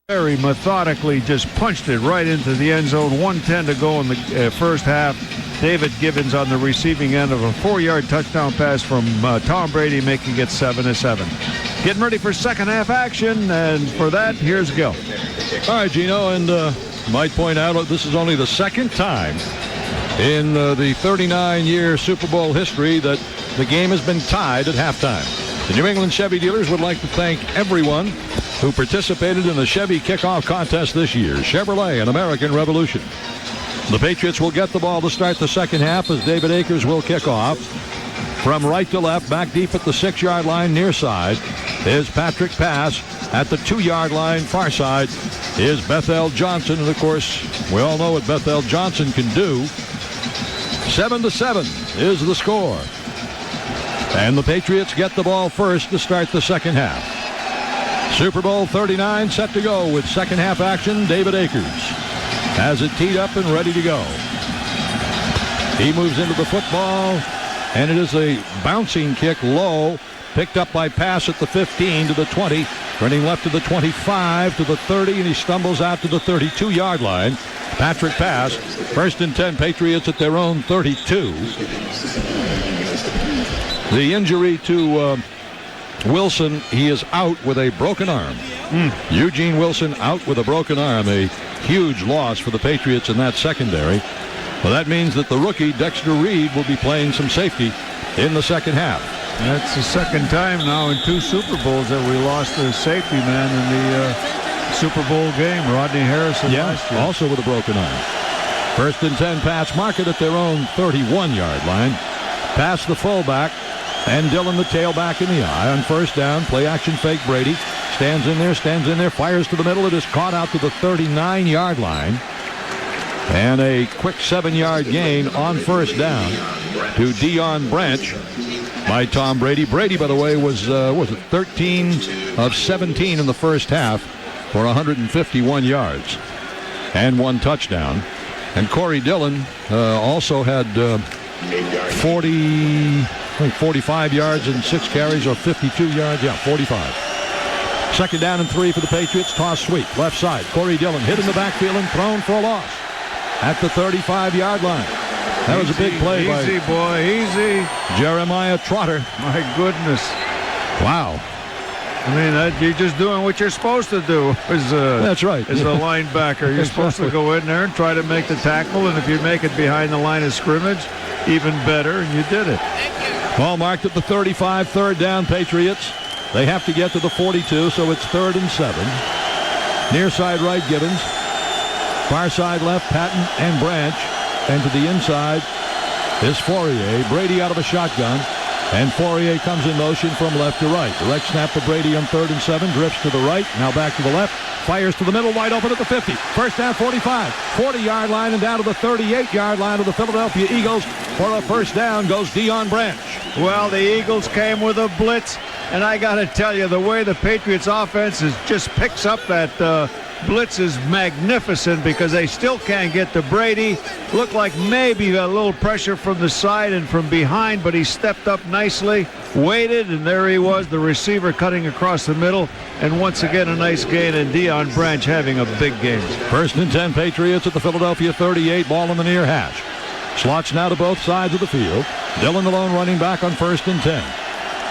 Very methodically just punched it right into the end zone. 1:10 to go in the first half. David Gibbons on the receiving end of a 4-yard touchdown pass from Tom Brady, making it 7-7. Getting ready for second half action, and for that, here's Gil. All right, Gino, and might point out this is only the second time in the 39-year Super Bowl history that the game has been tied at halftime. The New England Chevy dealers would like to thank everyone who participated in the Chevy kickoff contest this year. Chevrolet, an American revolution. The Patriots will get the ball to start the second half as David Akers will kick off. From right to left, back deep at the 6-yard line, near side, is Patrick Pass. At the 2-yard line, far side, is Bethel Johnson. And, of course, we all know what Bethel Johnson can do. 7-7 is the score. And the Patriots get the ball first to start the second half. Super Bowl 39 set to go with second half action. David Akers has it teed up and ready to go. He moves into the football, and it is a bouncing kick low, picked up by Pass at the 15 to the 20, turning left to the 25 to the 30, and he stumbles out to the 32-yard line. Patrick Pass, 1st and 10, Patriots at their own 32. The injury to Wilson, he is out with a broken arm. Eugene Wilson out with a broken arm, a huge loss for the Patriots in that secondary. Well, that means that the rookie, Dexter Reed, will be playing some safety in the second half. That's the second time now in 2 Super Bowls that we lost the safety man in the Super Bowl game, Rodney Harrison last year. Also with a broken arm. 1st and 10, Pats mark it at their own 31-yard line. Pass the fullback, and Dillon the tailback in the eye. On first down, play action fake Brady. Stands in there, fires to the middle. It is caught out to the 39-yard line. And a quick 7-yard gain on first down to Deion Branch by Tom Brady. Brady, by the way, was 13 of 17 in the first half for 151 yards and 1 touchdown. And Corey Dillon also had 45 yards and 6 carries, or 52 yards. 45. Second down and 3 for the Patriots. Toss sweep, left side. Corey Dillon hit in the backfield and thrown for a loss at the 35-yard line. That was a big play by Jeremiah Trotter. My goodness. Wow. I mean, you're just doing what you're supposed to do. That's right. As a linebacker, you're supposed to go in there and try to make the tackle, and if you make it behind the line of scrimmage, even better, and you did it. Ball marked at the 35, 3rd down, Patriots. They have to get to the 42, so it's 3rd and 7. Near side right, Gibbons. Far side left, Patton and Branch. And to the inside is Fourier. Brady out of a shotgun. And Fourier comes in motion from left to right. Direct snap to Brady on 3rd and 7. Drifts to the right. Now back to the left. Fires to the middle. Wide open at the 50. First down, 45. 40-yard line and down to the 38-yard line of the Philadelphia Eagles. For a first down goes Deion Branch. Well, the Eagles came with a blitz. And I got to tell you, the way the Patriots offense just picks up that blitz is magnificent, because they still can't get to Brady. Looked like maybe a little pressure from the side and from behind, but he stepped up nicely, waited, and there he was, the receiver cutting across the middle. And once again, a nice gain, and Deion Branch having a big game. 1st and 10, Patriots at the Philadelphia 38, ball in the near hash. Slots now to both sides of the field. Dillon the lone running back on 1st and 10.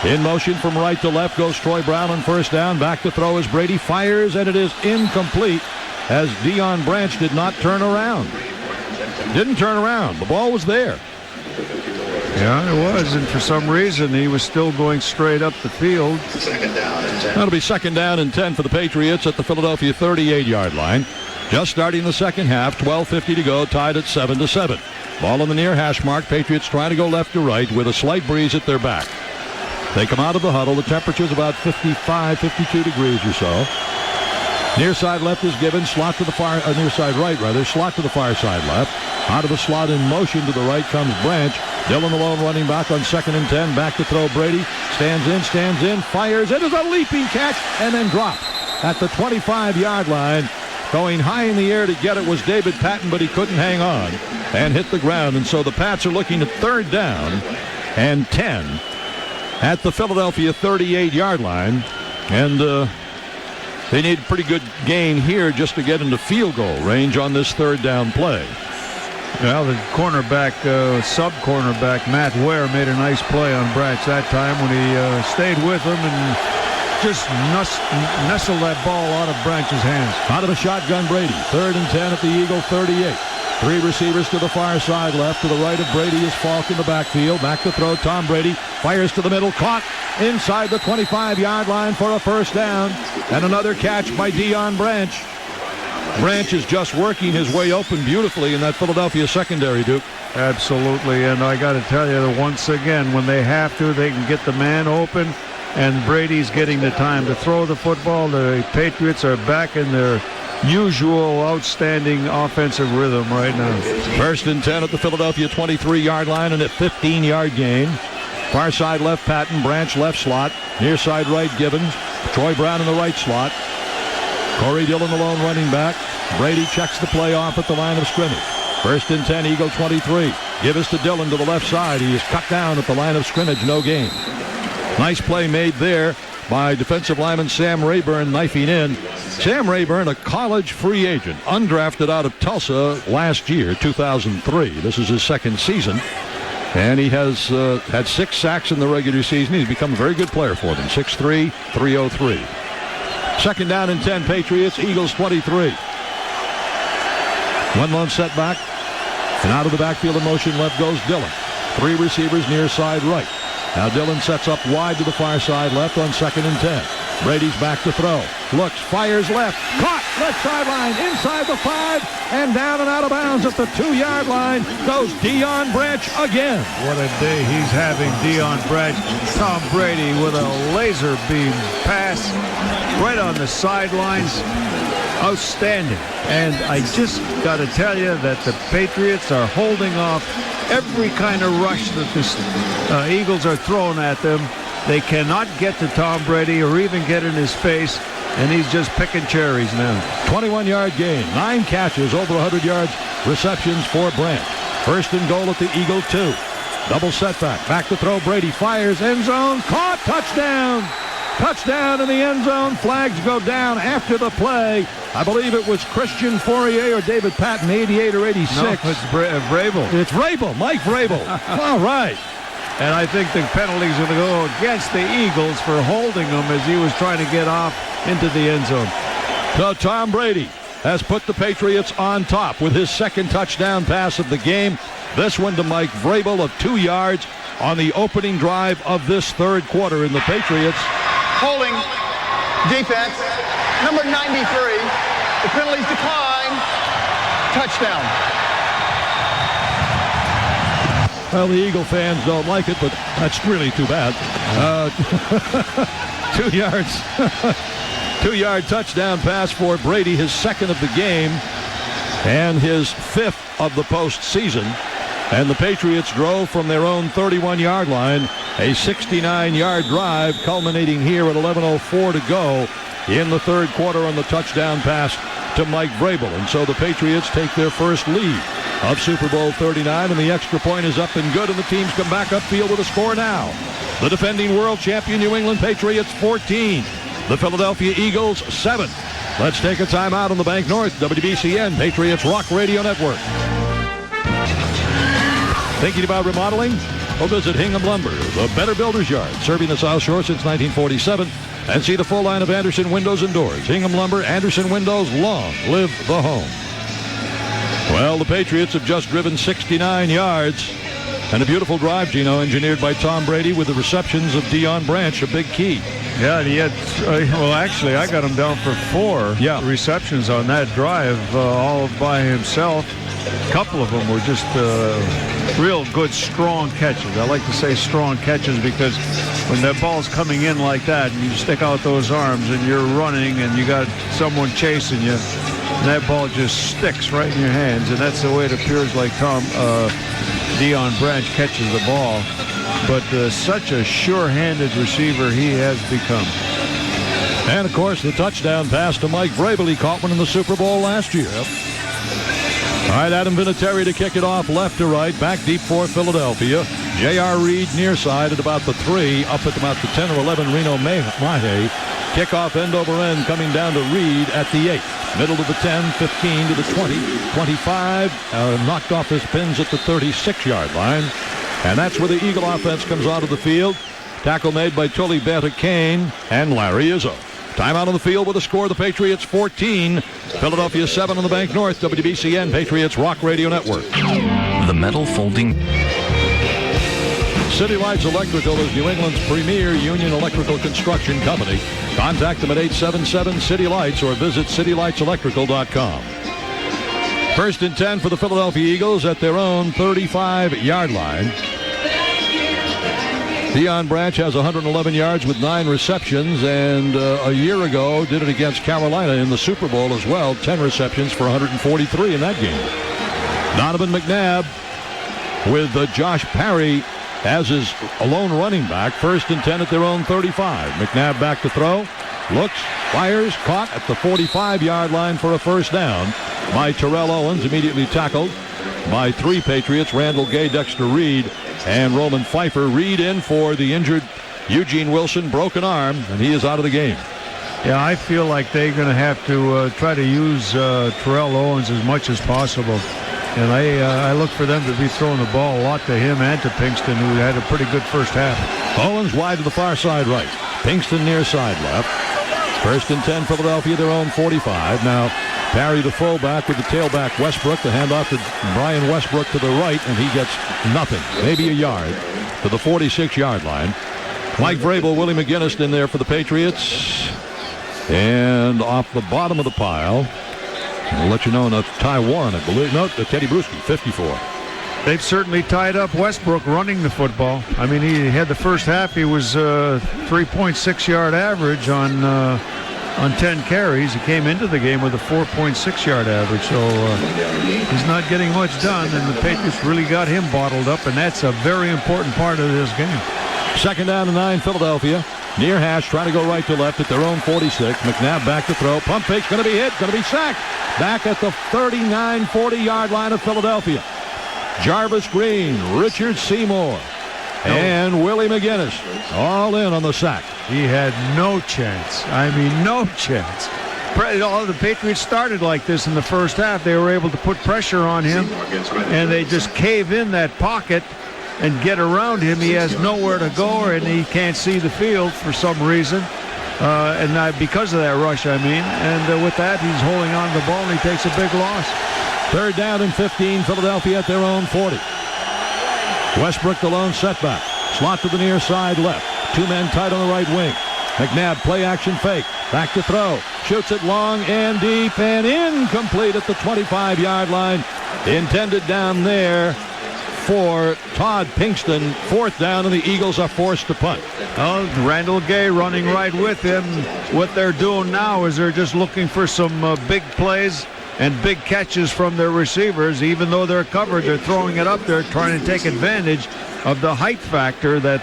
In motion from right to left goes Troy Brown on first down. Back to throw is Brady. Fires, and it is incomplete as Deion Branch did not turn around. Didn't turn around. The ball was there. Yeah, it was, and for some reason he was still going straight up the field. That'll be 2nd down and 10 for the Patriots at the Philadelphia 38-yard line. Just starting the second half, 12:50 to go, tied at 7-7. Ball on the near hash mark. Patriots trying to go left to right with a slight breeze at their back. They come out of the huddle. The temperature's about 55, 52 degrees or so. Near side left is Gibbons. Slot to the far, near side right, rather. Slot to the far side left. Out of the slot in motion to the right comes Branch. Dillon the lone running back on 2nd and 10. Back to throw Brady. Stands in, fires. It is a leaping catch and then dropped at the 25-yard line. Going high in the air to get it was David Patton, but he couldn't hang on and hit the ground. And so the Pats are looking at 3rd down and 10 at the Philadelphia 38-yard line. And They need pretty good gain here just to get into field goal range on this third down play. Well, the cornerback, sub-cornerback, Matt Ware, made a nice play on Branch that time when he stayed with him and just nestled that ball out of Branch's hands. Out of the shotgun, Brady. 3rd and 10 at the Eagle 38. 3 receivers to the far side left. To the right of Brady is Falk in the backfield. Back to throw. Tom Brady fires to the middle. Caught inside the 25-yard line for a first down. And another catch by Deion Branch. Branch is just working his way open beautifully in that Philadelphia secondary, Duke. Absolutely. And I got to tell you that once again, when they have to, they can get the man open. And Brady's getting the time to throw the football. The Patriots are back in their usual outstanding offensive rhythm right now. 1st and 10 at the Philadelphia 23-yard line and a 15-yard gain. Far side left, Patton. Branch left slot. Near side right, Gibbons. Troy Brown in the right slot. Corey Dillon, the lone running back. Brady checks the play off at the line of scrimmage. 1st and 10, Eagle 23. Give us to Dillon to the left side. He is cut down at the line of scrimmage. No gain. Nice play made there by defensive lineman Sam Rayburn, knifing in. Sam Rayburn, a college free agent, undrafted out of Tulsa last year, 2003. This is his second season. And he has had 6 sacks in the regular season. He's become a very good player for them. 6'3", 303. 2nd down and 10, Patriots, Eagles 23. 1 lone setback. And out of the backfield in motion left goes Dillon. 3 receivers near side right. Now Dillon sets up wide to the far side left on 2nd and 10. Brady's back to throw. Looks, fires left. Caught left sideline inside the 5 and down and out of bounds at the 2-yard line goes Deion Branch again. What a day he's having, Deion Branch. Tom Brady with a laser beam pass right on the sidelines. Outstanding. And I just got to tell you that the Patriots are holding off every kind of rush that the Eagles are throwing at them. They cannot get to Tom Brady or even get in his face, and he's just picking cherries now. 21-yard gain, 9 catches, over 100 yards, receptions for Branch. 1st and goal at the Eagle 2. Double setback, back to throw, Brady fires, end zone, caught, touchdown! Touchdown in the end zone. Flags go down after the play. I believe it was Christian Fourier or David Patton, 88 or 86. No, it's Vrabel. It's Vrabel, Mike Vrabel. All right. And I think the penalty is going to go against the Eagles for holding him as he was trying to get off into the end zone. So Tom Brady has put the Patriots on top with his 2nd touchdown pass of the game. This one to Mike Vrabel of 2 yards on the opening drive of this 3rd quarter in the Patriots. Holding defense, number 93. The penalties decline. Touchdown. Well, the Eagle fans don't like it, but that's really too bad. 2 yards. 2-yard touchdown pass for Brady, his 2nd of the game and his 5th of the postseason. And the Patriots drove from their own 31-yard line, a 69-yard drive culminating here at 11:04 to go in the 3rd quarter on the touchdown pass to Mike Vrabel. And so the Patriots take their first lead of Super Bowl 39, and the extra point is up and good, and the teams come back upfield with a score now. The defending world champion New England Patriots 14, the Philadelphia Eagles 7. Let's take a timeout on the Bank North WBCN Patriots Rock Radio Network. Thinking about remodeling? Well, visit Hingham Lumber, the better builder's yard, serving the South Shore since 1947, and see the full line of Anderson windows and doors. Hingham Lumber, Anderson Windows, long live the home. Well, the Patriots have just driven 69 yards, and a beautiful drive, Gino, engineered by Tom Brady with the receptions of Deion Branch, a big key. Yeah, and he had, well, actually, I got him down for 4 receptions on that drive, all by himself. A couple of them were just real good, strong catches. I like to say strong catches because when that ball's coming in like that and you stick out those arms and you're running and you got someone chasing you, and that ball just sticks right in your hands, and that's the way it appears like Deion Branch catches the ball. But such a sure-handed receiver he has become. And, of course, the touchdown pass to Mike Vrabel. He caught one in the Super Bowl last year. Yep. All right, Adam Vinatieri to kick it off left to right, back deep for Philadelphia. J.R. Reed near side at about the 3, up at about the 10 or 11, Reno Mahe Kickoff end over end coming down to Reed at the 8. Middle to the 10, 15 to the 20, 25. Knocked off his pins at the 36-yard line. And that's where the Eagle offense comes onto the field. Tackle made by Tully Banta-Kane and Larry Izzo. Timeout on the field with a score. The Patriots 14, Philadelphia 7 on the Bank North. WBCN Patriots Rock Radio Network. The metal folding. City Lights Electrical is New England's premier union electrical construction company. Contact them at 877-CITY-LIGHTS or visit citylightselectrical.com. First and 10 for the Philadelphia Eagles at their own 35-yard line. Deion Branch has 111 yards with 9 receptions, and a year ago did it against Carolina in the Super Bowl as well. 10 receptions for 143 in that game. Donovan McNabb with Josh Parry as his lone running back. First and 10 at their own 35. McNabb back to throw. Looks, fires, caught at the 45-yard line for a first down by Terrell Owens. Immediately tackled by 3 Patriots, Randall Gay, Dexter Reed, and Roman Pfeiffer. Reed in for the injured Eugene Wilson, broken arm, and he is out of the game. Yeah, I feel like they're going to have to try to use Terrell Owens as much as possible. And I look for them to be throwing the ball a lot to him and to Pinkston, who had a pretty good first half. Owens wide to the far side right. Pinkston near side left. First and 10, Philadelphia, their own 45. Now, Parry, the fullback, with the tailback Westbrook. The handoff to Brian Westbrook to the right, and he gets nothing. Maybe a yard to the 46-yard line. Mike Vrabel, Willie McGinnis in there for the Patriots. And off the bottom of the pile, I'll let you know, that's Taiwan, I believe. No, Teddy Bruschi, 54. They've certainly tied up Westbrook running the football. I mean, he had the first half. He was 3.6-yard average on 10 carries. He came into the game with a 4.6-yard average. So he's not getting much done, and the Patriots really got him bottled up, and that's a very important part of this game. Second down to 9, Philadelphia. Near hash, trying to go right to left at their own 46. McNabb back to throw. Pump fake's going to be hit, going to be sacked. Back at the 39, 40-yard line of Philadelphia. Jarvis Green, Richard Seymour, and Willie McGinnis all in on the sack. He had no chance. I mean, no chance. All the Patriots started like this in the first half. They were able to put pressure on him, and they just cave in that pocket and get around him. He has nowhere to go, and he can't see the field for some reason. And because of that rush, I mean. And with that, he's holding on to the ball, and he takes a big loss. Third down and 15, Philadelphia at their own 40. Westbrook the lone setback. Slot to the near side left. 2 men tight on the right wing. McNabb play action fake. Back to throw. Shoots it long and deep and incomplete at the 25-yard line. Intended down there for Todd Pinkston. Fourth down, and the Eagles are forced to punt. Oh, Randall Gay running right with him. What they're doing now is they're just looking for some big plays and big catches from their receivers. Even though they're covered, they're throwing it up there, trying to take advantage of the height factor that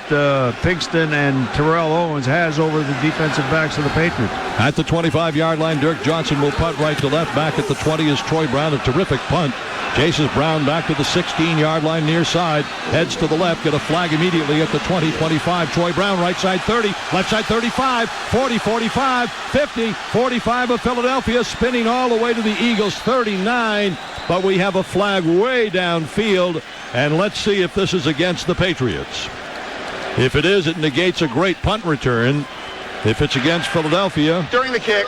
Pinkston and Terrell Owens has over the defensive backs of the Patriots. At the 25-yard line, Dirk Johnson will punt right to left. Back at the 20 is Troy Brown, a terrific punt. Chases Brown back to the 16-yard line near side. Heads to the left, get a flag immediately at the 20-25. Troy Brown, right side 30, left side 35, 40, 45, 50, 45 of Philadelphia, spinning all the way to the Eagles 39. But we have a flag way downfield, and let's see if this is against the Patriots. If it is, it negates a great punt return. If it's against Philadelphia. During the kick,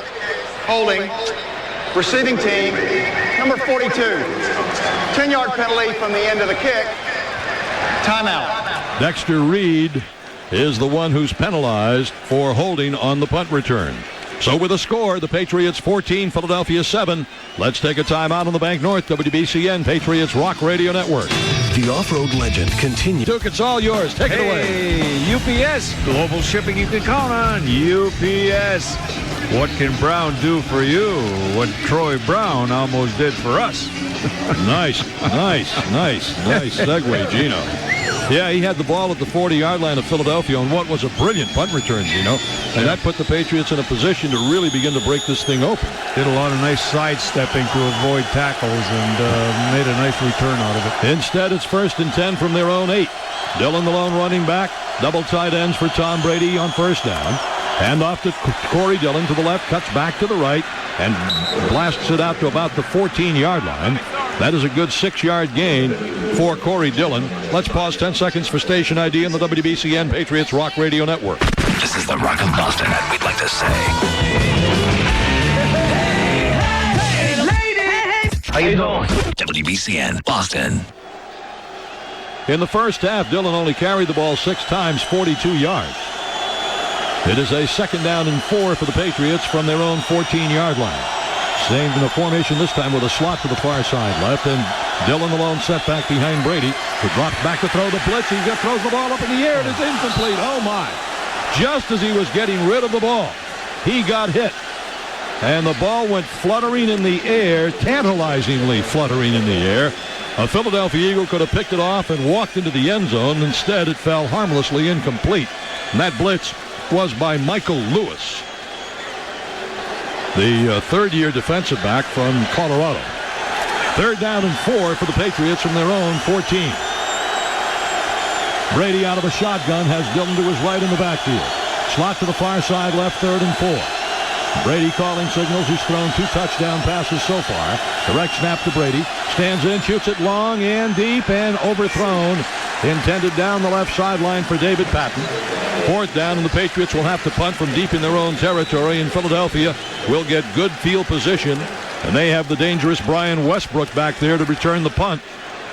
holding, receiving team, number 42. 10-yard penalty from the end of the kick. Timeout. Dexter Reed is the one who's penalized for holding on the punt return. So with a score, the Patriots 14, Philadelphia 7. Let's take a timeout on the Bank North WBCN Patriots Rock Radio Network. The off-road legend continues. Duke, it's all yours. Take it away. Hey, UPS, global shipping you can count on. UPS. What can Brown do for you? What Troy Brown almost did for us. Nice segue, Gino. Yeah, he had the ball at the 40-yard line of Philadelphia on what was a brilliant punt return, Gino. And that put the Patriots in a position to really begin to break this thing open. Did a lot of nice sidestepping to avoid tackles and made a nice return out of it. Instead, it's first and 10 from their own 8. Dillon, the lone running back. Double tight ends for Tom Brady on first down. Hand off to Corey Dillon to the left, cuts back to the right, and blasts it out to about the 14-yard line. That is a good 6-yard gain for Corey Dillon. Let's pause 10 seconds for station ID on the WBCN Patriots Rock Radio Network. This is the Rock of Boston, and we'd like to say, hey, ladies! How you doing? WBCN Boston. In the first half, Dillon only carried the ball 6 times, 42 yards. It is a 2nd down and 4 for the Patriots from their own 14-yard line. Same in the formation this time with a slot to the far side left, and Dillon alone set back behind Brady, who drops back to throw the blitz. He just throws the ball up in the air. It is incomplete. Oh, my. Just as he was getting rid of the ball, he got hit. And the ball went fluttering in the air, tantalizingly fluttering in the air. A Philadelphia Eagle could have picked it off and walked into the end zone. Instead, it fell harmlessly incomplete. And that blitz was by Michael Lewis, the third-year defensive back from Colorado. 3rd down and 4 for the Patriots from their own 14. Brady out of the shotgun has Dillon to his right in the backfield. Slot to the far side left, 3rd and 4. Brady calling signals. He's thrown 2 touchdown passes so far. Direct snap to Brady. Stands in, shoots it long and deep, and overthrown. Intended down the left sideline for David Patton. 4th down, and the Patriots will have to punt from deep in their own territory, and Philadelphia will get good field position. And they have the dangerous Brian Westbrook back there to return the punt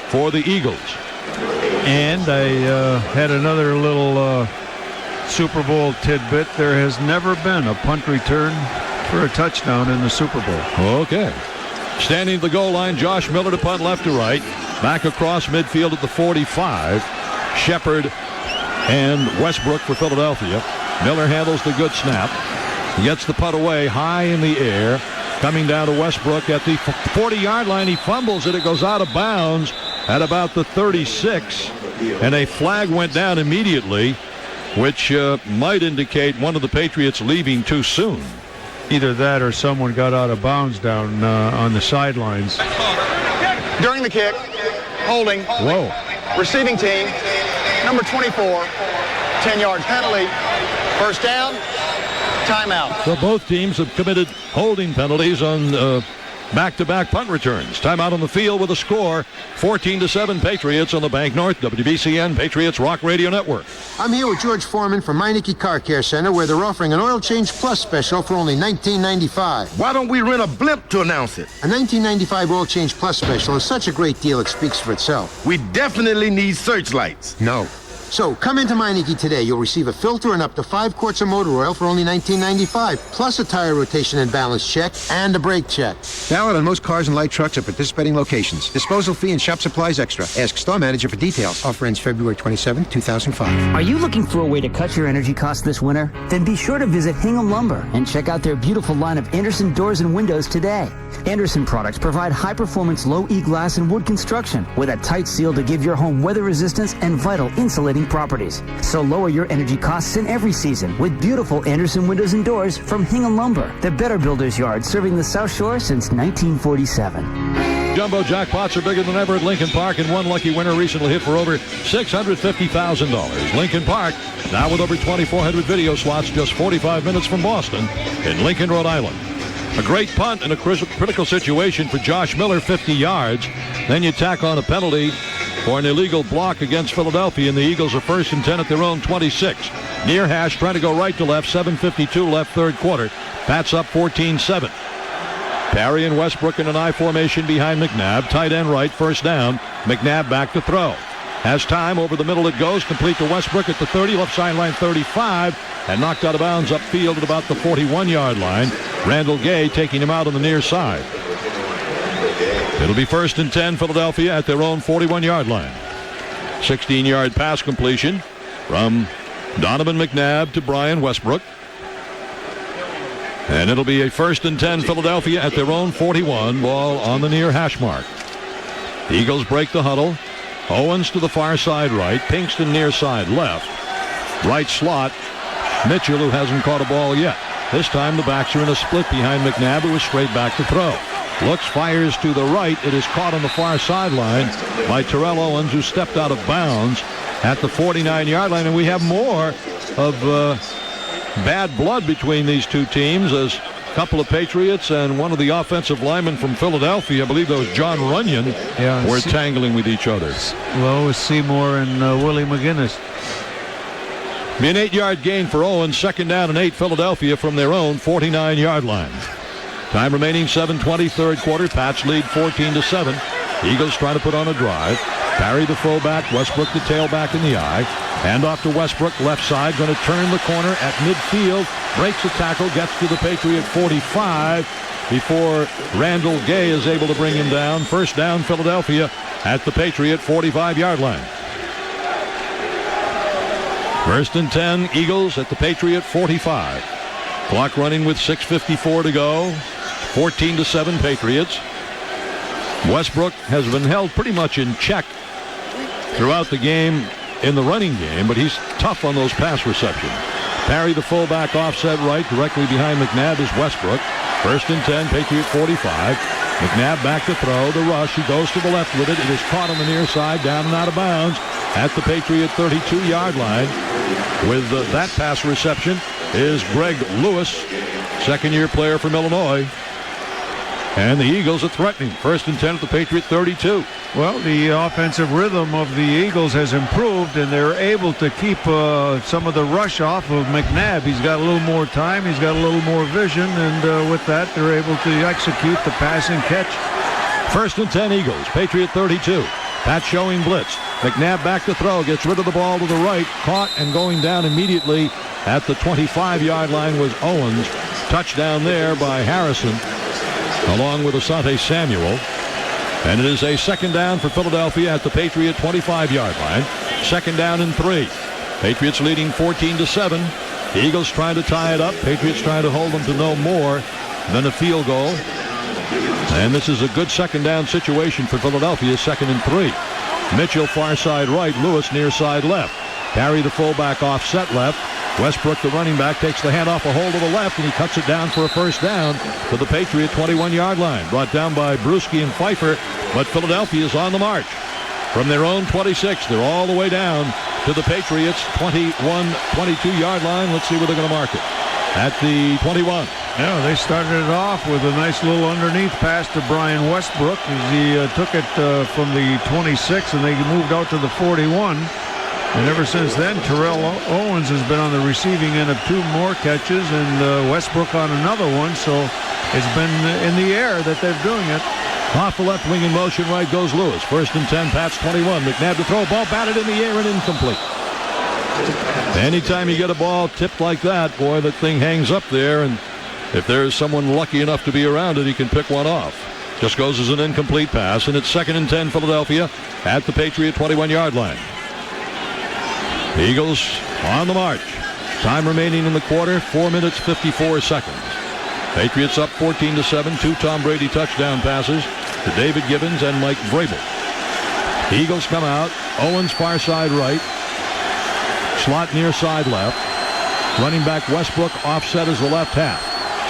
for the Eagles. And I had another little Super Bowl tidbit. There has never been a punt return for a touchdown in the Super Bowl. Okay. Standing at the goal line, Josh Miller to punt left to right. Back across midfield at the 45. Shepard and Westbrook for Philadelphia. Miller handles the good snap. He gets the punt away high in the air. Coming down to Westbrook at the 40-yard line. He fumbles it. It goes out of bounds at about the 36. And a flag went down immediately, which might indicate one of the Patriots leaving too soon. Either that or someone got out of bounds down on the sidelines. During the kick, holding. Whoa. Receiving team, number 24, 10-yard penalty. 1st down, timeout. So both teams have committed holding penalties on back-to-back punt returns. Timeout on the field with a score, 14-7 Patriots on the Bank North WBCN Patriots Rock Radio Network. I'm here with George Foreman from Meineke Car Care Center, where they're offering an Oil Change Plus special for only $19.95. Why don't we rent a blimp to announce it? A $19.95 Oil Change Plus special is such a great deal it speaks for itself. We definitely need searchlights. No. So come into Meineke today. You'll receive a filter and up to 5 quarts of motor oil for only $19.95, plus a tire rotation and balance check and a brake check. Valid on most cars and light trucks at participating locations. Disposal fee and shop supplies extra. Ask store manager for details. Offer ends February 27, 2005. Are you looking for a way to cut your energy costs this winter? Then be sure to visit Hingham Lumber and check out their beautiful line of Anderson doors and windows today. Anderson products provide high-performance low-E glass and wood construction with a tight seal to give your home weather resistance and vital insulating properties. So lower your energy costs in every season with beautiful Anderson windows and doors from Hingham Lumber, the Better Builders Yard serving the South Shore since 1947. Jumbo jackpots are bigger than ever at Lincoln Park, and one lucky winner recently hit for over $650,000. Lincoln Park, now with over 2,400 video slots, just 45 minutes from Boston in Lincoln, Rhode Island. A great punt in a critical situation for Josh Miller, 50 yards. Then you tack on a penalty for an illegal block against Philadelphia, and the Eagles are 1st and 10 at their own 26. Near hash trying to go right to left, 7:52 left, 3rd quarter. Pats up 14-7. Perry and Westbrook in an I formation behind McNabb. Tight end right, 1st down. McNabb back to throw. Has time, over the middle it goes, complete to Westbrook at the 30, left sideline 35, and knocked out of bounds upfield at about the 41-yard line. Randall Gay taking him out on the near side. It'll be 1st and 10, Philadelphia at their own 41-yard line. 16-yard pass completion from Donovan McNabb to Brian Westbrook. And it'll be a 1st and 10, Philadelphia at their own 41, ball on the near hash mark. Eagles break the huddle. Owens to the far side right. Pinkston near side left. Right slot. Mitchell, who hasn't caught a ball yet. This time the backs are in a split behind McNabb, who is straight back to throw. Looks, fires to the right. It is caught on the far sideline by Terrell Owens, who stepped out of bounds at the 49-yard line. And we have more of bad blood between these two teams, as a couple of Patriots and one of the offensive linemen from Philadelphia, I believe that was John Runyon, were tangling with each other. Well, it was Seymour and Willie McGinnis. Be an 8-yard gain for Owens. 2nd down and 8, Philadelphia from their own 49-yard line. Time remaining 7:20, third quarter. Pats lead 14-7. Eagles trying to put on a drive. Barry the fullback, Westbrook the tailback in the eye. Hand off to Westbrook, left side, going to turn the corner at midfield. Breaks the tackle, gets to the Patriot 45 before Randall Gay is able to bring him down. First down, Philadelphia at the Patriot 45-yard line. 1st and 10, Eagles at the Patriot 45. Clock running with 6:54 to go. 14-7 Patriots. Westbrook has been held pretty much in check throughout the game in the running game, but he's tough on those pass receptions. Parry the fullback offset right, directly behind McNabb is Westbrook. 1st and 10, Patriot 45. McNabb back to throw, the rush, he goes to the left with it. It is caught on the near side, down and out of bounds at the Patriot 32-yard line. With that pass reception is Greg Lewis, second-year player from Illinois. And the Eagles are threatening. 1st and 10 at the Patriot 32. Well, the offensive rhythm of the Eagles has improved, and they're able to keep some of the rush off of McNabb. He's got a little more time. He's got a little more vision, and with that, they're able to execute the pass and catch. 1st and 10 Eagles. Patriot 32. Pat showing blitz. McNabb back to throw. Gets rid of the ball to the right. Caught and going down immediately at the 25-yard line was Owens. Touchdown there by Harrison, along with Asante Samuel. And it is a 2nd down for Philadelphia at the Patriot 25-yard line. 2nd down and 3. Patriots leading 14-7. The Eagles trying to tie it up. Patriots trying to hold them to no more than a field goal. And this is a good 2nd down situation for Philadelphia. 2nd and 3. Mitchell far side right. Lewis near side left. Parry the fullback offset left. Westbrook, the running back, takes the handoff a hole to the left, and he cuts it down for a first down to the Patriot 21-yard line. Brought down by Bruschi and Pfeiffer, but Philadelphia is on the march. From their own 26, they're all the way down to the Patriots 22-yard line. Let's see where they're going to mark it. At the 21. Yeah, they started it off with a nice little underneath pass to Brian Westbrook as he took it from the 26, and they moved out to the 41. And ever since then, Terrell Owens has been on the receiving end of 2 more catches, and Westbrook on another one. So it's been in the air that they're doing it. Off the left wing in motion, right goes Lewis. 1st and 10, Pats 21. McNabb to throw, ball batted in the air and incomplete. Anytime you get a ball tipped like that, boy, that thing hangs up there, and if there's someone lucky enough to be around it, he can pick one off. Just goes as an incomplete pass, and it's 2nd and 10 Philadelphia at the Patriot 21-yard line. The Eagles on the march. Time remaining in the quarter, 4 minutes, 54 seconds. Patriots up 14-7, 2 Tom Brady touchdown passes to David Gibbons and Mike Vrabel. The Eagles come out. Owens far side right. Slot near side left. Running back Westbrook offset as the left half.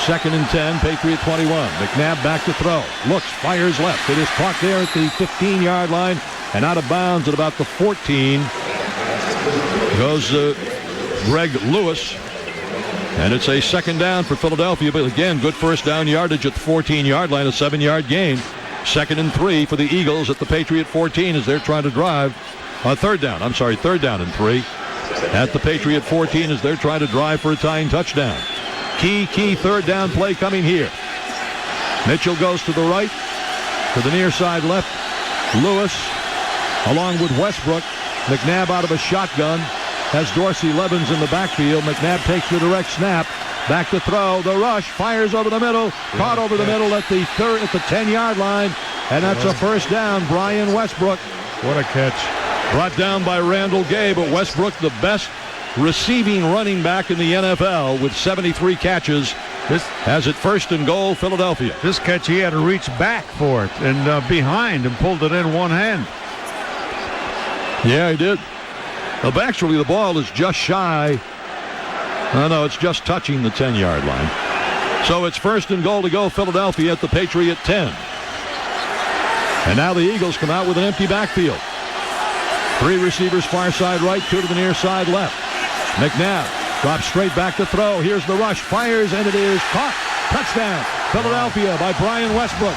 2nd and 10, Patriot 21. McNabb back to throw. Looks, fires left. It is caught there at the 15-yard line and out of bounds at about the 14. Goes Greg Lewis, and it's a 2nd down for Philadelphia, but again, good first down yardage at the 14-yard line, a 7-yard gain. 2nd and 3 for the Eagles at the Patriot 14 as they're trying to drive. Third down and 3 at the Patriot 14 as they're trying to drive for a tying touchdown. Key 3rd down play coming here. Mitchell goes to the right, to the near side left. Lewis, along with Westbrook. McNabb out of a shotgun, has Dorsey Levens in the backfield. McNabb takes the direct snap, back to throw, the rush, fires over the middle, caught over the middle at the 10-yard line, and that's a first down. Brian Westbrook. What a catch. Brought down by Randall Gay, but Westbrook the best receiving running back in the NFL with 73 catches. This has it 1st and goal, Philadelphia. This catch, he had to reach back for it and behind and pulled it in one hand. Yeah, he did. Well, actually, the ball is just shy. No, it's just touching the 10-yard line. So it's 1st and goal to go, Philadelphia at the Patriot 10. And now the Eagles come out with an empty backfield. 3 receivers far side right, 2 to the near side left. McNabb Drops straight back to throw. Here's the rush. Fires, and it is caught. Touchdown, Philadelphia by Brian Westbrook.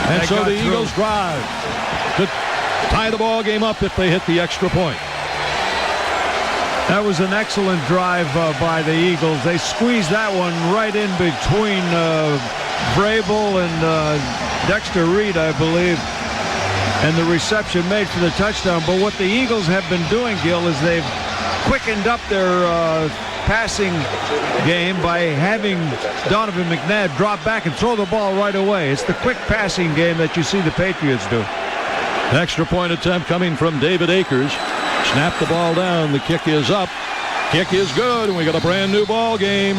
And so the Eagles drive to tie the ball game up if they hit the extra point. That was an excellent drive by the Eagles. They squeezed that one right in between Vrabel and Dexter Reed, I believe. And the reception made for the touchdown. But what the Eagles have been doing, Gil, is they've quickened up their passing game by having Donovan McNabb drop back and throw the ball right away. It's the quick passing game that you see the Patriots do. Extra point attempt coming from David Akers. Snap the ball down. The kick is up. Kick is good, and we got a brand new ball game.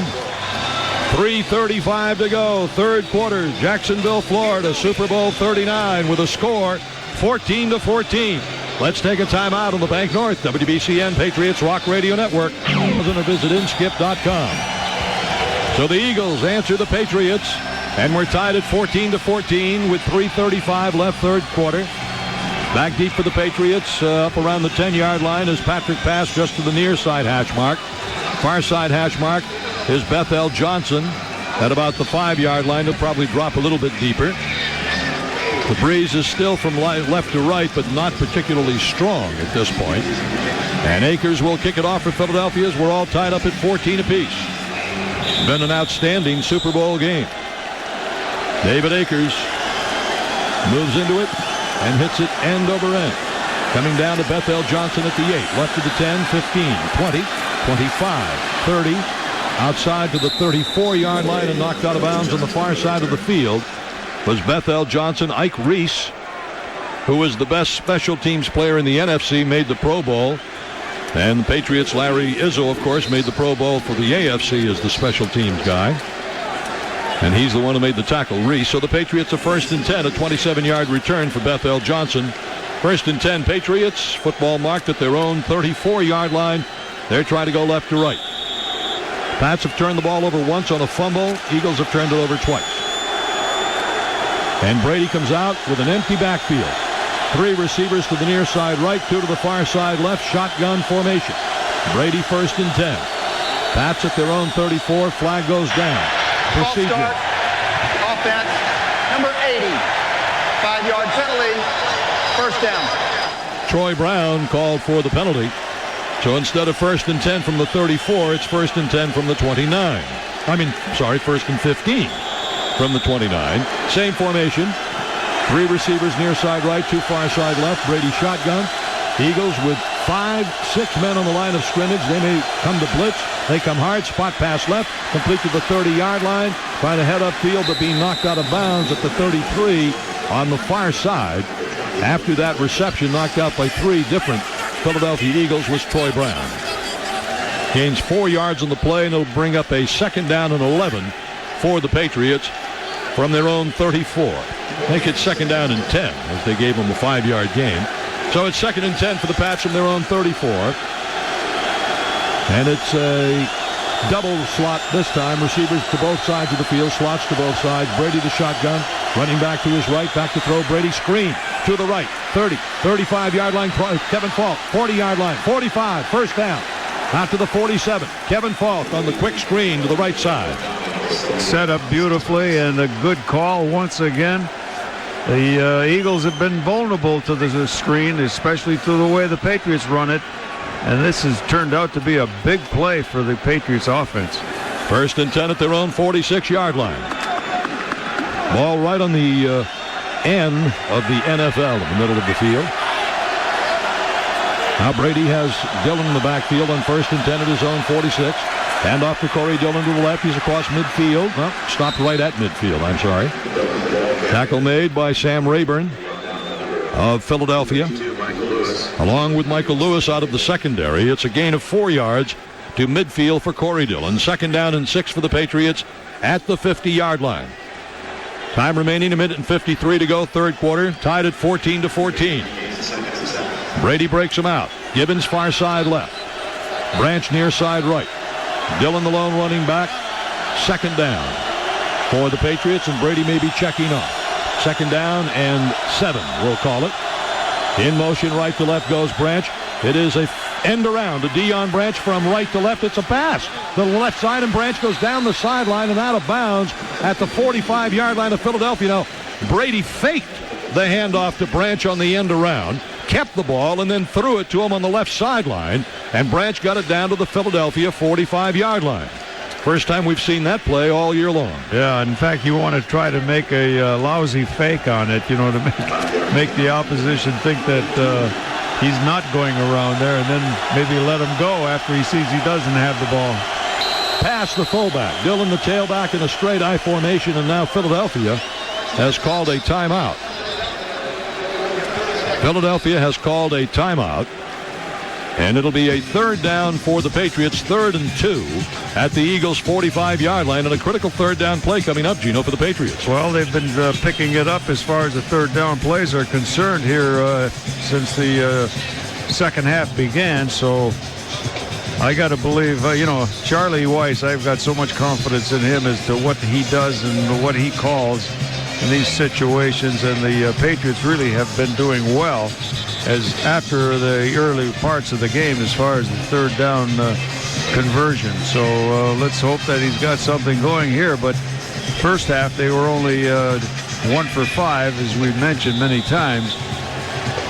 3:35 to go. Third quarter. Jacksonville, Florida. Super Bowl 39 with a score 14-14. Let's take a timeout on the Bank North WBCN Patriots Rock Radio Network. Visit inskip.com. So the Eagles answer the Patriots, and we're tied at 14-14 with 3:35 left, third quarter. Back deep for the Patriots, up around the 10-yard line as Patrick passed just to the near side hash mark. Far side hash mark is Bethel Johnson at about the 5-yard line. He'll probably drop a little bit deeper. The breeze is still from left to right, but not particularly strong at this point. And Akers will kick it off for Philadelphia as we're all tied up at 14 apiece. Been an outstanding Super Bowl game. David Akers moves into it and hits it end over end. Coming down to Bethel Johnson at the 8. Left to the 10, 15, 20, 25, 30. Outside to the 34-yard line and knocked out of bounds on the far side of the field was Bethel Johnson. Ike Reese, who was the best special teams player in the NFC, made the Pro Bowl. And the Patriots' Larry Izzo, of course, made the Pro Bowl for the AFC as the special teams guy. And he's the one who made the tackle, Reese. So the Patriots are 1st and 10, a 27-yard return for Bethel Johnson. 1st and 10 Patriots. Football marked at their own 34-yard line. They're trying to go left to right. Pats have turned the ball over once on a fumble. Eagles have turned it over twice. And Brady comes out with an empty backfield. 3 receivers to the near side right, 2 to the far side left. Shotgun formation. Brady 1st and 10. Pats at their own 34. Flag goes down. Procedure. Start. Offense. Number 80. 5-yard penalty. 1st down. Troy Brown called for the penalty. So instead of 1st and 10 from the 34, it's 1st and 10 from the 29. 1st and 15 from the 29. Same formation. 3 receivers near side right, 2 far side left. Brady shotgun. Eagles with 5-6 men on the line of scrimmage. They may come to blitz. They come hard. Spot pass left. Complete to the 30-yard line. Trying to head upfield, but being knocked out of bounds at the 33 on the far side. After that reception, knocked out by 3 different Philadelphia Eagles, was Troy Brown. Gains 4 yards on the play, and it'll bring up a 2nd down and 11 for the Patriots from their own 34. Make it 2nd down and 10 as they gave them a 5-yard gain. So it's 2nd and 10 for the Pats from their own 34. And it's a double slot this time. Receivers to both sides of the field. Slots to both sides. Brady the shotgun. Running back to his right. Back to throw. Brady screen to the right. 30, 35-yard line. Kevin Falk. 40-yard line. 45. 1st down. Out to the 47. Kevin Falk on the quick screen to the right side. Set up beautifully and a good call once again. The Eagles have been vulnerable to the screen, especially through the way the Patriots run it. And this has turned out to be a big play for the Patriots offense. 1st and 10 at their own 46-yard line. Ball right on the end of the NFL in the middle of the field. Now Brady has Dillon in the backfield on 1st and 10 at his own 46. Hand off to Corey Dillon to the left. He's across midfield. Well, stopped right at midfield, I'm sorry. Tackle made by Sam Rayburn of Philadelphia, along with Michael Lewis out of the secondary. It's a gain of 4 yards to midfield for Corey Dillon. 2nd down and 6 for the Patriots at the 50-yard line. Time remaining, 1:53 to go, third quarter. Tied at 14-14. Brady breaks him out. Gibbons far side left. Branch near side right. Dillon the lone running back. 2nd down for the Patriots, and Brady may be checking off. 2nd down and 7, we'll call it. In motion right to left goes Branch. It is a End around to Deion Branch from right to left. It's a pass. The left side, and Branch goes down the sideline and out of bounds at the 45-yard line of Philadelphia. Now, Brady faked the handoff to Branch on the end around, kept the ball, and then threw it to him on the left sideline, and Branch got it down to the Philadelphia 45-yard line. First time we've seen that play all year long. Yeah, in fact, you want to try to make a lousy fake on it, to make the opposition think that he's not going around there, and then maybe let him go after he sees he doesn't have the ball. Pass the fullback. Dillon the tailback in a straight I formation, and now Philadelphia has called a timeout. Philadelphia has called a timeout, and it'll be a third down for the Patriots, 3rd and 2 at the Eagles' 45-yard line, and a critical third down play coming up, Gino, for the Patriots. Well, they've been picking it up as far as the third down plays are concerned here since the second half began, so I got to believe, Charlie Weiss, I've got so much confidence in him as to what he does and what he calls in these situations, and the Patriots really have been doing well as after the early parts of the game as far as the third down conversion. So let's hope that he's got something going here. But first half they were only 1 for 5, as we've mentioned many times.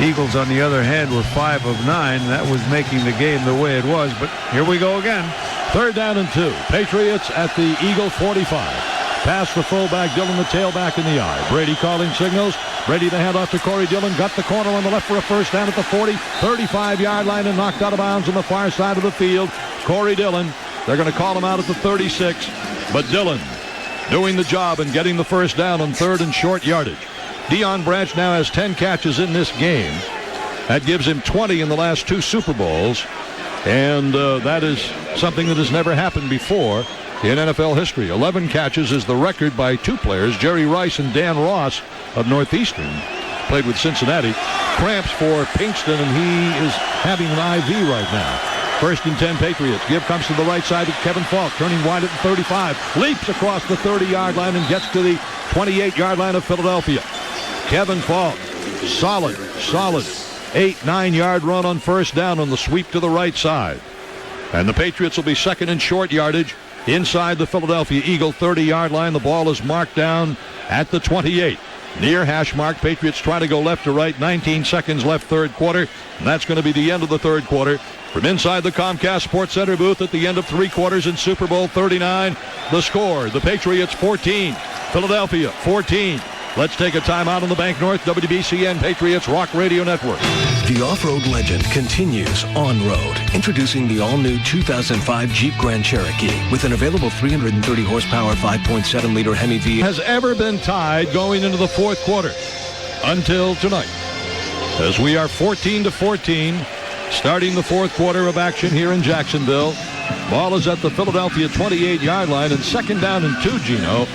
Eagles, on the other hand, were 5 of 9. That was making the game the way it was. But here we go again. 3rd down and 2. Patriots at the Eagle 45. Pass the fullback, Dillon the tailback in the eye. Brady calling signals. Brady the handoff to Corey Dillon. Got the corner on the left for a first down at the 40, 35-yard line, and knocked out of bounds on the far side of the field. Corey Dillon, they're going to call him out at the 36, but Dillon doing the job and getting the first down on 3rd and short yardage. Deion Branch now has 10 catches in this game. That gives him 20 in the last 2 Super Bowls, and that is something that has never happened before in NFL history. 11 catches is the record by 2 players, Jerry Rice and Dan Ross of Northeastern. Played with Cincinnati. Cramps for Pinkston, and he is having an IV right now. 1st and 10 Patriots. Give comes to the right side to Kevin Falk, turning wide at the 35. Leaps across the 30-yard line and gets to the 28-yard line of Philadelphia. Kevin Falk, solid 8-9-yard run on first down on the sweep to the right side. And the Patriots will be 2nd and short yardage inside the Philadelphia Eagle 30-yard line. The ball is marked down at the 28. Near hash mark. Patriots trying to go left to right. 19 seconds left, third quarter. And that's going to be the end of the third quarter. From inside the Comcast Sports Center booth at the end of 3 quarters in Super Bowl 39, the score, the Patriots 14, Philadelphia 14. Let's take a timeout on the Bank North WBCN Patriots Rock Radio Network. The off-road legend continues on-road. Introducing the all-new 2005 Jeep Grand Cherokee with an available 330 horsepower 5.7-liter Hemi V. Has ever been tied going into the fourth quarter until tonight, as we are 14-14 starting the fourth quarter of action here in Jacksonville. Ball is at the Philadelphia 28-yard line, and 2nd down and 2, Gino.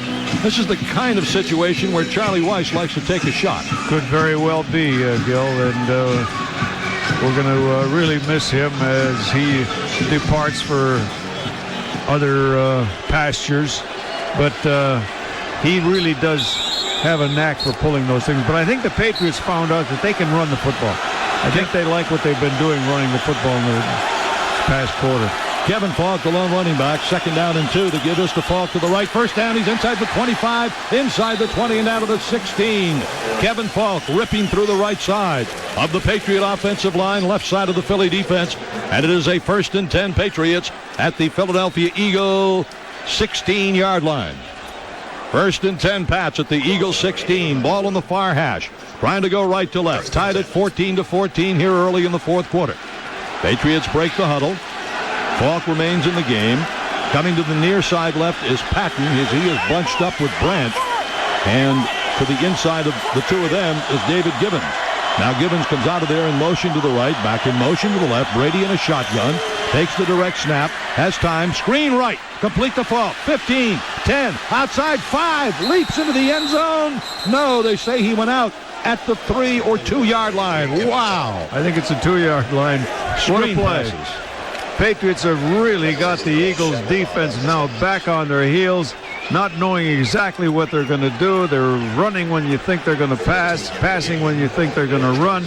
This is the kind of situation where Charlie Weiss likes to take a shot. Could very well be, Gil, and we're going to really miss him as he departs for other pastures. But he really does have a knack for pulling those things. But I think the Patriots found out that they can run the football. I think they like what they've been doing running the football in the past quarter. Kevin Falk, the lone running back, 2nd down and 2. The give is to Falk to the right. First down, he's inside the 25, inside the 20, and out of the 16. Kevin Falk ripping through the right side of the Patriot offensive line, left side of the Philly defense. And it is a 1st and 10 Patriots at the Philadelphia Eagle 16-yard line. 1st and 10 Pats at the Eagle 16. Ball on the far hash. Trying to go right to left. Tied at 14-14 here early in the fourth quarter. Patriots break the huddle. Falk remains in the game. Coming to the near side left is Patton. He is bunched up with Branch. And to the inside of the two of them is David Gibbons. Now Gibbons comes out of there in motion to the right. Back in motion to the left. Brady in a shotgun. Takes the direct snap. Has time. Screen right. Complete the Falk. 15, 10, outside 5. Leaps into the end zone. No, they say he went out at the 3 or 2 yard line. Wow. I think it's a 2-yard line. Screen play. passes. Patriots have really got the Eagles defense now back on their heels. not knowing exactly what they're going to do. They're running when you think they're going to pass, passing when you think they're going to run.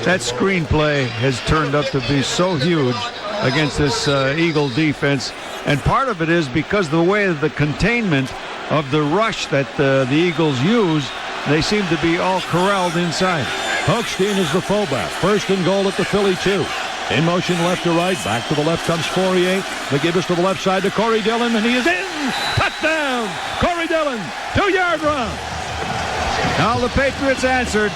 That screenplay has turned up to be so huge against this Eagle defense. And part of it is because the way the containment of the rush that the Eagles use, they seem to be all corralled inside. Hochstein is the fullback. First and goal at the Philly 2. In motion left to right. Back to the left comes Fourier. McGinnis to the left side to Corey Dillon, and he is in. Touchdown! Corey Dillon, 2-yard run. Now the Patriots answered.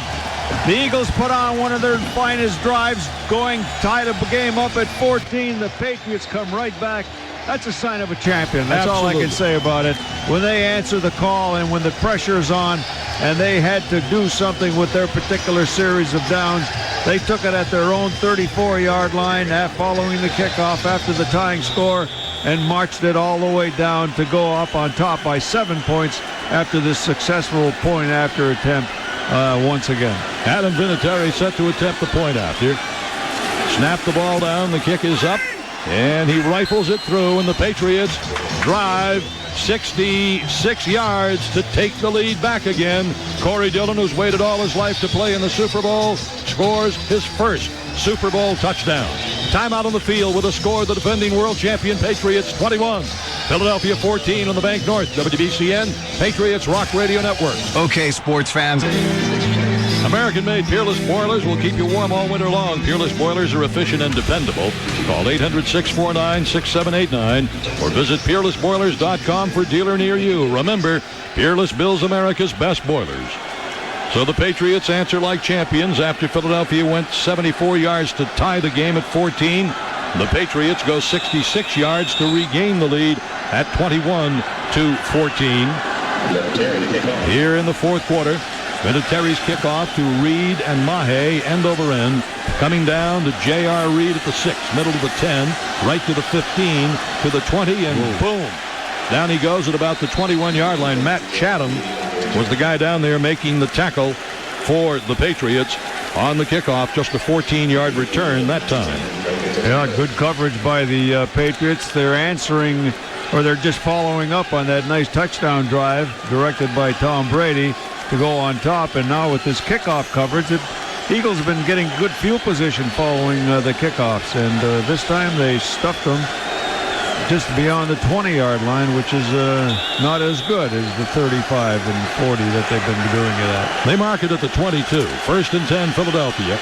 The Eagles put on one of their finest drives, tied the game up at 14. The Patriots come right back. That's a sign of a champion. That's all I can say about it. When they answer the call and when the pressure's on and they had to do something with their particular series of downs, they took it at their own 34-yard line following the kickoff after the tying score and marched it all the way down to go up on top by 7 points after this successful point after attempt once again. Adam Vinatieri set to attempt the point after. Snap the ball down. The kick is up. And he rifles it through, and the Patriots drive 66 yards to take the lead back again. Corey Dillon, who's waited all his life to play in the Super Bowl, scores his first Super Bowl touchdown. Timeout on the field with a score: the defending world champion Patriots 21, Philadelphia 14 on the Bank North. WBCN, Patriots Rock Radio Network. Okay, sports fans. American-made Peerless Boilers will keep you warm all winter long. Peerless Boilers are efficient and dependable. Call 800-649-6789 or visit peerlessboilers.com for dealer near you. Remember, Peerless builds America's best boilers. So the Patriots answer like champions after Philadelphia went 74 yards to tie the game at 14. The Patriots go 66 yards to regain the lead at 21-14. Here in the fourth quarter, Vinatieri's kickoff to Reed and Mahe, end over end. Coming down to J.R. Reed at the 6, middle to the 10, right to the 15, to the 20, and boom. Down he goes at about the 21-yard line. Matt Chatham was the guy down there making the tackle for the Patriots on the kickoff. Just a 14-yard return that time. Yeah, good coverage by the Patriots. They're answering, or they're just following up on that nice touchdown drive directed by Tom Brady to go on top. And now with this kickoff coverage, the Eagles have been getting good field position following the kickoffs, and this time they stuffed them just beyond the 20-yard line, which is not as good as the 35 and 40 that they've been doing it at. They mark it at the 22. First and 10, Philadelphia.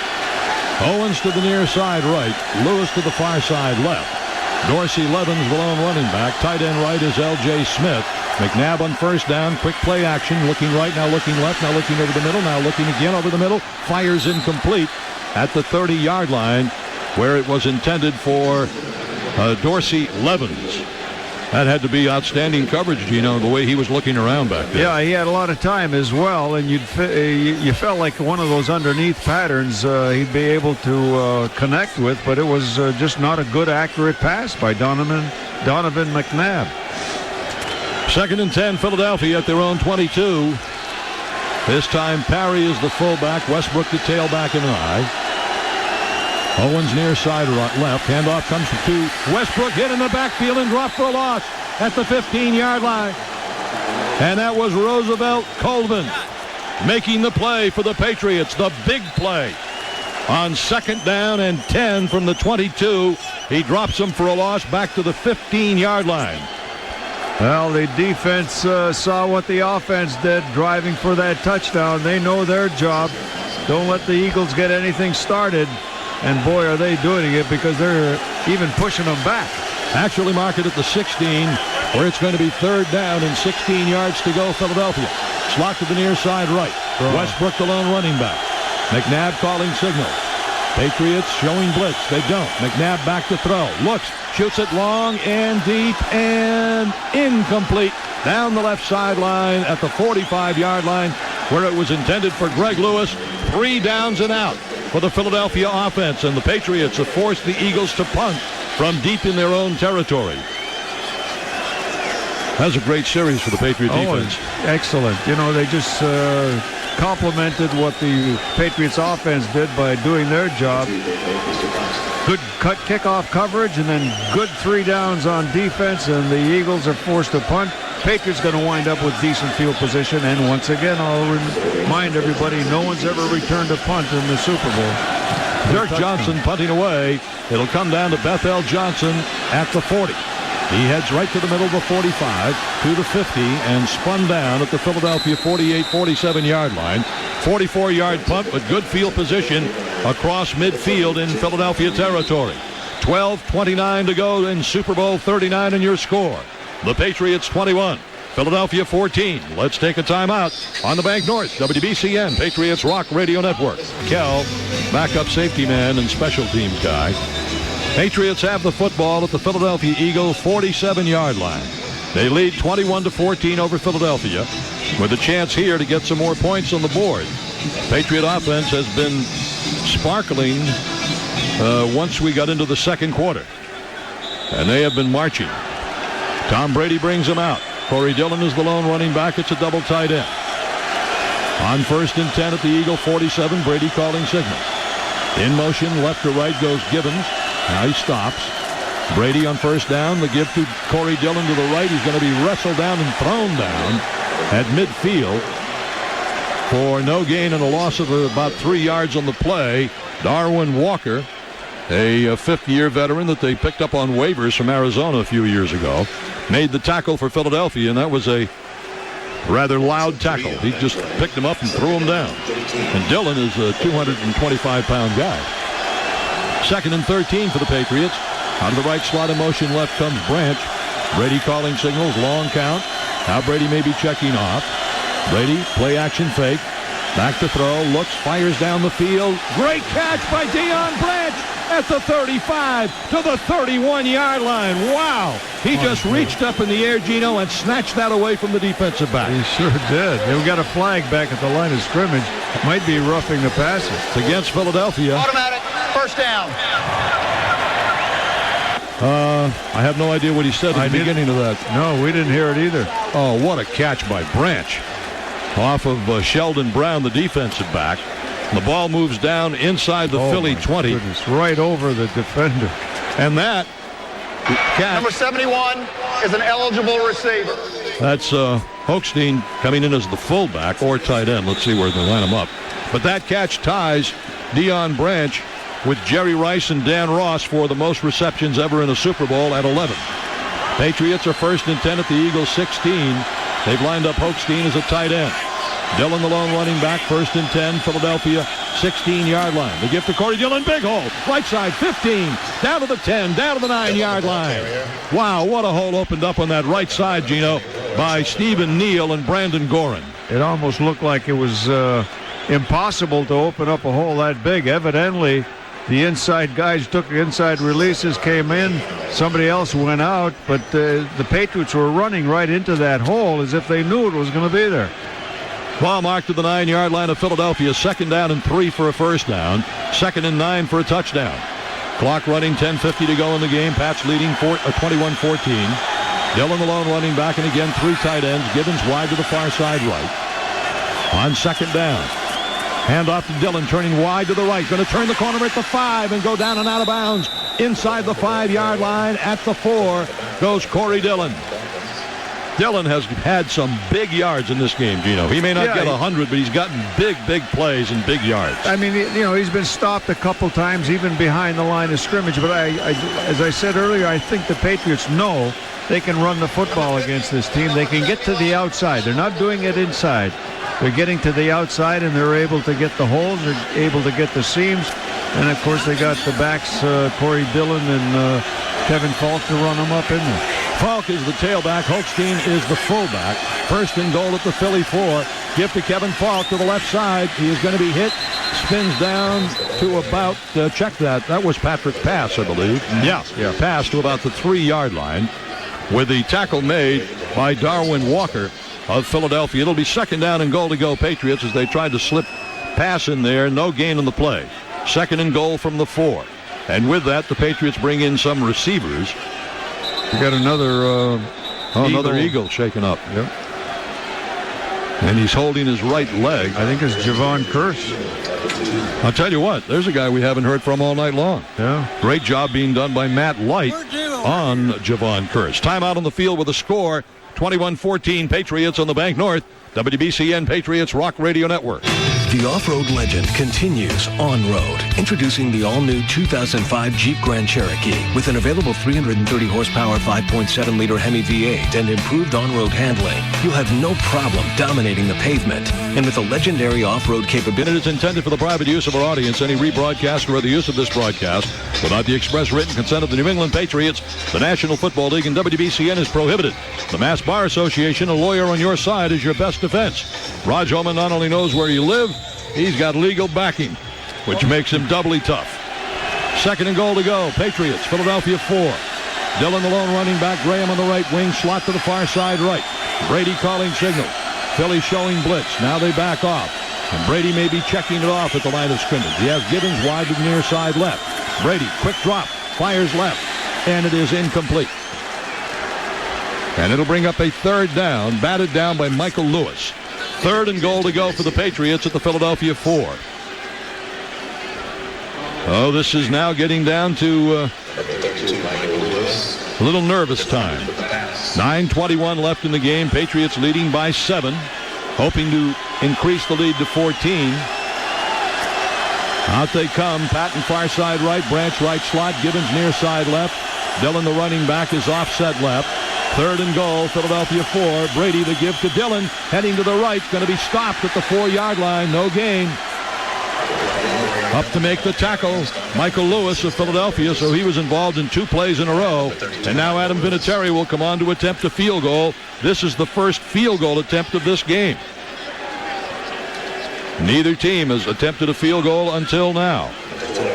Owens to the near side right, Lewis to the far side left. Dorsey Levens, the lone running back. Tight end right is L.J. Smith. McNabb on first down, quick play action, looking right, now looking left, now looking over the middle, now looking again over the middle, fires incomplete at the 30-yard line where it was intended for Dorsey Levens. That had to be outstanding coverage, Gino, the way he was looking around back there. Yeah, he had a lot of time as well, and you felt like one of those underneath patterns he'd be able to connect with, but it was just not a good, accurate pass by Donovan McNabb. Second and 10, Philadelphia at their own 22. This time Parry is the fullback, Westbrook the tailback and I. Owens near side left. Handoff comes to Westbrook, hit in the backfield and dropped for a loss at the 15-yard line. And that was Roosevelt Colvin making the play for the Patriots, the big play. On second down and 10 from the 22, he drops him for a loss back to the 15-yard line. Well, the defense saw what the offense did, driving for that touchdown. They know their job. Don't let the Eagles get anything started. And boy, are they doing it, because they're even pushing them back. Actually mark it at the 16, where it's going to be third down and 16 yards to go, Philadelphia. Slot to the near side right. Westbrook the lone running back. McNabb calling signal. Patriots showing blitz. They don't. McNabb back to throw. Looks, shoots it long and deep and incomplete. Down the left sideline at the 45-yard line, where it was intended for Greg Lewis. 3 downs and out for the Philadelphia offense, and the Patriots have forced the Eagles to punt from deep in their own territory. That's a great series for the Patriot defense. Excellent. You know, they just complimented what the Patriots offense did by doing their job. Good cut kickoff coverage, and then good 3 downs on defense, and the Eagles are forced to punt. Patriots going to wind up with decent field position. And once again, I'll remind everybody, no one's ever returned a punt in the Super Bowl. Dirk Johnson punting away. It'll come down to Bethel Johnson at the 40. He heads right to the middle of the 45, to the 50, and spun down at the Philadelphia 47-yard line. 44-yard punt, but good field position across midfield in Philadelphia territory. 12:29 to go in Super Bowl 39 and your score. The Patriots 21, Philadelphia 14. Let's take a timeout on the Bank North WBCN Patriots Rock Radio Network. Kel, backup safety man and special teams guy. Patriots have the football at the Philadelphia Eagle 47-yard line. They lead 21-14 over Philadelphia with a chance here to get some more points on the board. Patriot offense has been sparkling once we got into the second quarter, and they have been marching. Tom Brady brings them out. Corey Dillon is the lone running back. It's a double tight end. On 1st and 10 at the Eagle 47, Brady calling signal. In motion, left to right goes Gibbons. Now he stops. Brady on 1st down. The give to Corey Dillon to the right. He's going to be wrestled down and thrown down at midfield for no gain and a loss of about 3 yards on the play. Darwin Walker, a fifth-year veteran that they picked up on waivers from Arizona a few years ago, made the tackle for Philadelphia, and that was a rather loud tackle. He just picked him up and threw him down. And Dillon is a 225-pound guy. 2nd and 13 for the Patriots. Out of the right slot in motion, left comes Branch. Brady calling signals, long count. Now Brady may be checking off. Brady, play action fake. Back to throw, looks, fires down the field. Great catch by Deion Branch at the 35 to the 31-yard line. Wow. He just reached up in the air, Gino, and snatched that away from the defensive back. He sure did. We got a flag back at the line of scrimmage. Might be roughing the passer. It's against Philadelphia. Automatic. First down. I have no idea what he said at the beginning of that. No, we didn't hear it either. Oh, what a catch by Branch. Off of Sheldon Brown, the defensive back. The ball moves down inside the Philly 20. Goodness, right over the defender. And that catch. Number 71 is an eligible receiver. That's Hochstein coming in as the fullback or tight end. Let's see where they line him up. But that catch ties Deion Branch with Jerry Rice and Dan Ross for the most receptions ever in a Super Bowl at 11. Patriots are 1st and 10 at the Eagles 16. They've lined up Hochstein as a tight end. Dillon, the lone running back, 1st and 10, Philadelphia 16-yard line. The give to Corey Dillon, big hole, right side, 15, down to the 10, down to the 9-yard line. Wow, what a hole opened up on that right side, Gino, by Stephen Neal and Brandon Gorin. It almost looked like it was impossible to open up a hole that big. Evidently, the inside guys took inside releases, came in, somebody else went out, but the Patriots were running right into that hole as if they knew it was going to be there. Ball marked to the 9-yard line of Philadelphia. 2nd down and 3 for a first down. 2nd and 9 for a touchdown. Clock running, 10:50 to go in the game. Pats leading 21-14. Dillon, the lone running back, and again 3 tight ends. Gibbons wide to the far side right. On 2nd down. Hand off to Dillon, turning wide to the right. Going to turn the corner at the 5 and go down and out of bounds. Inside the 5-yard line at the 4 goes Corey Dillon. Dillon has had some big yards in this game, Gino. He may not get 100, but he's gotten big plays and big yards. I mean, he's been stopped a couple times, even behind the line of scrimmage. But as I said earlier, I think the Patriots know they can run the football against this team. They can get to the outside. They're not doing it inside. They're getting to the outside, and they're able to get the holes. They're able to get the seams. And, of course, they got the backs, Corey Dillon and Kevin Falk, to run them up in there. Falk is the tailback. Holstein is the fullback. 1st and goal at the Philly 4. Give to Kevin Falk to the left side. He is going to be hit. Spins down to about, check that. That was Patrick Pass, I believe. Yeah. Pass to about the 3-yard line with the tackle made by Darwin Walker of Philadelphia. It'll be 2nd down and goal to go Patriots as they tried to slip pass in there. No gain on the play. 2nd and goal from the 4. And with that, the Patriots bring in some receivers. We got another Eagle shaken up. Yep. And he's holding his right leg. I think it's Javon Curse. I'll tell you what, there's a guy we haven't heard from all night long. Yeah. Great job being done by Matt Light on Javon Curse. Timeout on the field with a score. 21-14 Patriots on the Bank North WBCN Patriots Rock Radio Network. The off-road legend continues on-road. Introducing the all-new 2005 Jeep Grand Cherokee with an available 330 horsepower 5.7-liter Hemi V8 and improved on-road handling. You'll have no problem dominating the pavement. And with a legendary off-road capability... It is intended for the private use of our audience. Any rebroadcast or other use of this broadcast without the express written consent of the New England Patriots, the National Football League, and WBCN is prohibited. The Mass Bar Association, a lawyer on your side, is your best defense. Raj Holman not only knows where you live, he's got legal backing, which makes him doubly tough. Second and goal to go. Patriots, Philadelphia 4. Dillon, the lone running back. Graham on the right wing. Slot to the far side right. Brady calling signal. Philly showing blitz. Now they back off. And Brady may be checking it off at the line of scrimmage. He has Gibbons wide to the near side left. Brady, quick drop. Fires left. And it is incomplete. And it'll bring up a third down. Batted down by Michael Lewis. Third and goal to go for the Patriots at the Philadelphia 4. Oh, this is now getting down to a little nervous time. 9:21 left in the game. Patriots leading by 7, hoping to increase the lead to 14. Out they come. Patton far side right. Branch right slot. Gibbons near side left. Dillon, the running back, is offset left. Third and goal, Philadelphia 4. Brady, the give to Dillon. Heading to the right. Going to be stopped at the 4-yard line. No gain. Up to make the tackle, Michael Lewis of Philadelphia, so he was involved in 2 plays in a row. And now Adam Vinatieri will come on to attempt a field goal. This is the first field goal attempt of this game. Neither team has attempted a field goal until now.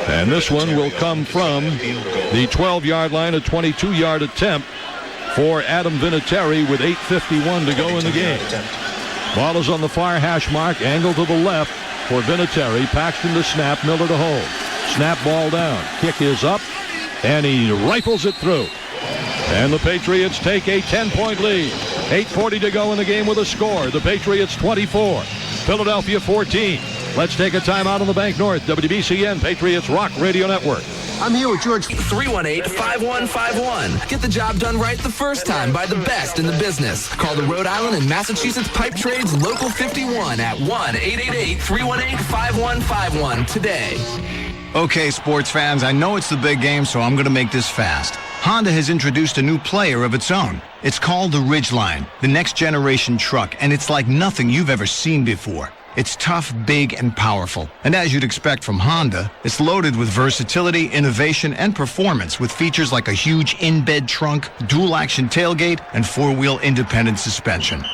And this one will come from the 12-yard line, a 22-yard attempt for Adam Vinatieri with 8:51 to go in the game. Ball is on the far hash mark, angle to the left for Vinatieri. Paxton to snap, Miller to hold. Snap, ball down. Kick is up, and he rifles it through. And the Patriots take a 10-point lead. 8:40 to go in the game with a score. The Patriots 24, Philadelphia 14. Let's take a timeout on the Bank North WBCN Patriots Rock Radio Network. I'm here with George. 318-5151. Get the job done right the first time by the best in the business. Call the Rhode Island and Massachusetts Pipe Trades Local 51 at 1-888-318-5151 today. Okay, sports fans, I know it's the big game, so I'm going to make this fast. Honda has introduced a new player of its own. It's called the Ridgeline, the next generation truck, and it's like nothing you've ever seen before. It's tough, big, and powerful. And as you'd expect from Honda, it's loaded with versatility, innovation, and performance with features like a huge in-bed trunk, dual-action tailgate, and 4-wheel independent suspension.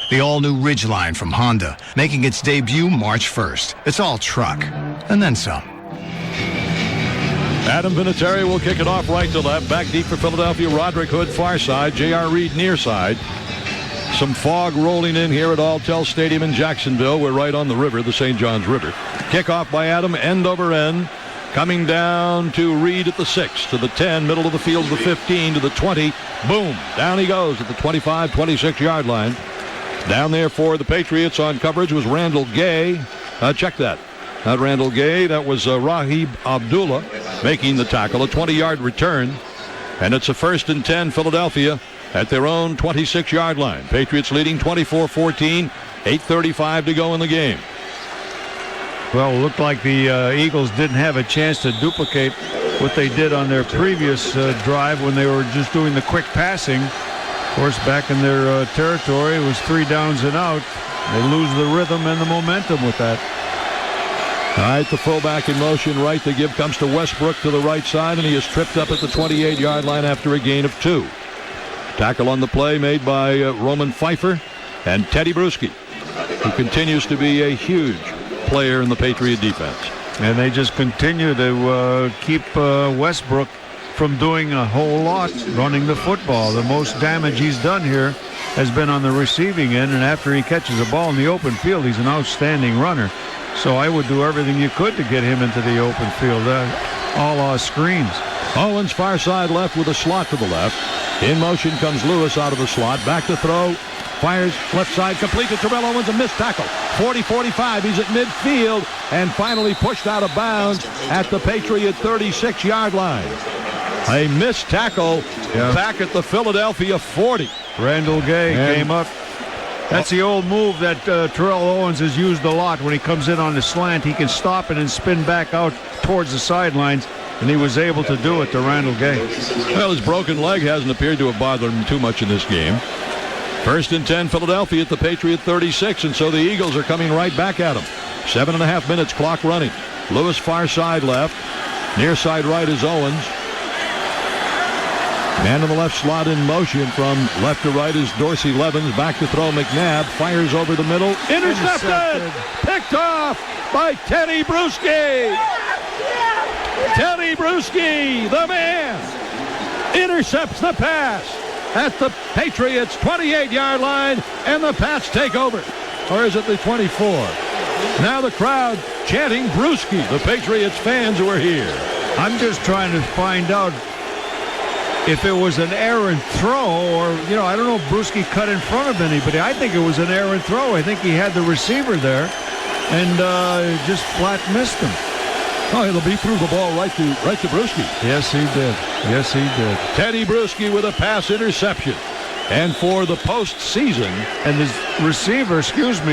The all-new Ridgeline from Honda, making its debut March 1st. It's all truck, and then some. Adam Vinatieri will kick it off right to left. Back deep for Philadelphia. Roderick Hood far side. J.R. Reed near side. Some fog rolling in here at Alltel Stadium in Jacksonville. We're right on the river, the St. Johns River. Kickoff by Adam, end over end. Coming down to Reed at the 6, to the 10, middle of the field to the 15, to the 20. Boom, down he goes at the 25, 26-yard line. Down there for the Patriots on coverage was Randall Gay. Check that. Not Randall Gay, that was Rahib Abdullah making the tackle. A 20-yard return. And it's a 1st and 10 Philadelphia at their own 26-yard line. Patriots leading 24-14, 8:35 to go in the game. Well, it looked like the Eagles didn't have a chance to duplicate what they did on their previous drive when they were just doing the quick passing. Of course, back in their territory, it was 3 downs and out. They lose the rhythm and the momentum with that. All right, the fullback in motion right. The give comes to Westbrook to the right side, and he is tripped up at the 28-yard line after a gain of 2. Tackle on the play made by Roman Pfeiffer and Teddy Bruschi, who continues to be a huge player in the Patriot defense. And they just continue to keep Westbrook from doing a whole lot running the football. The most damage he's done here has been on the receiving end, and after he catches a ball in the open field, he's an outstanding runner. So I would do everything you could to get him into the open field, all our screens. Owens far side left with a slot to the left. In motion comes Lewis out of the slot. Back to throw. Fires left side. Complete to Terrell Owens. A missed tackle. 40-45. He's at midfield and finally pushed out of bounds at the Patriot 36-yard line. A missed tackle back at the Philadelphia 40. Randall Gay came up. That's the old move that Terrell Owens has used a lot. When he comes in on the slant, he can stop it and spin back out towards the sidelines, and he was able to do it to Randall Gay. Well, his broken leg hasn't appeared to have bothered him too much in this game. 1st and 10, Philadelphia at the Patriot 36, and so the Eagles are coming right back at him. 7.5 minutes, clock running. Lewis far side left. Near side right is Owens. Man in the left slot in motion from left to right is Dorsey Levens. Back to throw McNabb. Fires over the middle. Intercepted! Picked off by Teddy Bruschi! Teddy Bruschi, the man, intercepts the pass at the Patriots 28-yard line, and the Pats take over. Or is it the 24? Now the crowd chanting Bruschi, the Patriots fans who are here. I'm just trying to find out if it was an errant throw, or, I don't know if Bruschi cut in front of anybody. I think it was an errant throw. I think he had the receiver there and just flat missed him. Oh, he threw the ball right to Bruschi. Yes, he did. Yes, he did. Teddy Bruschi with a pass interception. And for the postseason, and his receiver,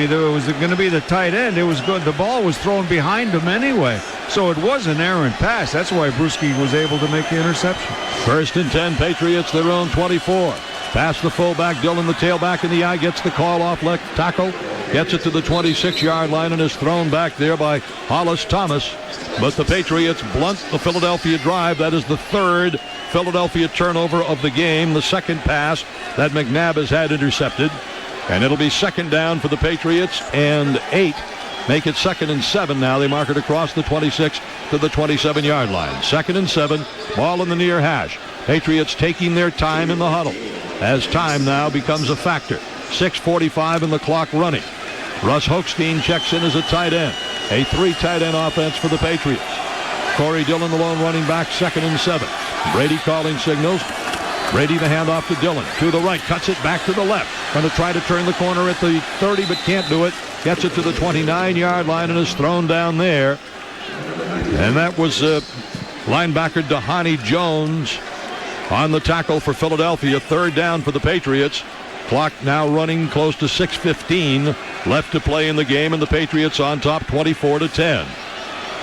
there was going to be the tight end. It was good. The ball was thrown behind him anyway. So it was an errant pass. That's why Bruschi was able to make the interception. 1st and 10, Patriots, their own 24. Pass the fullback, Dillon, the tailback in the eye, gets the call off left tackle. Gets it to the 26-yard line and is thrown back there by Hollis Thomas. But the Patriots blunt the Philadelphia drive. That is the 3rd Philadelphia turnover of the game. The 2nd pass that McNabb has had intercepted. And it'll be 2nd down for the Patriots and 8. Make it 2nd and 7 now. They mark it across the 26 to the 27-yard line. 2nd and 7. Ball in the near hash. Patriots taking their time in the huddle as time now becomes a factor. 6:45 and the clock running. Russ Hochstein checks in as a tight end. A 3 tight end offense for the Patriots. Corey Dillon, the lone running back, 2nd and 7. Brady calling signals. Brady the handoff to Dillon. To the right, cuts it back to the left. Going to try to turn the corner at the 30, but can't do it. Gets it to the 29-yard line and is thrown down there. And that was linebacker Dhani Jones on the tackle for Philadelphia. 3rd down for the Patriots. Clock now running close to 6:15 left to play in the game, and the Patriots on top 24-10.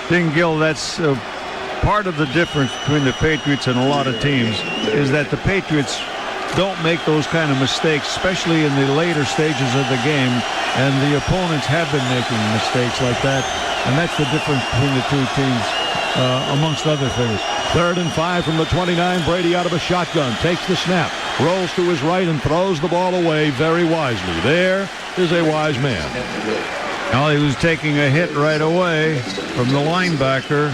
Ding, Gil, that's part of the difference between the Patriots and a lot of teams is that the Patriots don't make those kind of mistakes, especially in the later stages of the game, and the opponents have been making mistakes like that, and that's the difference between the two teams, amongst other things. 3rd and 5 from the 29. Brady out of a shotgun, takes the snap, rolls to his right and throws the ball away very wisely. There is a wise man. Well, he was taking a hit right away from the linebacker,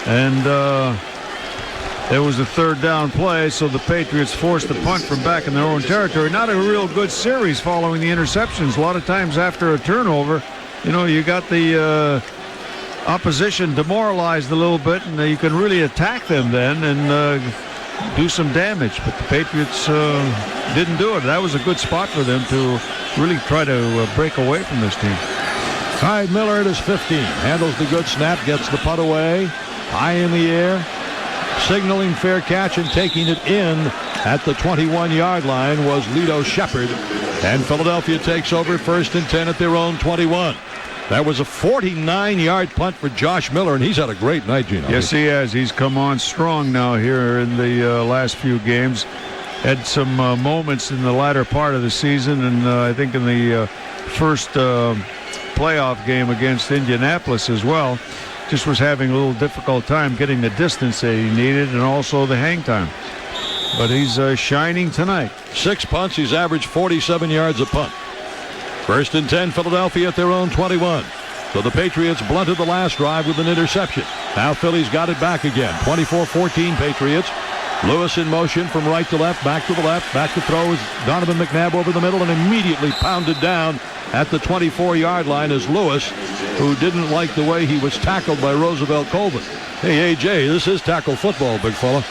and it was a 3rd down play, so the Patriots forced the punt from back in their own territory. Not a real good series following the interceptions. A lot of times after a turnover, you got the opposition demoralized a little bit, and you can really attack them then and do some damage. But the Patriots didn't do it. That was a good spot for them to really try to break away from this team. Clyde Miller at his 15. Handles the good snap, gets the putt away. High in the air. Signaling fair catch and taking it in at the 21-yard line was Lito Shepard. And Philadelphia takes over 1st and 10 at their own 21. That was a 49-yard punt for Josh Miller, and he's had a great night, Gino. Yes, he has. He's come on strong now here in the last few games. Had some moments in the latter part of the season, and I think in the first playoff game against Indianapolis as well. Just was having a little difficult time getting the distance that he needed and also the hang time. But he's shining tonight. 6 punts. He's averaged 47 yards a punt. 1st and 10, Philadelphia at their own 21. So the Patriots blunted the last drive with an interception. Now Philly's got it back again. 24-14 Patriots. Lewis in motion from right to left, back to the left. Back to throw is Donovan McNabb over the middle and immediately pounded down at the 24-yard line is Lewis, who didn't like the way he was tackled by Roosevelt Colvin. Hey, AJ, this is tackle football, big fella.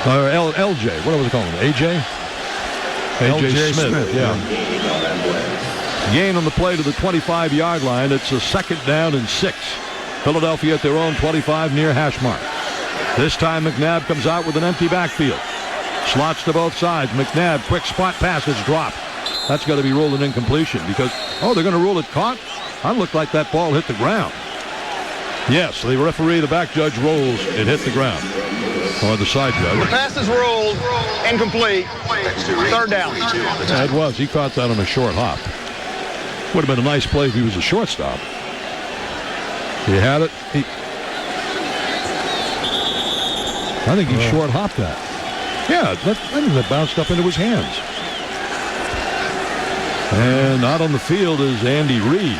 Or LJ, what was it called? AJ? AJ Smith, yeah. Gain on the play to the 25-yard line. It's a 2nd down and 6. Philadelphia at their own 25 near hash mark. This time McNabb comes out with an empty backfield. Slots to both sides. McNabb, quick spot pass is dropped. That's got to be ruled an incompletion because, they're going to rule it caught? It looked like that ball hit the ground. Yes, the referee, the back judge, rolls it hit the ground. Or the side judge. The pass is ruled incomplete. Third down. Yeah, it was. He caught that on a short hop. Would have been a nice play if he was a shortstop. He had it. I think he short hopped that. Yeah, that bounced up into his hands. And out on the field is Andy Reid.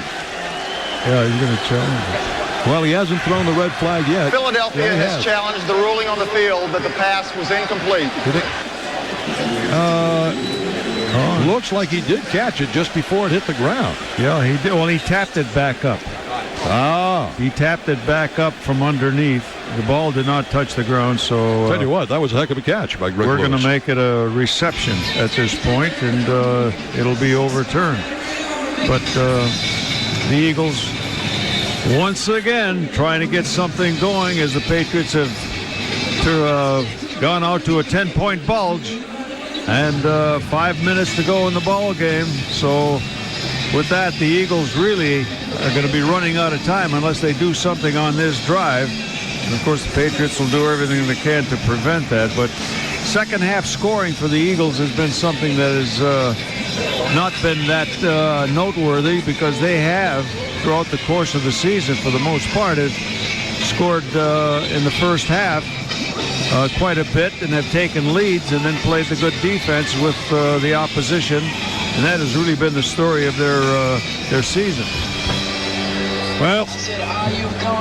Yeah, he's going to challenge it. Well, he hasn't thrown the red flag yet. Philadelphia has challenged the ruling on the field that the pass was incomplete. Looks like he did catch it just before it hit the ground. Yeah, he did. Well, he tapped it back up. He tapped it back up from underneath. The ball did not touch the ground, so... Tell you what, that was a heck of a catch by Greg We're Lewis. going to make it a reception at this point, and it'll be overturned. But the Eagles, once again, trying to get something going as the Patriots have gone out to a 10-point bulge, and 5 minutes to go in the ball game. So with that, the Eagles really are going to be running out of time unless they do something on this drive. And of course, the Patriots will do everything they can to prevent that. But second half scoring for the Eagles has been something that has not been that noteworthy, because they have, throughout the course of the season, for the most part, have scored in the first half quite a bit and have taken leads and then played the good defense with the opposition. And that has really been the story of their season. Well,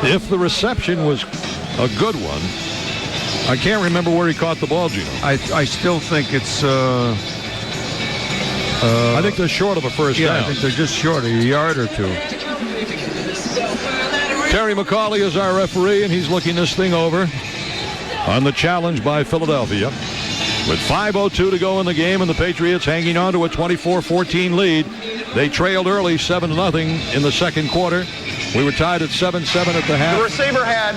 if the reception was a good one, I can't remember where he caught the ball, Gino. I still think it's... I think they're short of a first down. I think they're just short, a yard or two. Terry McCauley is our referee, and he's looking this thing over on the challenge by Philadelphia. With 5:02 to go in the game, and the Patriots hanging on to a 24-14 lead. They trailed early 7-0 in the second quarter. We were tied at 7-7 at the half. The receiver had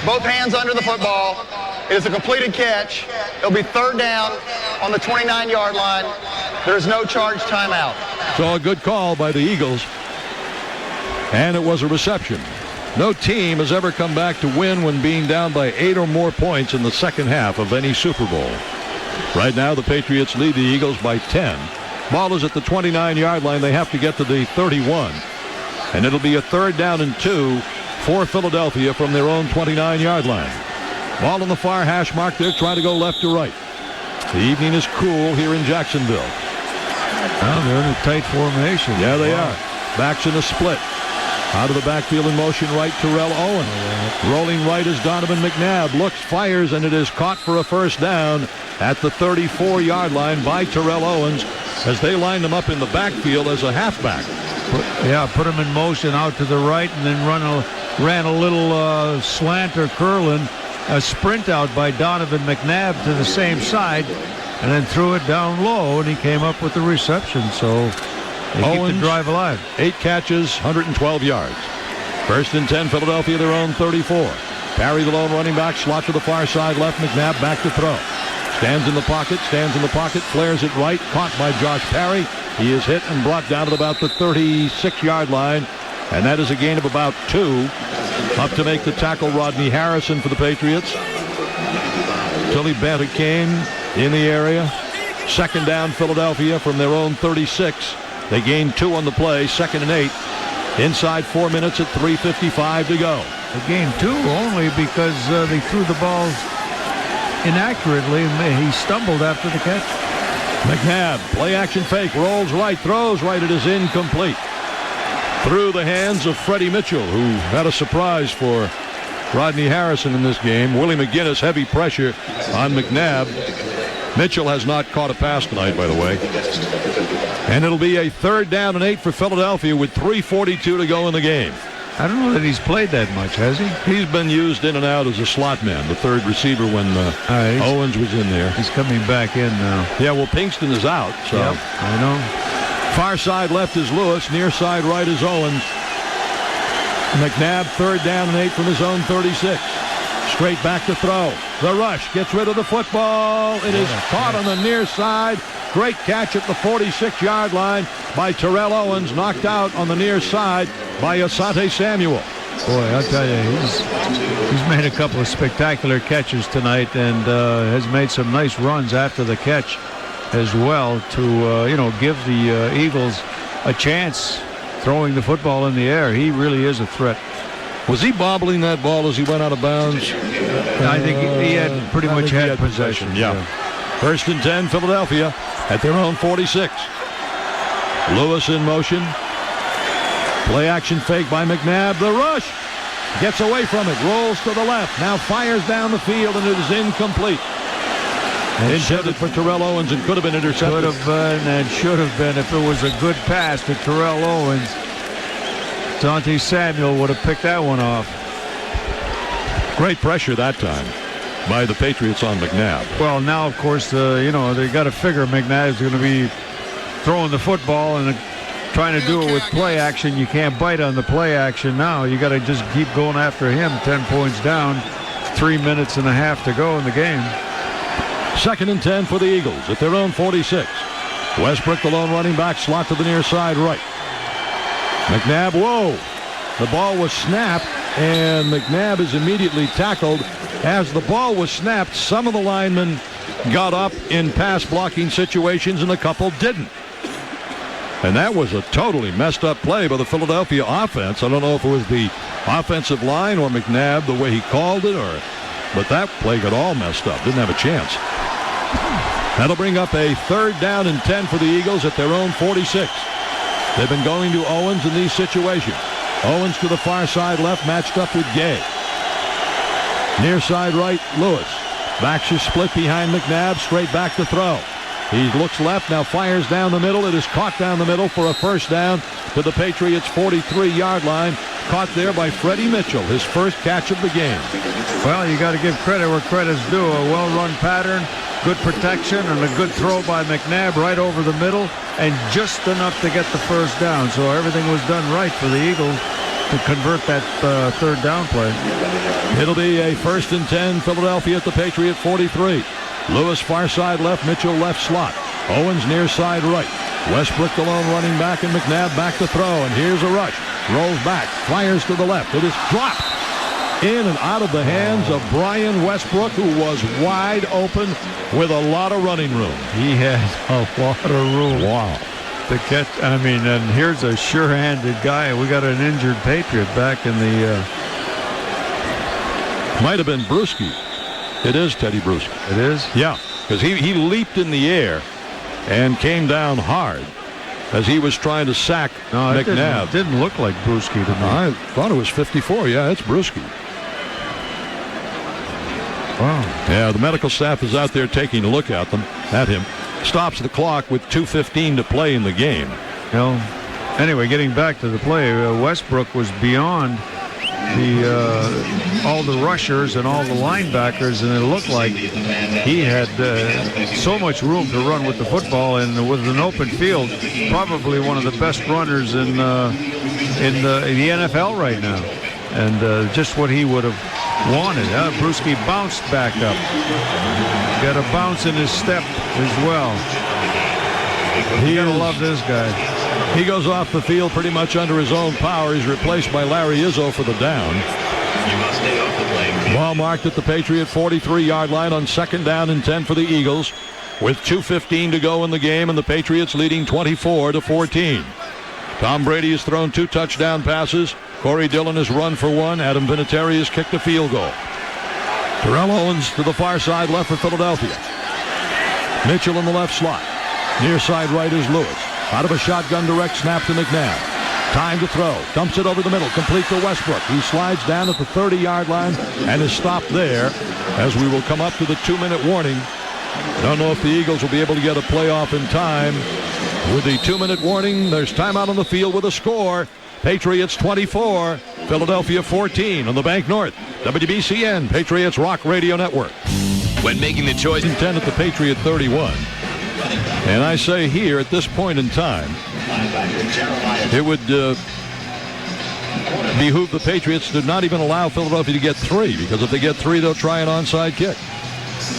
both hands under the football. It is a completed catch. It'll be third down on the 29-yard line. There's no charge timeout. So a good call by the Eagles. And it was a reception. No team has ever come back to win when being down by 8 or more points in the second half of any Super Bowl. Right now, the Patriots lead the Eagles by 10. Ball is at the 29-yard line. They have to get to the 31. And it'll be a third down and 2 for Philadelphia from their own 29-yard line. Ball on the far hash mark. They're trying to go left to right. The evening is cool here in Jacksonville. Well, they're in a tight formation. Yeah, they are. Backs in a split. Out of the backfield in motion right, Terrell Owens. Rolling right is Donovan McNabb. Looks, fires, and it is caught for a first down at the 34-yard line by Terrell Owens as they lined him up in the backfield as a halfback. Put him in motion out to the right, and then ran a little slant or curl and a sprint out by Donovan McNabb to the same side, and then threw it down low, and he came up with the reception. So they keep the drive alive. 8 catches, 112 yards. First and 10, Philadelphia, their own 34. Parry, the lone running back, slot to the far side left. McNabb back to throw. Stands in the pocket, flares it right, caught by Josh Parry. He is hit and brought down at about the 36-yard line, and that is a gain of about 2. Up to make the tackle, Rodney Harrison for the Patriots. Tilly Banticane in the area. Second down, Philadelphia from their own 36. They gained 2 on the play, 2nd and 8. Inside 4 minutes at 3:55 to go. They gained 2 only because they threw the ball inaccurately, and he stumbled after the catch. McNabb, play action fake, rolls right, throws right. It is incomplete. Through the hands of Freddie Mitchell, who had a surprise for Rodney Harrison in this game. Willie McGinnis, heavy pressure on McNabb. Mitchell has not caught a pass tonight, by the way. And it'll be a third down and 8 for Philadelphia with 3:42 to go in the game. I don't know that he's played that much, has he? He's been used in and out as a slot man, the third receiver when Owens was in there. He's coming back in now. Yeah, well, Pinkston is out. So. Yep, I know. Far side left is Lewis. Near side right is Owens. McNabb, third down and 8 from his own 36. Straight back to throw. The rush gets rid of the football. It is caught on the near side. Great catch at the 46-yard line by Terrell Owens. Knocked out on the near side by Asante Samuel. Boy, I'll tell you, he's made a couple of spectacular catches tonight and has made some nice runs after the catch as well to, give the Eagles a chance throwing the football in the air. He really is a threat. Was he bobbling that ball as he went out of bounds? I think he had pretty much had possession. Yeah. 1st and 10, Philadelphia at their own 46. Lewis in motion. Play action fake by McNabb. The rush. Gets away from it. Rolls to the left. Now fires down the field, and it is incomplete. Intended for Terrell Owens and could have been intercepted. Could have been and should have been if it was a good pass to Terrell Owens. Asante Samuel would have picked that one off. Great pressure that time by the Patriots on McNabb. Well, now, of course, they got to figure McNabb's going to be throwing the football and trying to do it with play action. You can't bite on the play action now. You got to just keep going after him. 10 points down, 3 minutes and a half to go in the game. 2nd and 10 for the Eagles at their own 46. Westbrook, the lone running back, slot to the near side right. McNabb, whoa! The ball was snapped, and McNabb is immediately tackled. As the ball was snapped, some of the linemen got up in pass blocking situations, and a couple didn't. And that was a totally messed up play by the Philadelphia offense. I don't know if it was the offensive line or McNabb, the way he called it, but that play got all messed up. Didn't have a chance. That'll bring up a 3rd down and 10 for the Eagles at their own 46. They've been going to Owens in these situations. Owens to the far side left, matched up with Gay. Near side right, Lewis. Backs are split behind McNabb, straight back to throw. He looks left, now fires down the middle. It is caught down the middle for a 1st down to the Patriots' 43-yard line. Caught there by Freddie Mitchell, his first catch of the game. Well, you got to give credit where credit's due. A well-run pattern, good protection, and a good throw by McNabb right over the middle, and just enough to get the 1st down. So everything was done right for the Eagles to convert that 3rd down play. It'll be a 1st and 10, Philadelphia at the Patriot 43. Lewis far side left, Mitchell left slot. Owens near side right. Westbrook the lone running back, and McNabb back to throw, and here's a rush. Rolls back, fires to the left. It is dropped in and out of the hands of Brian Westbrook, who was wide open with a lot of running room. He had a lot of room. Wow. To catch, and here's a sure-handed guy. We got an injured Patriot back in the... Might have been Bruschi. It is Teddy Bruschi. It is? Yeah, because he leaped in the air and came down hard as he was trying to sack McNabb. It didn't look like Bruschi to me. I thought it was 54. Yeah, it's Bruschi. Wow. Yeah, the medical staff is out there taking a look at him. Stops the clock with 2:15 to play in the game. Well, anyway, getting back to the play, Westbrook was beyond all the rushers and all the linebackers, and it looked like he had so much room to run with the football, and with an open field, probably one of the best runners in the NFL right now, and just what he would have wanted. Bruschi bounced back up. Got a bounce in his step as well. You gotta love this guy. He goes off the field pretty much under his own power. He's replaced by Larry Izzo for the down. Ball marked at the Patriot 43-yard line on 2nd down and 10 for the Eagles, with 2:15 to go in the game, and the Patriots leading 24-14. Tom Brady has thrown 2 touchdown passes. Corey Dillon has run for 1. Adam Vinatieri has kicked a field goal. Terrell Owens to the far side left for Philadelphia. Mitchell in the left slot. Near side right is Lewis. Out of a shotgun direct snap to McNabb. Time to throw. Dumps it over the middle. Complete to Westbrook. He slides down at the 30-yard line and is stopped there as we will come up to the 2-minute warning. Don't know if the Eagles will be able to get a play off in time. With the 2-minute warning, there's timeout on the field with a score. Patriots 24, Philadelphia 14 on the Bank North. WBCN, Patriots Rock Radio Network. When making the choice, 10 at the Patriot 31. And I say here at this point in time, it would behoove the Patriots to not even allow Philadelphia to get 3, because if they get 3, they'll try an onside kick.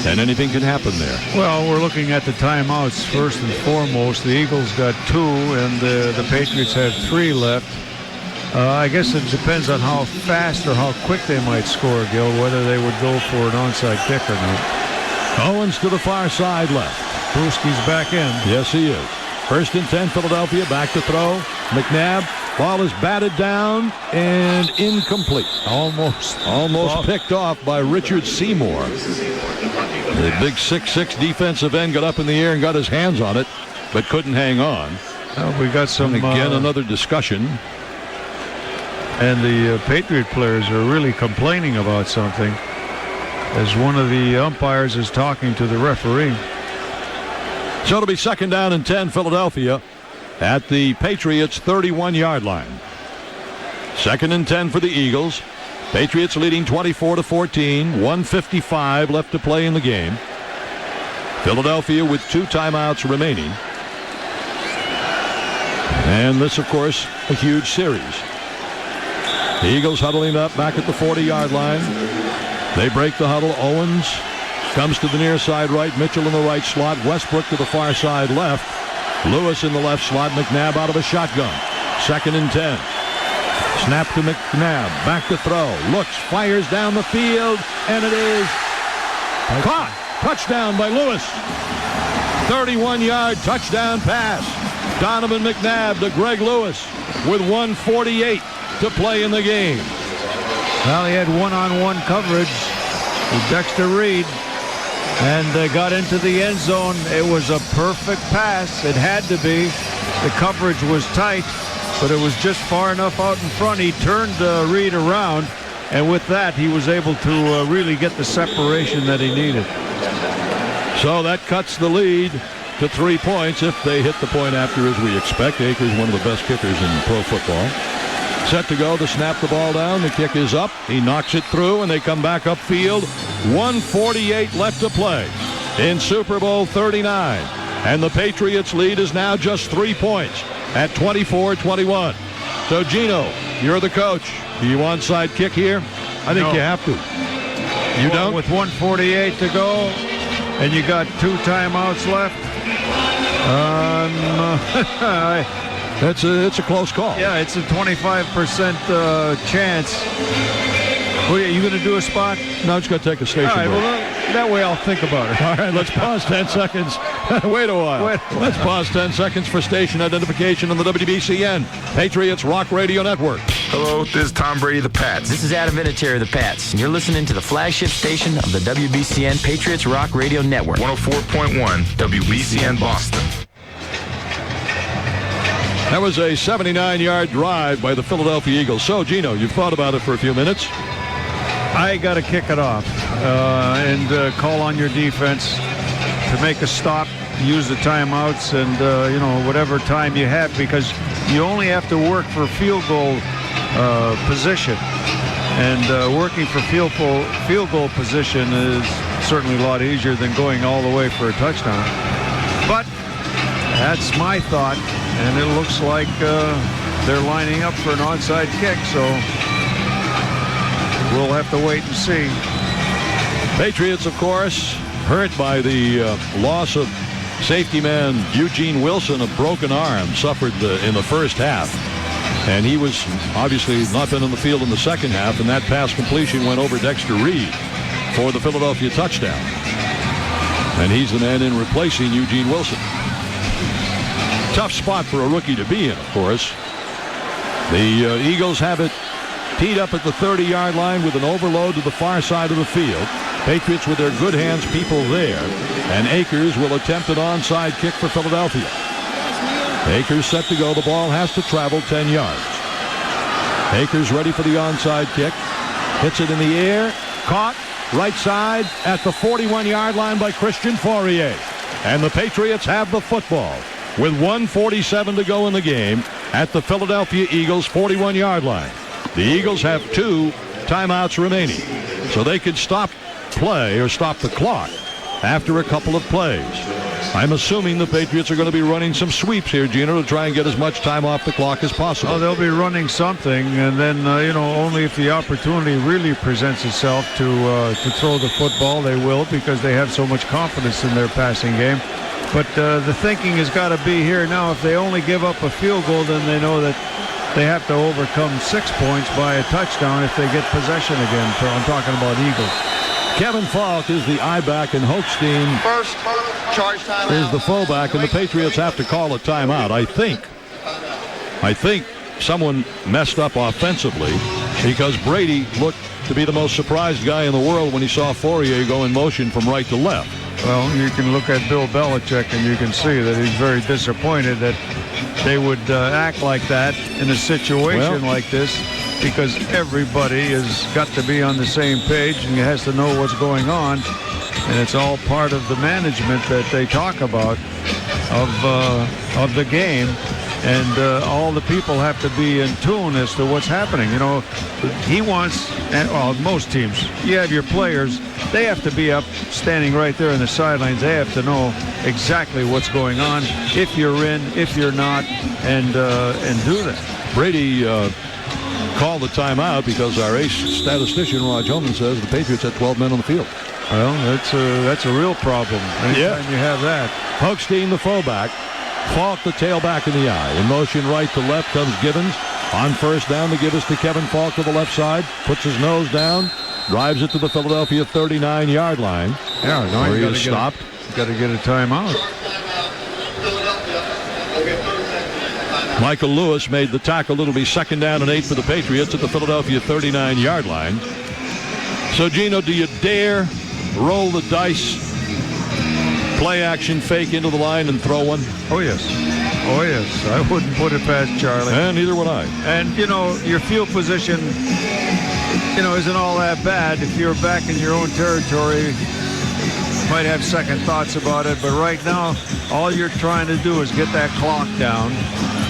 And anything can happen there. Well, we're looking at the timeouts first and foremost. The Eagles got 2, and the Patriots have 3 left. I guess it depends on how fast or how quick they might score, Gil, whether they would go for an onside kick or not. Owens to the far side left. Brewski's back in. Yes, he is. 1st and 10, Philadelphia, back to throw. McNabb, ball is batted down and incomplete. Almost picked off by Richard Seymour. The big 6'6" defensive end got up in the air and got his hands on it, but couldn't hang on. Well, we got some... again, another discussion. And the Patriot players are really complaining about something, as one of the umpires is talking to the referee. So it'll be 2nd down and 10, Philadelphia, at the Patriots' 31-yard line. 2nd and 10 for the Eagles. Patriots leading 24-14, 1:55 left to play in the game. Philadelphia with 2 timeouts remaining. And this, of course, a huge series. The Eagles huddling up back at the 40-yard line. They break the huddle. Owens comes to the near side right. Mitchell in the right slot. Westbrook to the far side left. Lewis in the left slot. McNabb out of a shotgun. 2nd and 10. Snap to McNabb. Back to throw. Looks, fires down the field, and it is caught. Touchdown by Lewis. 31-yard touchdown pass. Donovan McNabb to Greg Lewis with 1:48 to play in the game. Well, he had one-on-one coverage with Dexter Reed, and they got into the end zone. It was a perfect pass. It had to be. The coverage was tight, but it was just far enough out in front. He turned Reed around, and with that, he was able to really get the separation that he needed. So that cuts the lead to 3 points if they hit the point after, as we expect. Akers, one of the best kickers in pro football. Set to go to snap the ball down. The kick is up. He knocks it through, and they come back upfield. 1:48 left to play in Super Bowl 39. And the Patriots' lead is now just 3 points at 24-21. So, Gino, you're the coach. Do you onside kick here? I think you have to. You don't? With 1:48 to go, and you got 2 timeouts left. It's a close call. Yeah, it's a 25% chance. What, are you going to do a spot? No, I'm just going to take a station break. Well, that way I'll think about it. All right, let's pause 10 seconds. Wait a while. Let's pause 10 seconds for station identification on the WBCN Patriots Rock Radio Network. Hello, this is Tom Brady, the Pats. This is Adam Vinatieri of the Pats, and you're listening to the flagship station of the WBCN Patriots Rock Radio Network. 104.1 WBCN Boston. That was a 79-yard drive by the Philadelphia Eagles. So, Gino, you've thought about it for a few minutes. I got to kick it off and call on your defense to make a stop, use the timeouts, and, whatever time you have, because you only have to work for field goal position. And working for field goal position is certainly a lot easier than going all the way for a touchdown. But that's my thought, and it looks like they're lining up for an onside kick, so we'll have to wait and see. Patriots, of course, hurt by the loss of safety man Eugene Wilson, a broken arm, suffered in the first half. And he was obviously not been on the field in the second half, and that pass completion went over Dexter Reed for the Philadelphia touchdown. And he's the man in replacing Eugene Wilson. Tough spot for a rookie to be in, of course. The Eagles have it teed up at the 30-yard line with an overload to the far side of the field. Patriots with their good hands people there. And Akers will attempt an onside kick for Philadelphia. Akers set to go. The ball has to travel 10 yards. Akers ready for the onside kick. Hits it in the air. Caught right side at the 41-yard line by Christian Fourier. And the Patriots have the football with 1:47 to go in the game at the Philadelphia Eagles 41-yard line. The Eagles have 2 timeouts remaining, so they could stop play or stop the clock after a couple of plays. I'm assuming the Patriots are going to be running some sweeps here, Gino, to try and get as much time off the clock as possible. Oh, they'll be running something, and then, only if the opportunity really presents itself to throw the football, they will, because they have so much confidence in their passing game. But the thinking has got to be here now. If they only give up a field goal, then they know that they have to overcome 6 points by a touchdown if they get possession again. So I'm talking about Eagles. Kevin Falk is the I-back, and Hochstein First charge timeout. is the fullback, and the Patriots have to call a timeout. I think someone messed up offensively because Brady looked to be the most surprised guy in the world when he saw Fourier go in motion from right to left. Well, you can look at Bill Belichick and you can see that he's very disappointed that they would act like that in a situation like this, because everybody has got to be on the same page and has to know what's going on, and it's all part of the management that they talk about of the game. And all the people have to be in tune as to what's happening. He wants, most teams, you have your players, they have to be up standing right there in the sidelines. They have to know exactly what's going on, if you're in, if you're not, and do that. Brady called the timeout because our ace statistician, Raj Holman, says the Patriots had 12 men on the field. Well, that's a real problem anytime you have that. Hochstein, the fullback. Falk, the tailback in the eye. In motion right to left comes Gibbons. On first down, the give us to Kevin Falk to the left side. Puts his nose down. Drives it to the Philadelphia 39-yard line. Yeah, no, where he is stopped. Got to get a timeout. Michael Lewis made the tackle. It'll be 2nd down and 8 for the Patriots at the Philadelphia 39-yard line. So, Gino, do you dare roll the dice, play action, fake into the line, and throw one? Oh, yes. Oh, yes. I wouldn't put it past Charlie. And neither would I. And, your field position, isn't all that bad. If you're back in your own territory, you might have second thoughts about it. But right now, all you're trying to do is get that clock down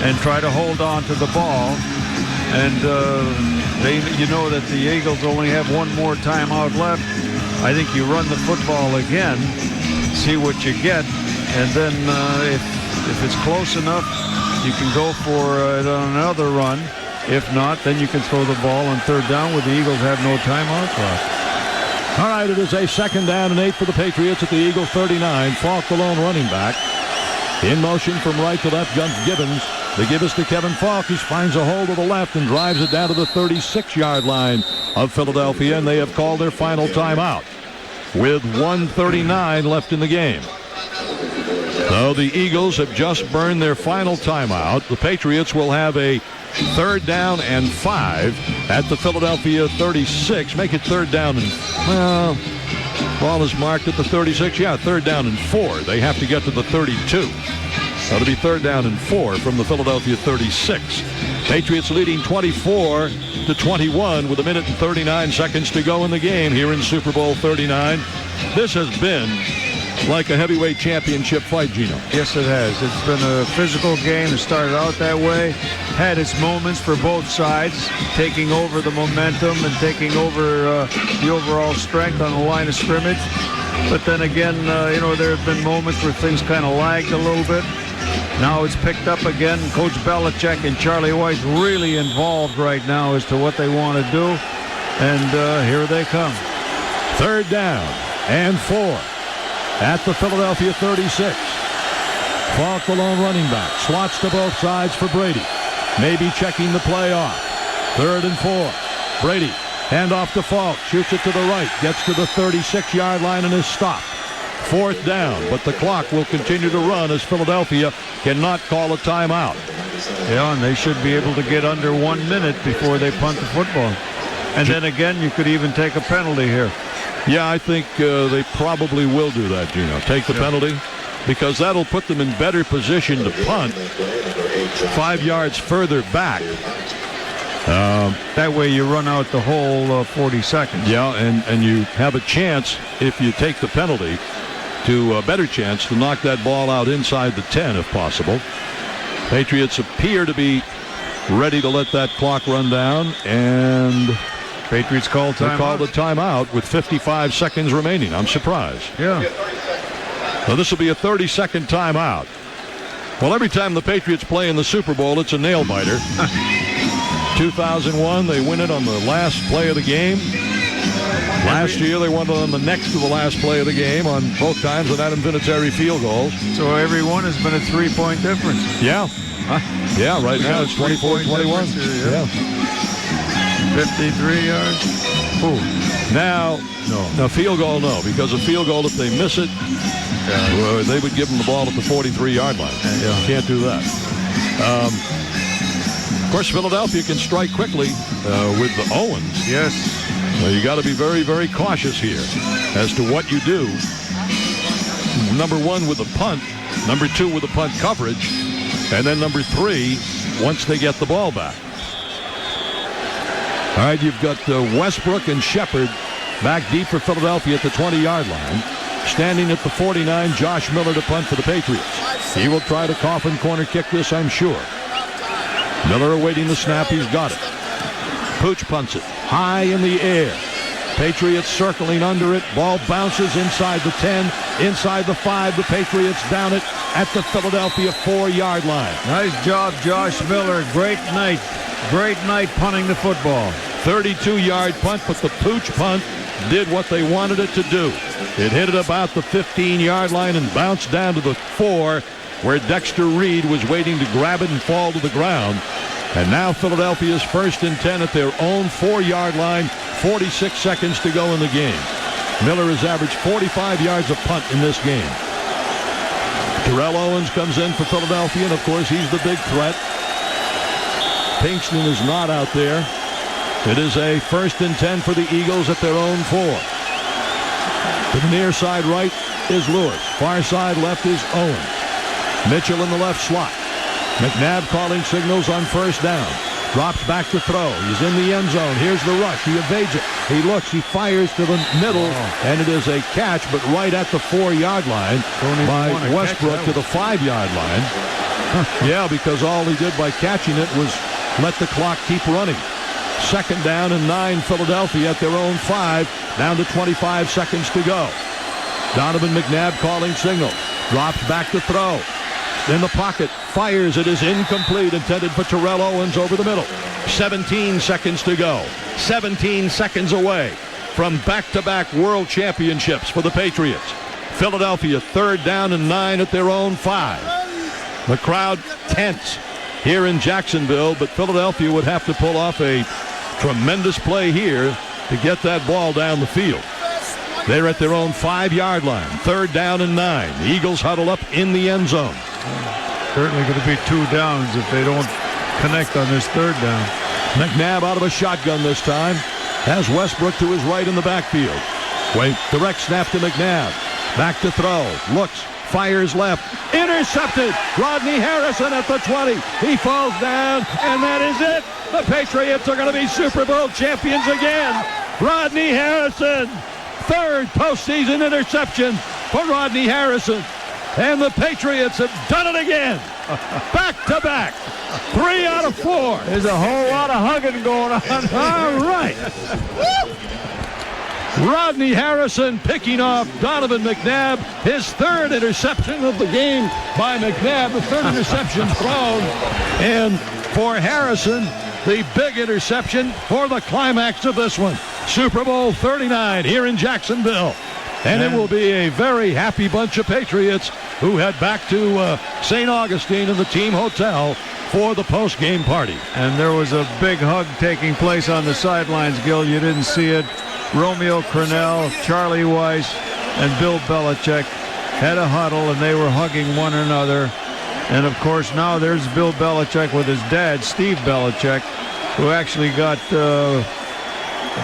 and try to hold on to the ball. And you know that the Eagles only have one more timeout left. I think you run the football again, see what you get, and then if it's close enough, you can go for another run. If not, then you can throw the ball on 3rd down where the Eagles have no timeouts left. All right, it is a 2nd down and 8 for the Patriots at the Eagles 39. Falk, the lone running back. In motion from right to left comes Gibbons. The give us to Kevin Falk. He finds a hole to the left and drives it down to the 36-yard line of Philadelphia, and they have called their final timeout with 1:39 left in the game. So the Eagles have just burned their final timeout. The Patriots will have a 3rd down and 5 at the Philadelphia 36. Make it 3rd down and, ball is marked at the 36. Yeah, 3rd down and 4. They have to get to the 32. That'll be 3rd down and 4 from the Philadelphia 36. Patriots leading 24-21 with 1 minute and 39 seconds to go in the game here in Super Bowl 39. This has been like a heavyweight championship fight, Gino. Yes, it has. It's been a physical game. It started out that way. Had its moments for both sides, taking over the momentum and taking over the overall strength on the line of scrimmage. But then again, there have been moments where things kind of lagged a little bit. Now it's picked up again. Coach Belichick and Charlie White really involved right now as to what they want to do. And here they come. 3rd down and 4 at the Philadelphia 36. Falk, the lone running back, slots to both sides for Brady. Maybe checking the play off. 3rd and 4. Brady, hand off to Falk, shoots it to the right, gets to the 36-yard line and is stopped. 4th down, but the clock will continue to run as Philadelphia cannot call a timeout. Yeah, and they should be able to get under 1 minute before they punt the football. And then again, you could even take a penalty here. Yeah, I think they probably will do that, Gino. Take the penalty, because that'll put them in better position to punt 5 yards further back. That way you run out the whole 40 seconds. Yeah, and you have a chance, if you take the penalty, a better chance to knock that ball out inside the 10 if possible. Patriots appear to be ready to let that clock run down, and Patriots called a timeout with 55 seconds remaining. I'm surprised. Yeah. So this will be a 30-second timeout. Well, every time the Patriots play in the Super Bowl, it's a nail-biter. 2001, they win it on the last play of the game. Last year, they won it on the next to the last play of the game on both times with Adam Vinatieri field goals. So every one has been a 3-point difference. Yeah. Yeah, right now it's 24-21. Yeah. 53 yards. Ooh. Now, no field goal, no, because a field goal, if they miss it, they would give them the ball at the 43-yard line. Can't do that. Of course, Philadelphia can strike quickly with the Owens. Yes. So you got to be very, very cautious here as to what you do. Number one with the punt, number two with the punt coverage, and then number three once they get the ball back. All right, you've got Westbrook and Shepard back deep for Philadelphia at the 20-yard line. Standing at the 49, Josh Miller to punt for the Patriots. He will try to coffin corner kick this, I'm sure. Miller awaiting the snap. He's got it. Pooch punts it high in the air. Patriots circling under it. Ball bounces inside the 10, inside the 5. The Patriots down it at the Philadelphia 4-yard line. Nice job, Josh Miller. Great night. Great night punting the football. 32-yard punt, but the Pooch punt did what they wanted it to do. It hit it about the 15-yard line and bounced down to the 4, where Dexter Reed was waiting to grab it and fall to the ground. And now Philadelphia's 1st and 10 at their own 4-yard line, 46 seconds to go in the game. Miller has averaged 45 yards a punt in this game. Terrell Owens comes in for Philadelphia, and of course he's the big threat. Pinkston is not out there. It is a 1st and 10 for the Eagles at their own 4. To the near side right is Lewis. Far side left is Owens. Mitchell in the left slot. McNabb calling signals on 1st down. Drops back to throw. He's in the end zone. Here's the rush. He evades it. He looks. He fires to the middle. And it is a catch, but right at the 4-yard line by Westbrook to the 5-yard line. Yeah, because all he did by catching it was let the clock keep running. 2nd down and 9, Philadelphia at their own 5. Down to 25 seconds to go. Donovan McNabb calling signal. Drops back to throw. In the pocket, fires. It is incomplete, intended for Terrell Owens over the middle. 17 seconds to go. 17 seconds away from back-to-back world championships for the Patriots. Philadelphia 3rd down and 9 at their own 5. The crowd tense here in Jacksonville, but Philadelphia would have to pull off a tremendous play here to get that ball down the field. They're at their own 5-yard line. 3rd down and 9. The Eagles huddle up in the end zone. Certainly going to be 2 downs if they don't connect on this 3rd down. McNabb out of a shotgun this time. Has Westbrook to his right in the backfield. Direct snap to McNabb. Back to throw. Looks. Fires left. Intercepted. Rodney Harrison at the 20. He falls down, and that is it. The Patriots are going to be Super Bowl champions again. Rodney Harrison. 3rd postseason interception for Rodney Harrison. And the Patriots have done it again. Back to back. 3 out of 4. There's a whole lot of hugging going on. All right. Rodney Harrison picking off Donovan McNabb. His 3rd interception of the game by McNabb. The 3rd interception thrown. And for Harrison, the big interception for the climax of this one. Super Bowl 39 here in Jacksonville. And it will be a very happy bunch of Patriots who head back to St. Augustine in the team hotel for the post-game party. And there was a big hug taking place on the sidelines, Gil. You didn't see it. Romeo Crennel, Charlie Weiss, and Bill Belichick had a huddle, and they were hugging one another. And, of course, now there's Bill Belichick with his dad, Steve Belichick, who actually got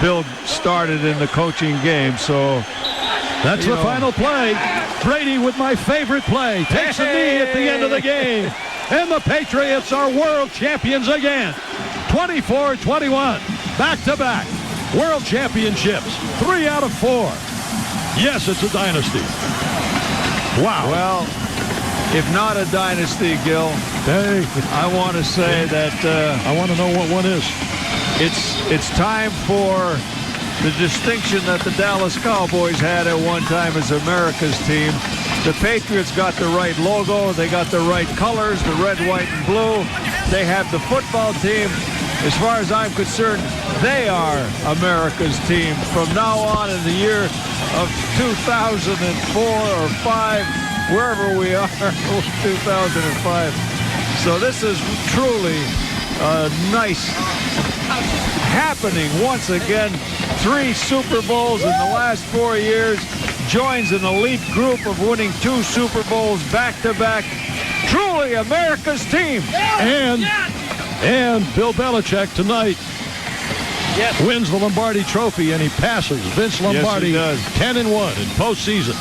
Bill started in the coaching game. So that's the final play. Brady with my favorite play takes a knee at the end of the game. And the Patriots are world champions again. 24-21. Back-to-back. World championships. 3 out of 4. Yes, it's a dynasty. Wow. Well, if not a dynasty, Gil, I want to say that I want to know what one is. It's time for the distinction that the Dallas Cowboys had at one time as America's team. The Patriots got the right logo. They got the right colors, the red, white, and blue. They have the football team. As far as I'm concerned, they are America's team from now on in the year of 2004 or 5, wherever we are, 2005. So this is truly a nice happening once again. 3 Super Bowls in the last 4 years. Joins an elite group of winning 2 Super Bowls back-to-back. Truly America's team. And Bill Belichick tonight wins the Lombardi Trophy, and he passes Vince Lombardi 10-1 in postseason.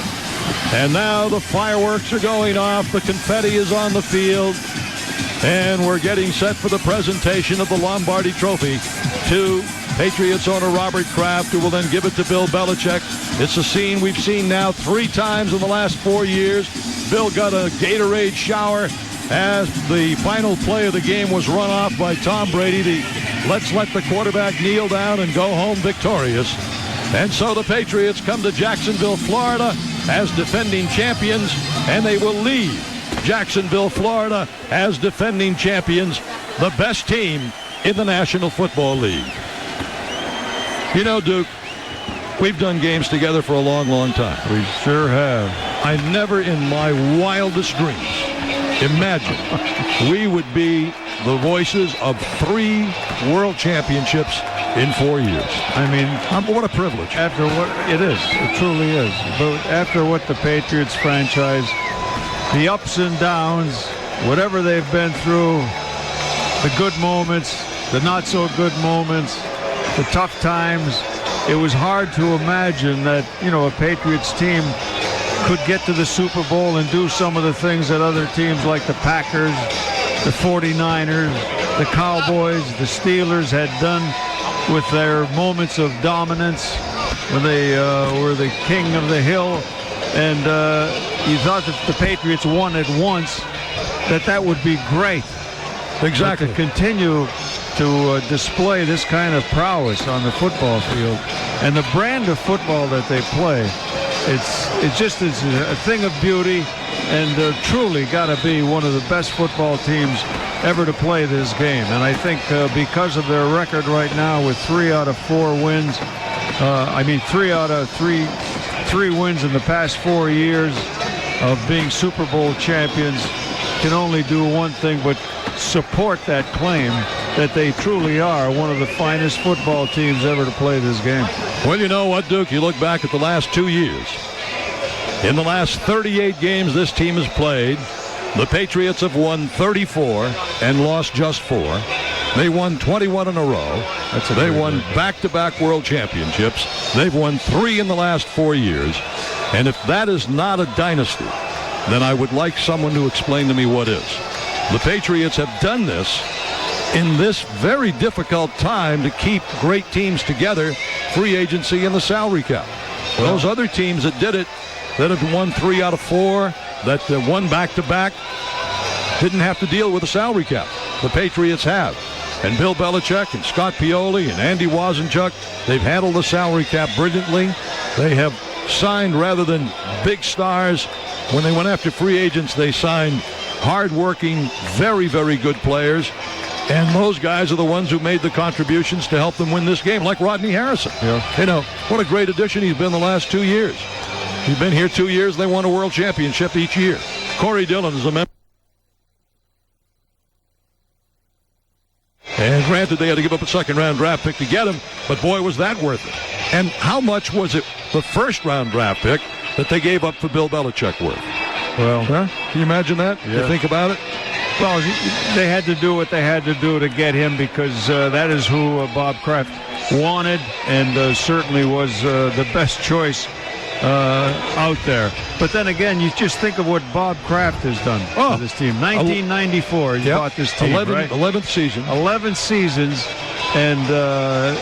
And now the fireworks are going off. The confetti is on the field. And we're getting set for the presentation of the Lombardi Trophy to Patriots owner Robert Kraft, who will then give it to Bill Belichick. It's a scene we've seen now 3 times in the last 4 years. Bill got a Gatorade shower as the final play of the game was run off by Tom Brady. Let's let the quarterback kneel down and go home victorious. And so the Patriots come to Jacksonville, Florida as defending champions, and they will leave Jacksonville, Florida as defending champions, the best team in the National Football League. You know, Duke, we've done games together for a long, long time. We sure have. I never in my wildest dreams imagined we would be the voices of 3 world championships in 4 years. I mean, what a privilege. After what it is, it truly is. But after what the Patriots franchise, the ups and downs, whatever they've been through, the good moments, the not so good moments, the tough times, it was hard to imagine that, a Patriots team could get to the Super Bowl and do some of the things that other teams like the Packers, the 49ers, the Cowboys, the Steelers had done with their moments of dominance when they were the king of the hill. And you thought that the Patriots won it once, that would be great. Exactly. But to continue to display this kind of prowess on the football field and the brand of football that they play, it's just a thing of beauty, and truly got to be one of the best football teams ever to play this game. And I think because of their record right now with 3 out of 4 wins, 3 out of 3 wins in the past 4 years of being Super Bowl champions, can only do one thing but support that claim that they truly are one of the finest football teams ever to play this game. Well, you know what, Duke? You look back at the last 2 years. In the last 38 games this team has played, the Patriots have won 34 and lost just 4. They won 21 in a row. They won back-to-back world championships. They've won 3 in the last 4 years. And if that is not a dynasty, then I would like someone to explain to me what is. The Patriots have done this in this very difficult time to keep great teams together, free agency and the salary cap. Those other teams that did it, that have won 3 out of 4, that won back-to-back, didn't have to deal with the salary cap. The Patriots have. And Bill Belichick and Scott Pioli and Andy Wozenchuk, they've handled the salary cap brilliantly. They have signed, rather than big stars, when they went after free agents, they signed hard-working, very, very good players. And those guys are the ones who made the contributions to help them win this game, like Rodney Harrison. Yeah. What a great addition he's been the last 2 years. He's been here 2 years. They won a world championship each year. Corey Dillon is a member. And granted, they had to give up a second-round draft pick to get him, but boy, was that worth it. And how much was it, the first-round draft pick, that they gave up for Bill Belichick worth? Well, can you imagine that? Yeah. You think about it? Well, they had to do what they had to do to get him, because that is who Bob Kraft wanted, and certainly was the best choice out there. But then again, you just think of what Bob Kraft has done for this team. 1994, he bought this team, right? 11th season. 11 seasons and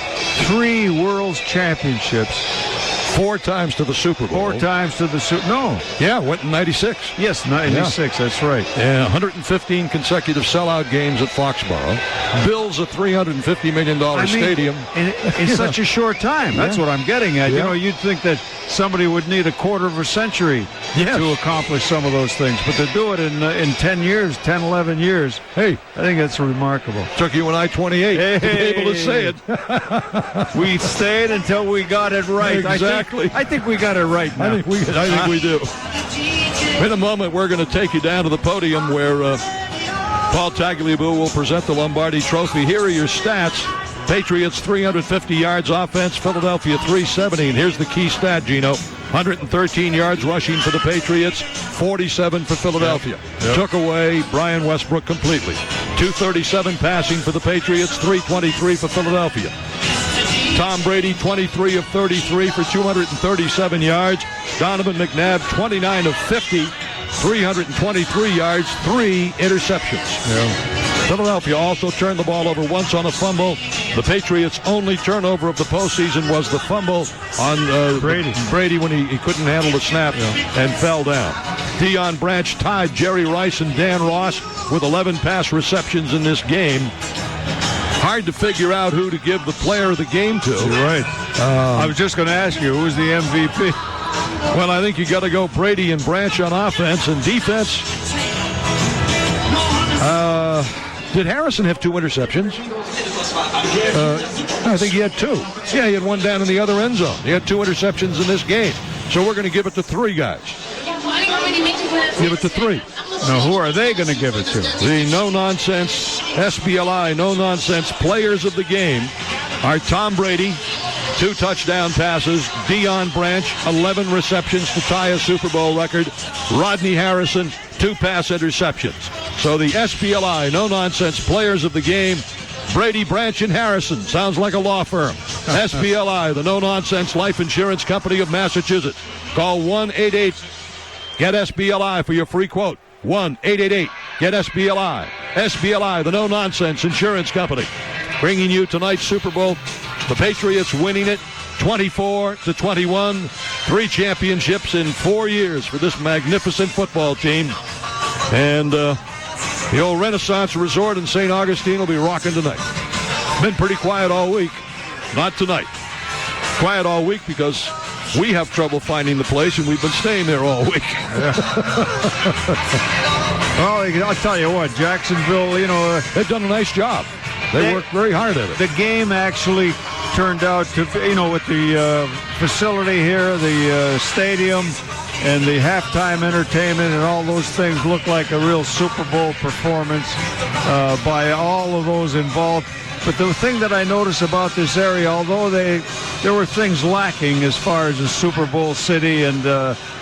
3 World Championships, 4 times to the Super Bowl. 4 times to the Super Bowl. No. Yeah, went in 96. Yes, 96, that's right. And 115 consecutive sellout games at Foxborough. Builds a $350 million stadium. In such a short time. That's what I'm getting at. Yeah. You know, you'd think that somebody would need a quarter of a century to accomplish some of those things. But to do it in 10 years, 10, 11 years, hey, I think that's remarkable. Took you and I 28 to be able to say it. We stayed until we got it right. Exactly. I think we got it right now. I think we do. In a moment, we're going to take you down to the podium where Paul Tagliabue will present the Lombardi Trophy. Here are your stats. Patriots 350 yards offense, Philadelphia 370. And here's the key stat, Gino. 113 yards rushing for the Patriots, 47 for Philadelphia. Yep. Took away Brian Westbrook completely. 237 passing for the Patriots, 323 for Philadelphia. Tom Brady, 23 of 33 for 237 yards. Donovan McNabb, 29 of 50, 323 yards, 3 interceptions. Yeah. Philadelphia also turned the ball over once on a fumble. The Patriots' only turnover of the postseason was the fumble on Brady when he couldn't handle the snap and fell down. Deion Branch tied Jerry Rice and Dan Ross with 11 pass receptions in this game. Hard to figure out who to give the player of the game to. You're right. I was just going to ask you, who's the MVP? Well, I think you got to go Brady and Branch on offense and defense. Did Harrison have 2 interceptions? I think he had 2. Yeah, he had one down in the other end zone. He had 2 interceptions in this game. So we're going to give it to 3 guys. Give it to 3. Now, who are they going to give it to? The no-nonsense SBLI, no-nonsense players of the game are Tom Brady, 2 touchdown passes, Deion Branch, 11 receptions to tie a Super Bowl record, Rodney Harrison, 2 pass interceptions. So the SBLI, no-nonsense players of the game, Brady, Branch, and Harrison. Sounds like a law firm. SBLI, the no-nonsense life insurance company of Massachusetts. Call 1-88-GET-SBLI for your free quote. 1-888-GET-SBLI. SBLI, the no-nonsense insurance company. Bringing you tonight's Super Bowl. The Patriots winning it 24-21. 3 championships in 4 years for this magnificent football team. And the old Renaissance Resort in St. Augustine will be rocking tonight. Been pretty quiet all week. Not tonight. Quiet all week because we have trouble finding the place, and we've been staying there all week. Well, I'll tell you what, Jacksonville, they've done a nice job. They worked very hard at it. The game actually turned out to, with the facility here, the stadium, and the halftime entertainment and all those things look like a real Super Bowl performance by all of those involved. But the thing that I notice about this area, although there were things lacking as far as a Super Bowl city and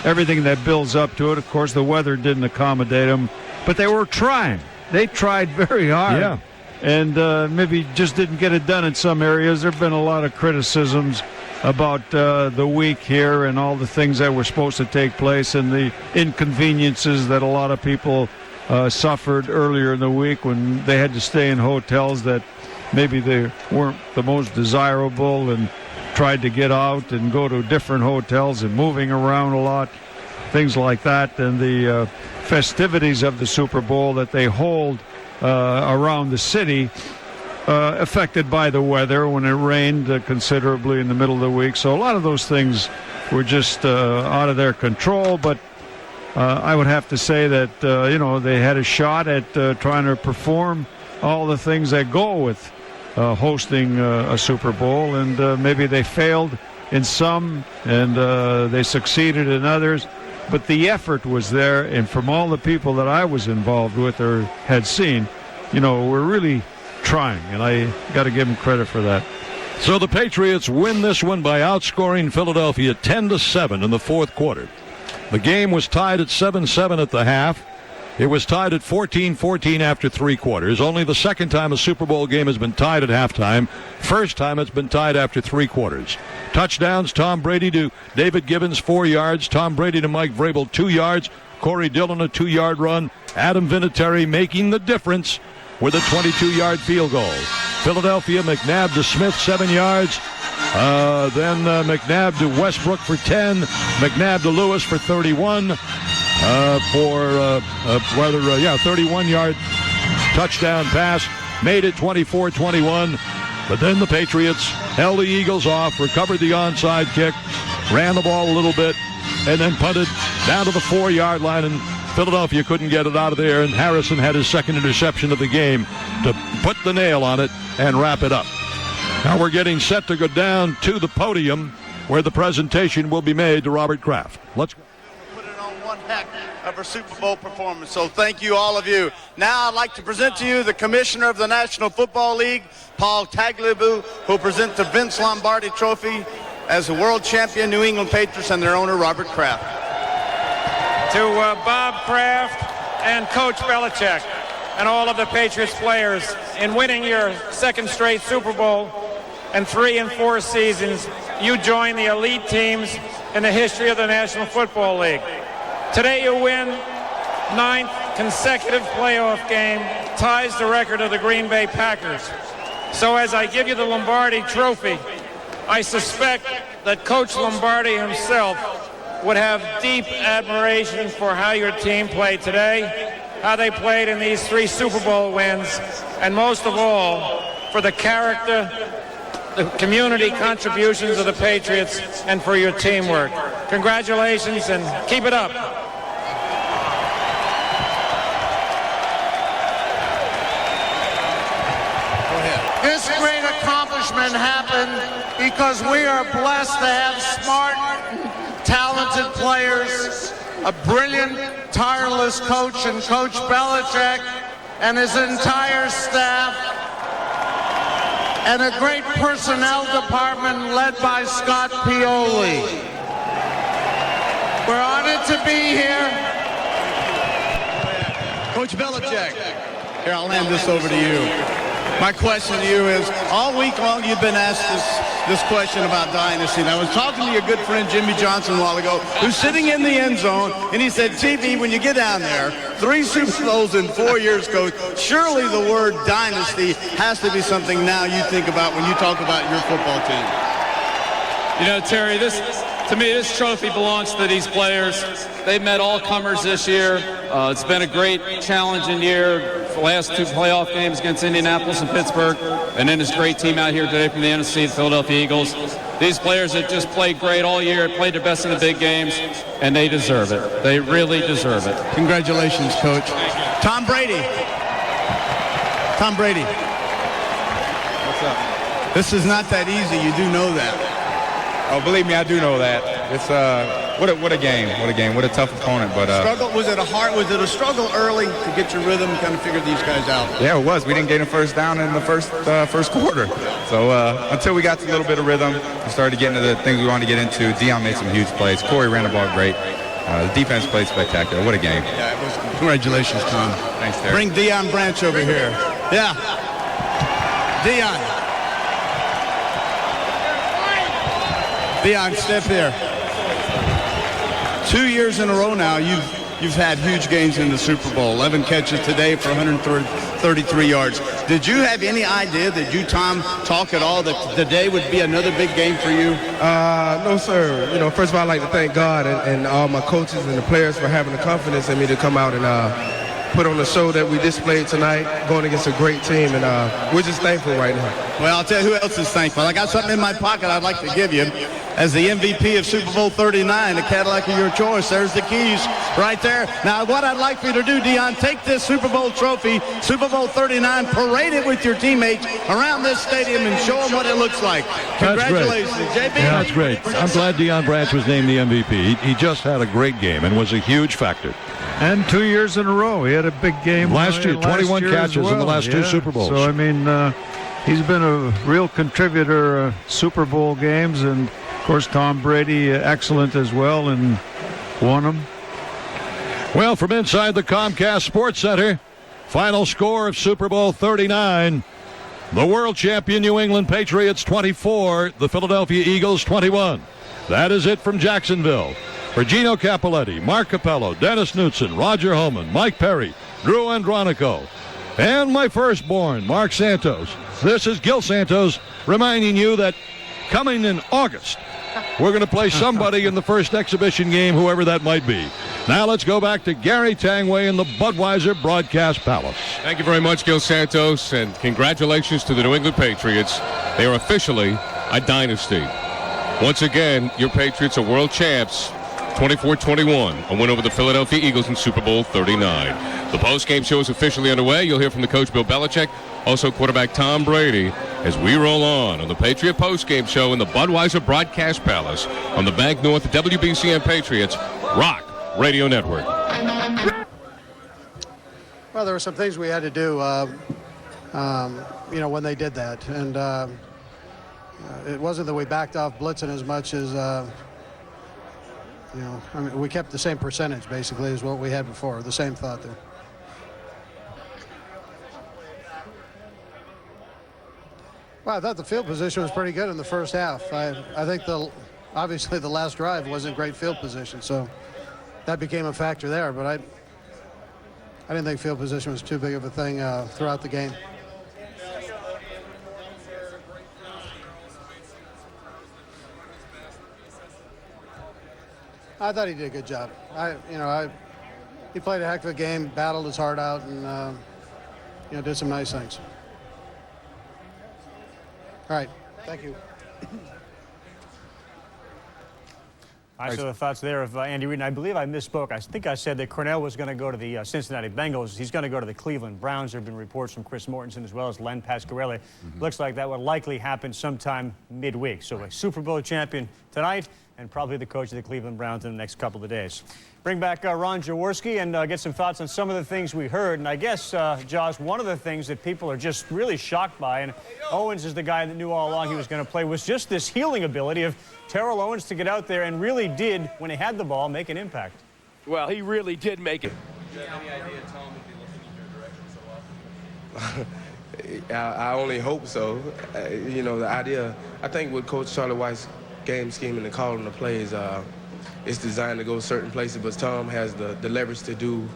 everything that builds up to it, of course, the weather didn't accommodate them, but they were trying. They tried very hard. Yeah. And maybe just didn't get it done in some areas. There have been a lot of criticisms about the week here and all the things that were supposed to take place and the inconveniences that a lot of people suffered earlier in the week when they had to stay in hotels that maybe they weren't the most desirable and tried to get out and go to different hotels and moving around a lot, things like that. And the festivities of the Super Bowl that they hold around the city affected by the weather when it rained considerably in the middle of the week. So a lot of those things were just out of their control. But I would have to say that, they had a shot at trying to perform all the things that go with hosting a Super Bowl. And maybe they failed in some and they succeeded in others. But the effort was there, and from all the people that I was involved with or had seen, we're really trying, and I got to give them credit for that. So the Patriots win this one by outscoring Philadelphia 10-7 in the fourth quarter. The game was tied at 7-7 at the half. It was tied at 14-14 after 3 quarters. Only the second time a Super Bowl game has been tied at halftime. First time it's been tied after 3 quarters. Touchdowns, Tom Brady to David Gibbons, 4 yards. Tom Brady to Mike Vrabel, 2 yards. Corey Dillon, a 2-yard run. Adam Vinatieri making the difference with a 22-yard field goal. Philadelphia, McNabb to Smith, 7 yards. Then McNabb to Westbrook for 10. McNabb to Lewis for 31. 31-yard touchdown pass. Made it 24-21. But then the Patriots held the Eagles off, recovered the onside kick, ran the ball a little bit, and then punted down to the 4-yard line, and Philadelphia couldn't get it out of there, and Harrison had his second interception of the game to put the nail on it and wrap it up. Now we're getting set to go down to the podium where the presentation will be made to Robert Kraft. Let's go. Put it on one heck of a Super Bowl performance, so thank you, all of you. Now I'd like to present to you the Commissioner of the National Football League, Paul Tagliabue, who presents the Vince Lombardi Trophy as the world champion New England Patriots and their owner, Robert Kraft. To Bob Kraft and Coach Belichick and all of the Patriots players in winning your second straight Super Bowl and 3 and 4 seasons, you join the elite teams in the history of the National Football League. Today you win 9th consecutive playoff game, ties the record of the Green Bay Packers. So as I give you the Lombardi Trophy, I suspect that Coach Lombardi himself would have deep admiration for how your team played today, how they played in these 3 Super Bowl wins, and most of all, for the character, the community contributions of the Patriots, and for your teamwork. Congratulations, and keep it up. This great accomplishment happened because we are blessed to have smart, talented players, a brilliant, tireless coach in Coach Belichick and his entire staff, and a great personnel department led by Scott Pioli. We're honored to be here. Coach Belichick, here, I'll hand this over to you. My question to you is, all week long you've been asked this question about dynasty. And I was talking to your good friend Jimmy Johnson a while ago, who's sitting in the end zone, and he said, TV, when you get down there, 3 Super Bowls in 4 years, Coach, surely the word dynasty has to be something now you think about when you talk about your football team. You know, Terry, to me, this trophy belongs to these players. They've met all comers this year. It's been a great, challenging year. The last 2 playoff games against Indianapolis and Pittsburgh, and then this great team out here today from the NFC, the Philadelphia Eagles. These players have just played great all year, played their best in the big games, and they deserve it. They really deserve it. Congratulations, Coach. Tom Brady. Tom Brady. What's up? This is not that easy. You do know that. Oh, believe me, I do know that. It's what a game. What a game. What a tough opponent. But was it a struggle early to get your rhythm and kind of figure these guys out? Yeah, it was. We didn't get a first down in the first quarter. So until we got to a little bit of rhythm, we started getting to the things we wanted to get into. Deion made some huge plays. Corey ran the ball great. The defense played spectacular. What a game. Yeah, it was. Congratulations, Tom. Thanks, Terry. Bring Deion Branch over here. Yeah. Deion, step here. 2 years in a row now, you've had huge games in the Super Bowl. 11 catches today for 133 yards. Did you have any idea that you, Tom, talk at all that today would be another big game for you? No, sir. You know, first of all, I'd like to thank God and all my coaches and the players for having the confidence in me to come out and put on the show that we displayed tonight, going against a great team, and we're just thankful right now. Well, I'll tell you who else is thankful. I got something in my pocket I'd like to give you. As the MVP of Super Bowl 39, the Cadillac of your choice, there's the keys right there. Now, what I'd like for you to do, Deion, take this Super Bowl trophy, Super Bowl 39, parade it with your teammates around this stadium and show them what it looks like. Congratulations, JB. Yeah, that's great. I'm glad Deion Branch was named the MVP. He just had a great game and was a huge factor. And 2 years in a row, he had a big game last year. 21 catches in the last 2 Super Bowls. So I mean, he's been a real contributor Super Bowl games, and of course Tom Brady excellent as well, and won them. Well, from inside the Comcast Sports Center, final score of Super Bowl 39. The world champion New England Patriots 24, the Philadelphia Eagles 21. That is it from Jacksonville. For Gino Cappelletti, Mark Capello, Dennis Knutson, Roger Holman, Mike Perry, Drew Andronico, and my firstborn, Mark Santos. This is Gil Santos reminding you that coming in August. We're going to play somebody in the first exhibition game, whoever that might be. Now let's go back to Gary Tangway in the Budweiser Broadcast Palace. Thank you very much, Gil Santos, and congratulations to the New England Patriots. They are officially a dynasty. Once again, your Patriots are world champs, 24-21, a win over the Philadelphia Eagles in Super Bowl 39. The post-game show is officially underway. You'll hear from the coach, Bill Belichick, also quarterback Tom Brady, as we roll on the Patriot post-game show in the Budweiser Broadcast Palace on the Bank North WBCN Patriots Rock Radio Network. Well, there were some things we had to do, when they did that. And it wasn't that we backed off blitzing as much as, we kept the same percentage, basically, as what we had before. The same thought there. Well, I thought the field position was pretty good in the first half. I think obviously the last drive wasn't great field position, so that became a factor there. But I didn't think field position was too big of a thing throughout the game. I thought he did a good job. He played a heck of a game, battled his heart out, and did some nice things. All right, thank you. All right, so the thoughts there of Andy Reid, and I believe I misspoke. I think I said that Cornell was going to go to the Cincinnati Bengals. He's going to go to the Cleveland Browns. There have been reports from Chris Mortensen as well as Len Pasquarelli. Looks like that will likely happen sometime midweek. So a Super Bowl champion tonight and probably the coach of the Cleveland Browns in the next couple of days. Bring back Ron Jaworski and get some thoughts on some of the things we heard. And I guess, Josh, one of the things that people are just really shocked by, and Owens is the guy that knew all along he was going to play, was just this healing ability of Terrell Owens to get out there and really did, when he had the ball, make an impact. Well, he really did make it. Do you have any idea Tom would be looking in your direction so often? I only hope so. The idea, I think with Coach Charlie White's game scheme and calling the plays, it's designed to go certain places, but Tom has the leverage to do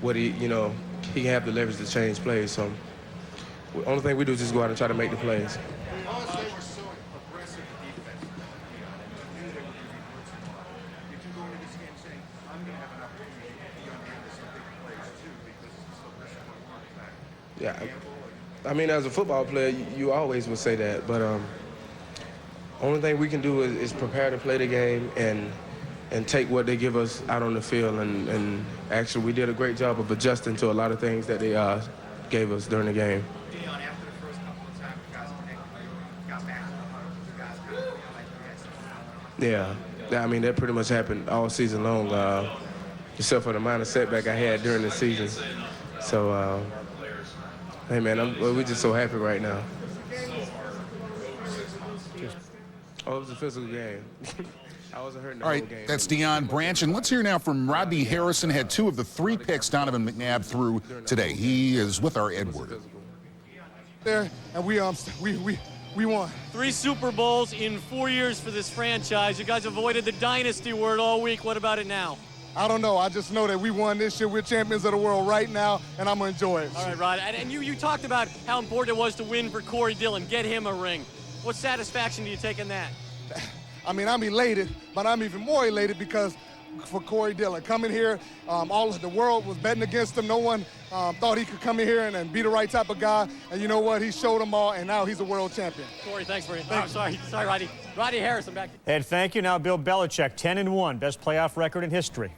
what he have the leverage to change plays. So the only thing we do is just go out and try to make the plays. Yeah, I mean, as a football player, you always would say that, but only thing we can do is prepare to play the game and take what they give us out on the field. And actually, we did a great job of adjusting to a lot of things that they gave us during the game. Yeah, I mean, that pretty much happened all season long, except for the minor setback I had during the season. So, hey, man, we're just so happy right now. Oh, it was a physical game. I wasn't hurting the whole game. That's Deion Branch. And let's hear now from Rodney Harrison. Had 2 of the 3 picks Donovan McNabb threw today. He is with our Edward. There, and we won. 3 Super Bowls in 4 years for this franchise. You guys avoided the dynasty word all week. What about it now? I don't know. I just know that we won this year. We're champions of the world right now, and I'm going to enjoy it. All right, Rod. And you talked about how important it was to win for Corey Dillon, get him a ring. What satisfaction do you take in that? I mean, I'm elated, but I'm even more elated because for Corey Dillon coming here, all of the world was betting against him. No one thought he could come in here and be the right type of guy. And you know what? He showed them all, and now he's a world champion. Corey, thanks for it. Oh, sorry, Rodney. Rodney Harrison back. Ed, thank you. Now Bill Belichick, 10-1, best playoff record in history.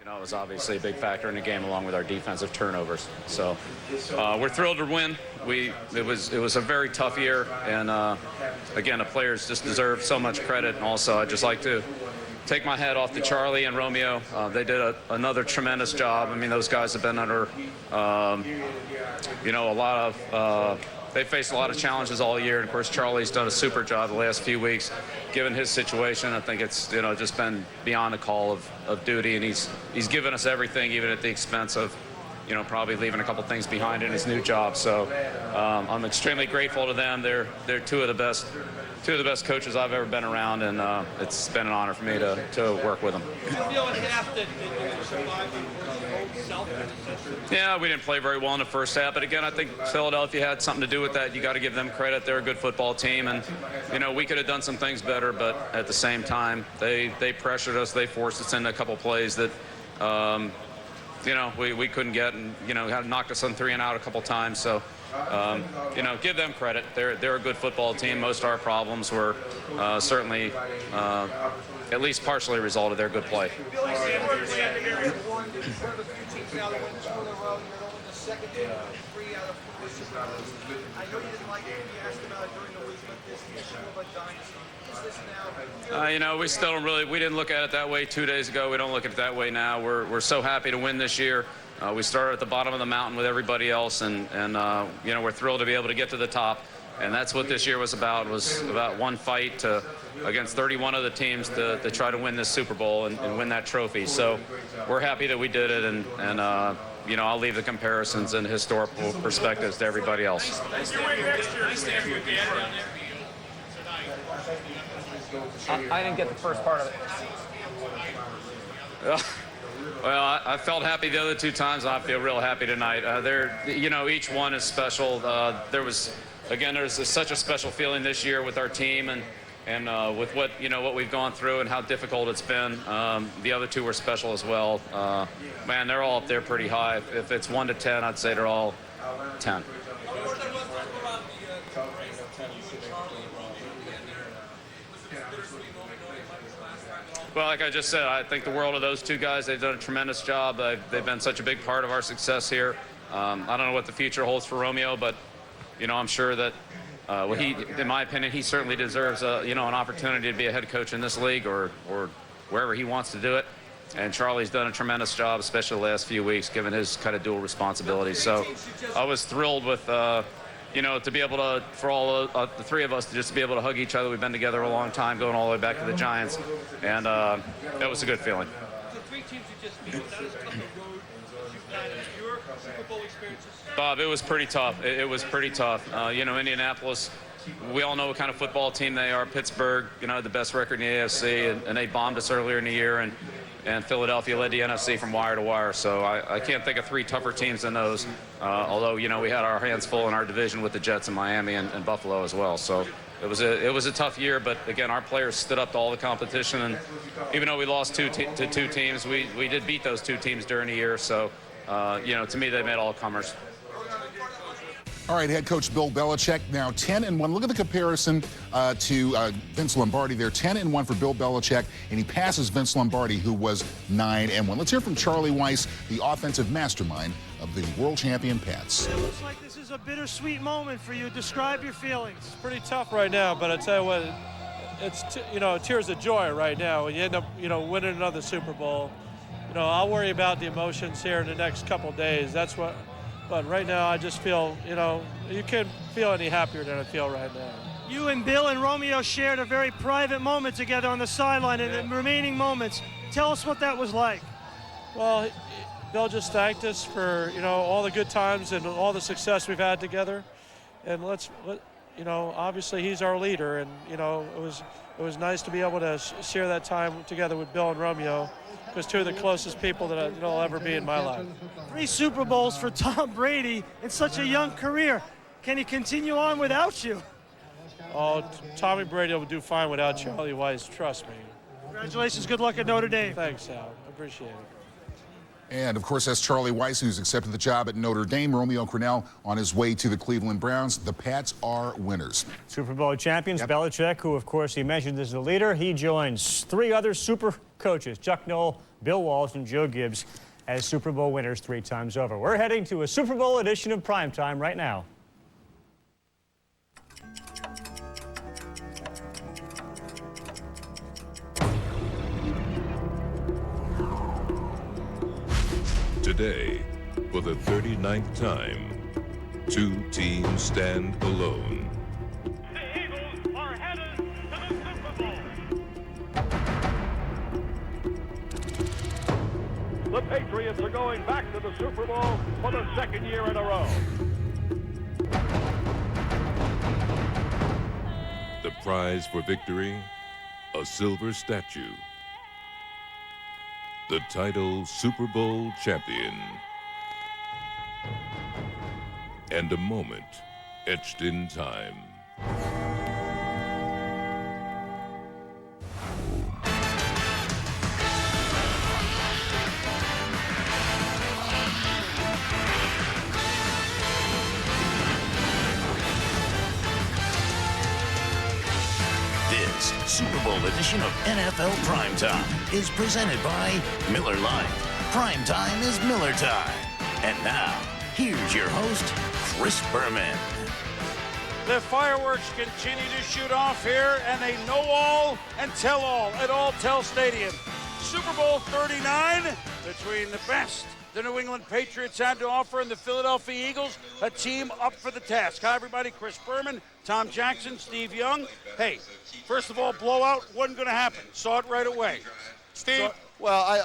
It was obviously a big factor in the game, along with our defensive turnovers. So we're thrilled to win. It was a very tough year, and again, the players just deserve so much credit. And also, I'd just like to take my hat off to Charlie and Romeo. They did another tremendous job. I mean, those guys have been under, a lot of. They faced a lot of challenges all year, and of course, Charlie's done a super job the last few weeks. Given his situation, I think it's just been beyond a call of duty, and he's given us everything, even at the expense of probably leaving a couple things behind in his new job. So I'm extremely grateful to them. They're two of the best coaches I've ever been around, and it's been an honor for me to work with them. Yeah, we didn't play very well in the first half, but again, I think Philadelphia had something to do with that. You got to give them credit. They're a good football team, and we could have done some things better, but at the same time, they pressured us. They forced us into a couple plays that we couldn't get, and had knocked us on 3 and out a couple times. So give them credit. They're a good football team. Most of our problems were certainly at least partially a result of their good play. We still don't really. We didn't look at it that way 2 days ago. We don't look at it that way now. We're so happy to win this year. We started at the bottom of the mountain with everybody else, and we're thrilled to be able to get to the top. And that's what this year was about. Was about one fight against 31 other teams to try to win this Super Bowl and win that trophy. So we're happy that we did it, and I'll leave the comparisons and historical perspectives to everybody else. I didn't get the first part of it. Well, I felt happy the other 2 times, and I feel real happy tonight. Each one is special. There's such a special feeling this year with our team, and with what we've gone through and how difficult it's been. The other 2 were special as well. Man, they're all up there pretty high. If it's 1 to 10, I'd say they're all 10. Well, like I just said, I think the world of those 2 guys. They've done a tremendous job. They've been such a big part of our success here. I don't know what the future holds for Romeo, but I'm sure that in my opinion, he certainly deserves an opportunity to be a head coach in this league or wherever he wants to do it. And Charlie's done a tremendous job, especially the last few weeks, given his kind of dual responsibilities. So I was thrilled with to be able to, for all the 3 of us, to just be able to hug each other. We've been together a long time, going all the way back to the Giants, and it was a good feeling. The 3 teams you just beat, that is on the road. Your Super Bowl experiences? Bob, it was pretty tough. It was pretty tough. Indianapolis, we all know what kind of football team they are. Pittsburgh, the best record in the AFC, and they bombed us earlier in the year, and Philadelphia led the NFC from wire to wire. So I can't think of 3 tougher teams than those, although, we had our hands full in our division with the Jets and Miami and Buffalo as well. So it was a tough year, but again, our players stood up to all the competition, and even though we lost to 2 teams, we did beat those 2 teams during the year. So, to me, they made all comers. All right, head coach Bill Belichick now 10-1. Look at the comparison to Vince Lombardi there. 10-1 for Bill Belichick, and he passes Vince Lombardi, who was 9-1. Let's hear from Charlie Weiss, the offensive mastermind of the world champion Pats. It looks like this is a bittersweet moment for you. Describe your feelings. It's pretty tough right now, but I tell you what, it's tears of joy right now. You end up winning another Super Bowl. I'll worry about the emotions here in the next couple of days. But right now, I just feel, you can't feel any happier than I feel right now. You and Bill and Romeo shared a very private moment together on the sideline, and the remaining moments. Tell us what that was like. Well, Bill just thanked us for, all the good times and all the success we've had together. And obviously he's our leader, and, it was nice to be able to share that time together with Bill and Romeo. It was 2 of the closest people that I'll ever be in my life. 3 Super Bowls for Tom Brady in such a young career. Can he continue on without you? Oh, Tommy Brady will do fine without Charlie Weiss, trust me. Congratulations, good luck at Notre Dame. Thanks, Al, I appreciate it. And, of course, that's Charlie Weiss, who's accepted the job at Notre Dame. Romeo Crennel on his way to the Cleveland Browns. The Pats are winners. Super Bowl champions, Belichick, who, of course, he mentioned as the leader. He joins 3 other super coaches, Chuck Noll, Bill Walsh, and Joe Gibbs, as Super Bowl winners 3 times over. We're heading to a Super Bowl edition of Primetime right now. Today, for the 39th time, 2 teams stand alone. The Eagles are headed to the Super Bowl. The Patriots are going back to the Super Bowl for the second year in a row. The prize for victory, a silver statue. The title Super Bowl champion. And a moment etched in time. This Super Bowl edition of NFL Primetime is presented by Miller Lite. Primetime is Miller time. And now, here's your host, Chris Berman. The fireworks continue to shoot off here, and they know all and tell all at Alltel Stadium. Super Bowl 39 between the best the New England Patriots had to offer and the Philadelphia Eagles, a team up for the task. Hi, everybody. Chris Berman, Tom Jackson, Steve Young. Hey, first of all, blowout wasn't going to happen. Saw it right away. Steve? Well, I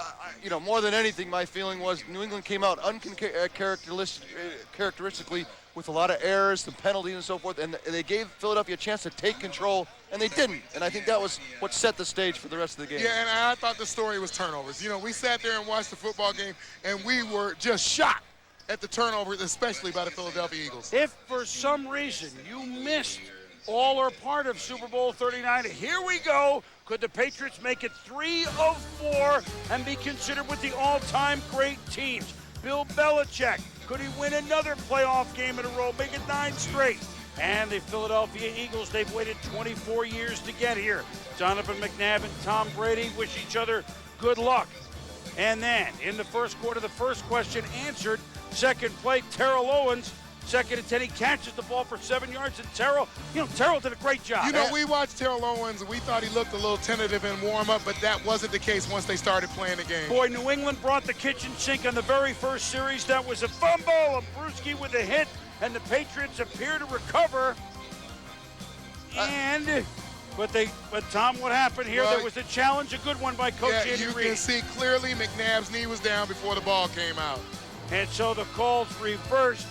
more than anything, my feeling was New England came out uncharacteristically with a lot of errors, some penalties and so forth, and they gave Philadelphia a chance to take control, and they didn't. And I think that was what set the stage for the rest of the game. Yeah, and I thought the story was turnovers. We sat there and watched the football game, and we were just shocked at the turnovers, especially by the Philadelphia Eagles. If for some reason you missed all or part of Super Bowl 39, here we go. Could the Patriots make it 3 of 4 and be considered with the all-time great teams? Bill Belichick, could he win another playoff game in a row, make it 9 straight? And the Philadelphia Eagles, they've waited 24 years to get here. Donovan McNabb and Tom Brady wish each other good luck. And then, in the first quarter, the first question answered. Second play, Terrell Owens, 2nd and 10, he catches the ball for 7 yards, and Terrell did a great job. We watched Terrell Owens, and we thought he looked a little tentative in warm-up, but that wasn't the case once they started playing the game. Boy, New England brought the kitchen sink on the very first series. That was a fumble, a Brewski with a hit, and the Patriots appear to recover. But Tom, what happened here? There was a challenge, a good one by Coach Andy Reid. You can see clearly McNabb's knee was down before the ball came out. And so the calls reversed.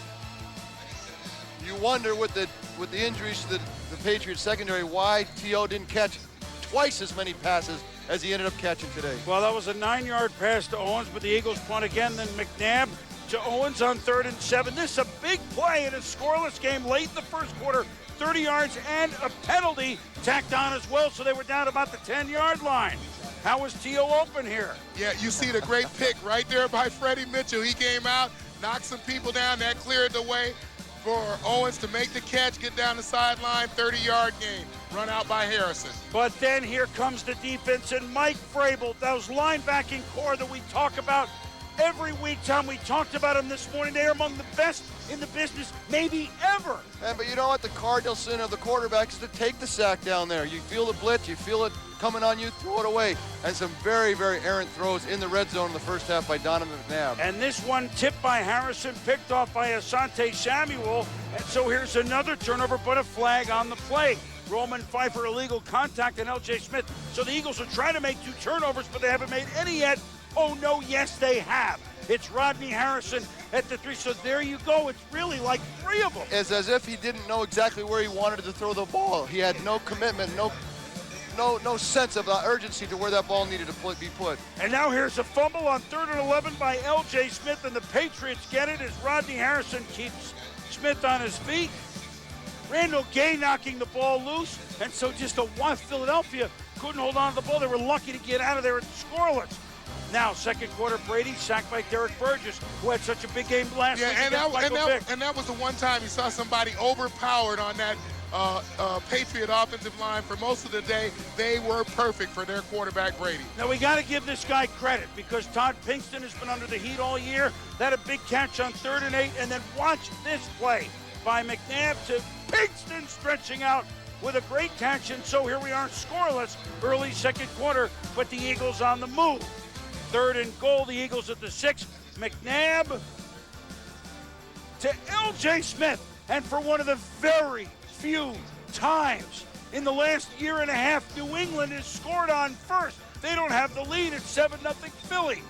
You wonder with the injuries to the Patriots secondary why T.O. didn't catch twice as many passes as he ended up catching today. Well, that was a 9-yard pass to Owens, but the Eagles punt again. Then McNabb to Owens on 3rd and 7. This is a big play in a scoreless game late in the first quarter. 30 yards and a penalty tacked on as well, so they were down about the 10-yard line. How was T.O. open here? Yeah, you see the great pick right there by Freddie Mitchell. He came out, knocked some people down, that cleared the way for Owens to make the catch, get down the sideline, 30-yard gain, run out by Harrison. But then here comes the defense, and Mike Vrabel, those linebacking core that we talk about every week, Tom. We talked about them this morning. They are among the best in the business, maybe ever. But you know what? The cardinal sin of the quarterback is to take the sack down there. You feel the blitz, you feel it coming on you, throw it away. And some very, very errant throws in the red zone in the first half by Donovan McNabb. And this one tipped by Harrison, picked off by Asante Samuel. And so here's another turnover, but a flag on the play. Roman Pfeiffer, illegal contact, and L.J. Smith. So the Eagles are trying to make 2 turnovers, but they haven't made any yet. Oh, no, yes, they have. It's Rodney Harrison at the 3. So there you go. It's really like 3 of them. It's as if he didn't know exactly where he wanted to throw the ball. He had no commitment, no sense of urgency to where that ball needed to be put. And now here's a fumble on 3rd and 11 by L.J. Smith, and the Patriots get it as Rodney Harrison keeps Smith on his feet. Randall Gay knocking the ball loose, and so just Philadelphia couldn't hold on to the ball. They were lucky to get out of there at scoreless. Now, second quarter, Brady sacked by Derek Burgess, who had such a big game last week against Michael Vick. And that was the one time you saw somebody overpowered on that Patriot offensive line. For most of the day, they were perfect for their quarterback, Brady. Now, we got to give this guy credit because Todd Pinkston has been under the heat all year. That a big catch on 3rd and 8, and then watch this play by McNabb to Pinkston stretching out with a great catch. And so here we are scoreless early second quarter, but the Eagles on the move. 3rd and goal, the Eagles at the 6. McNabb to L.J. Smith. And for one of the very few times in the last year and a half, New England has scored on first. They don't have the lead. It's 7-0 Philly.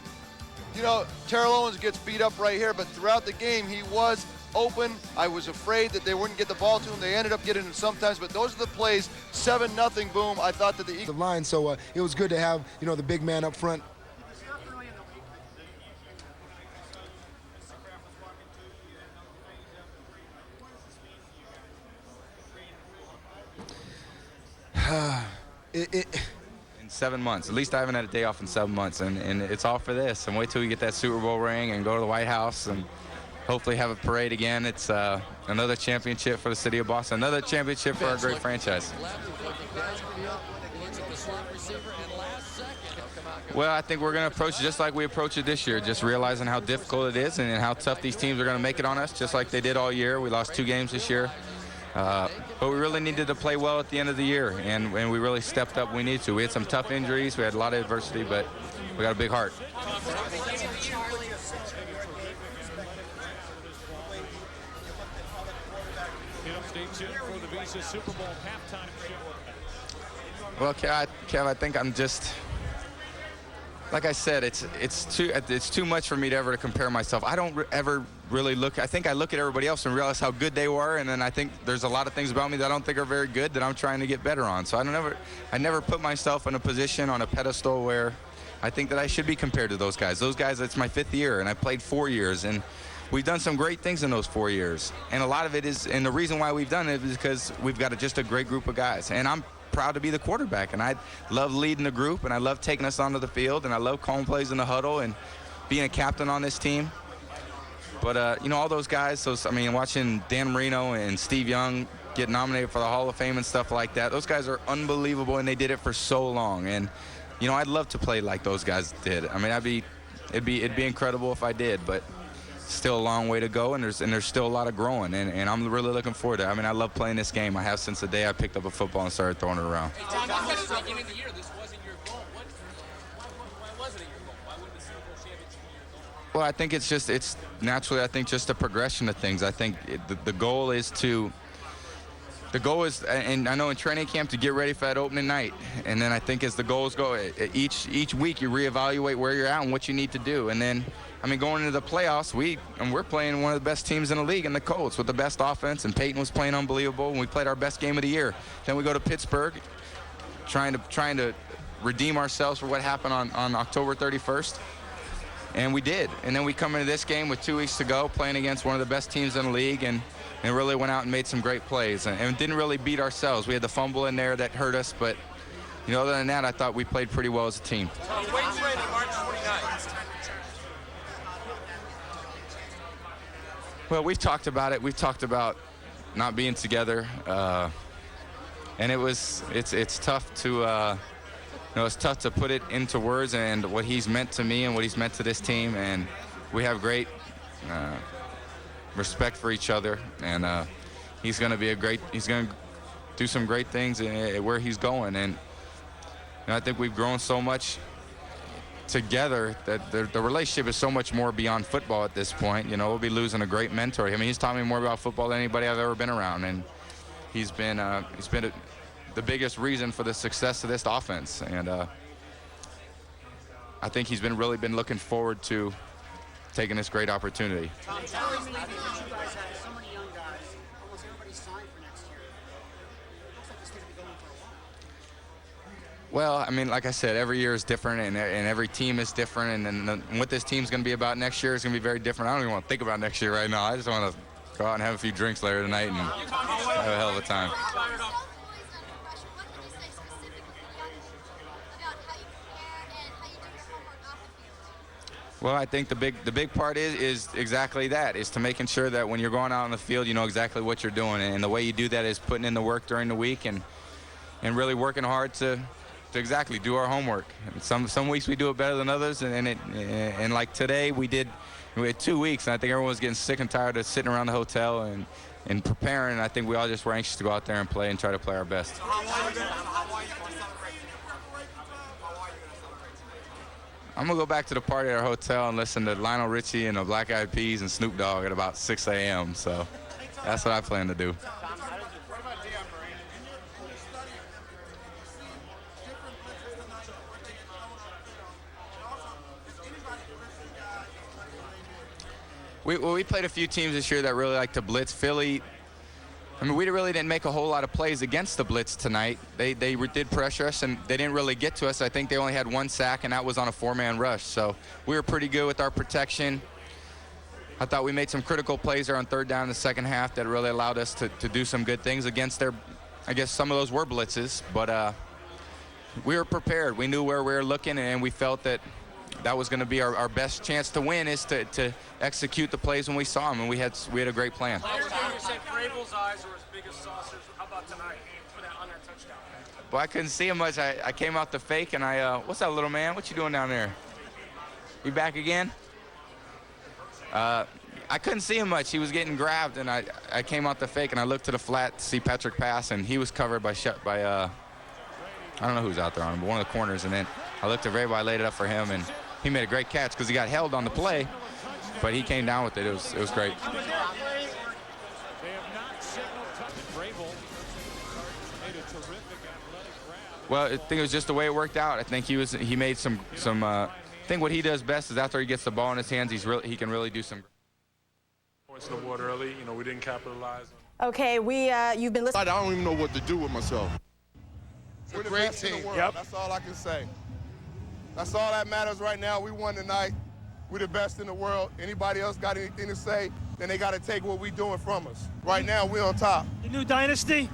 you know, Terrell Owens gets beat up right here, but throughout the game, he was open. I was afraid that they wouldn't get the ball to him. They ended up getting it sometimes, but those are the plays. 7-0, boom. I thought that the Eagles line, so it was good to have, you know, the big man up front. In 7 months. At least I haven't had a day off in 7 months, and it's all for this. And wait till we get that Super Bowl ring and go to the White House and hopefully have a parade again. It's another championship for the city of Boston, another championship for our great franchise. Well, I think we're going to approach it just like we approached it this year, just realizing how difficult it is and how tough these teams are going to make it on us, just like they did all year. We lost 2 games this year. But we really needed to play well at the end of the year, and we really stepped up when we needed to. We had some tough injuries. We had a lot of adversity, but we got a big heart. Well, Kev, I think I'm just, like I said, it's too much for me to ever compare myself. I don't ever really look. I think I look at everybody else and realize how good they were, and then I think there's a lot of things about me that I don't think are very good that I'm trying to get better on. So I never put myself in a position on a pedestal where I think that I should be compared to those guys. Those guys, it's my 5th year, and I played 4 years, and we've done some great things in those 4 years. And a lot of it is, and the reason why we've done it is because we've got just a great group of guys. And I'm proud to be the quarterback, and I love leading the group, and I love taking us onto the field, and I love calling plays in the huddle and being a captain on this team. But, you know, all those guys, watching Dan Marino and Steve Young get nominated for the Hall of Fame and stuff like that, those guys are unbelievable, and they did it for so long. And, you know, I'd love to play like those guys did. I mean, it'd be incredible if I did, but still a long way to go, and there's still a lot of growing, and I'm really looking forward to it. I mean, I love playing this game. I have since the day I picked up a football and started throwing it around. Hey, Tom, you said at the beginning of the year this wasn't your goal. Why wasn't it your goal? Why wouldn't the Super Bowl championship be your goal? Well, I think it's naturally, I think, just a progression of things. I think the goal is, and I know in training camp, to get ready for that opening night. And then I think as the goals go, each week you reevaluate where you're at and what you need to do. And then, I mean, going into the playoffs, we're playing one of the best teams in the league in the Colts with the best offense, and Peyton was playing unbelievable, and we played our best game of the year. Then we go to Pittsburgh, trying to redeem ourselves for what happened on October 31st. And we did. And then we come into this game with 2 weeks to go, playing against one of the best teams in the league, and really went out and made some great plays, and didn't really beat ourselves. We had the fumble in there that hurt us, but, you know, other than that, I thought we played pretty well as a team. Well, we've talked about it. We've talked about not being together, and it's tough to it's tough to put it into words, and what he's meant to me and what he's meant to this team, and we have great respect for each other, and he's going to do some great things where he's going, and I think we've grown so much together that the relationship is so much more beyond football at this point. You know, we'll be losing a great mentor. I mean, he's taught me more about football than anybody I've ever been around, and he's been the biggest reason for the success of this offense, and I think he's really been looking forward to taking this great opportunity. Tom, you guys have so many young guys. Almost everybody's signed for next year. It looks like this thing will be going for a while. Well, I mean, like I said, every year is different, and every team is different, and what this team's going to be about next year is going to be very different. I don't even want to think about next year right now. I just want to go out and have a few drinks later tonight and have a hell of a time. Well, I think the big part is exactly that, is to making sure that when you're going out on the field, you know exactly what you're doing, and the way you do that is putting in the work during the week and really working hard to exactly do our homework. And some weeks we do it better than others, and like today we had 2 weeks, and I think everyone was getting sick and tired of sitting around the hotel and preparing. And I think we all just were anxious to go out there and play and try to play our best. I'm going to go back to the party at our hotel and listen to Lionel Richie and the Black Eyed Peas and Snoop Dogg at about 6 a.m. So that's what I plan to do. We played a few teams this year that really like to blitz. Philly, I mean, we really didn't make a whole lot of plays against the blitz tonight. They did pressure us, and they didn't really get to us. I think they only had 1 sack, and that was on a 4-man rush. So we were pretty good with our protection. I thought we made some critical plays there on 3rd down in the second half that really allowed us to do some good things against their, I guess some of those were blitzes, but we were prepared. We knew where we were looking, and we felt that was going to be our best chance to win, is to execute the plays when we saw them, and we had a great plan. Last time you said Vrabel's eyes are as big as saucers. How about tonight on that touchdown? Well, I couldn't see him much. I came out the fake, and what's that, little man? What you doing down there? You back again? I couldn't see him much. He was getting grabbed, and I came out the fake, and I looked to the flat to see Patrick pass, and he was covered by I don't know who's out there on him, but one of the corners, and then I looked at Vrabel, I laid it up for him, and he made a great catch because he got held on the play, but he came down with it. It was great. Well, I think it was just the way it worked out. I think he made some I think what he does best is after he gets the ball in his hands, he can really do some points on the board early. You know, we didn't capitalize. Okay, you've been listening. I don't even know what to do with myself. We're the best in the world. Yep. That's all I can say. That's all that matters right now. We won tonight. We're the best in the world. Anybody else got anything to say, then they got to take what we're doing from us. Right now, we're on top. The new dynasty?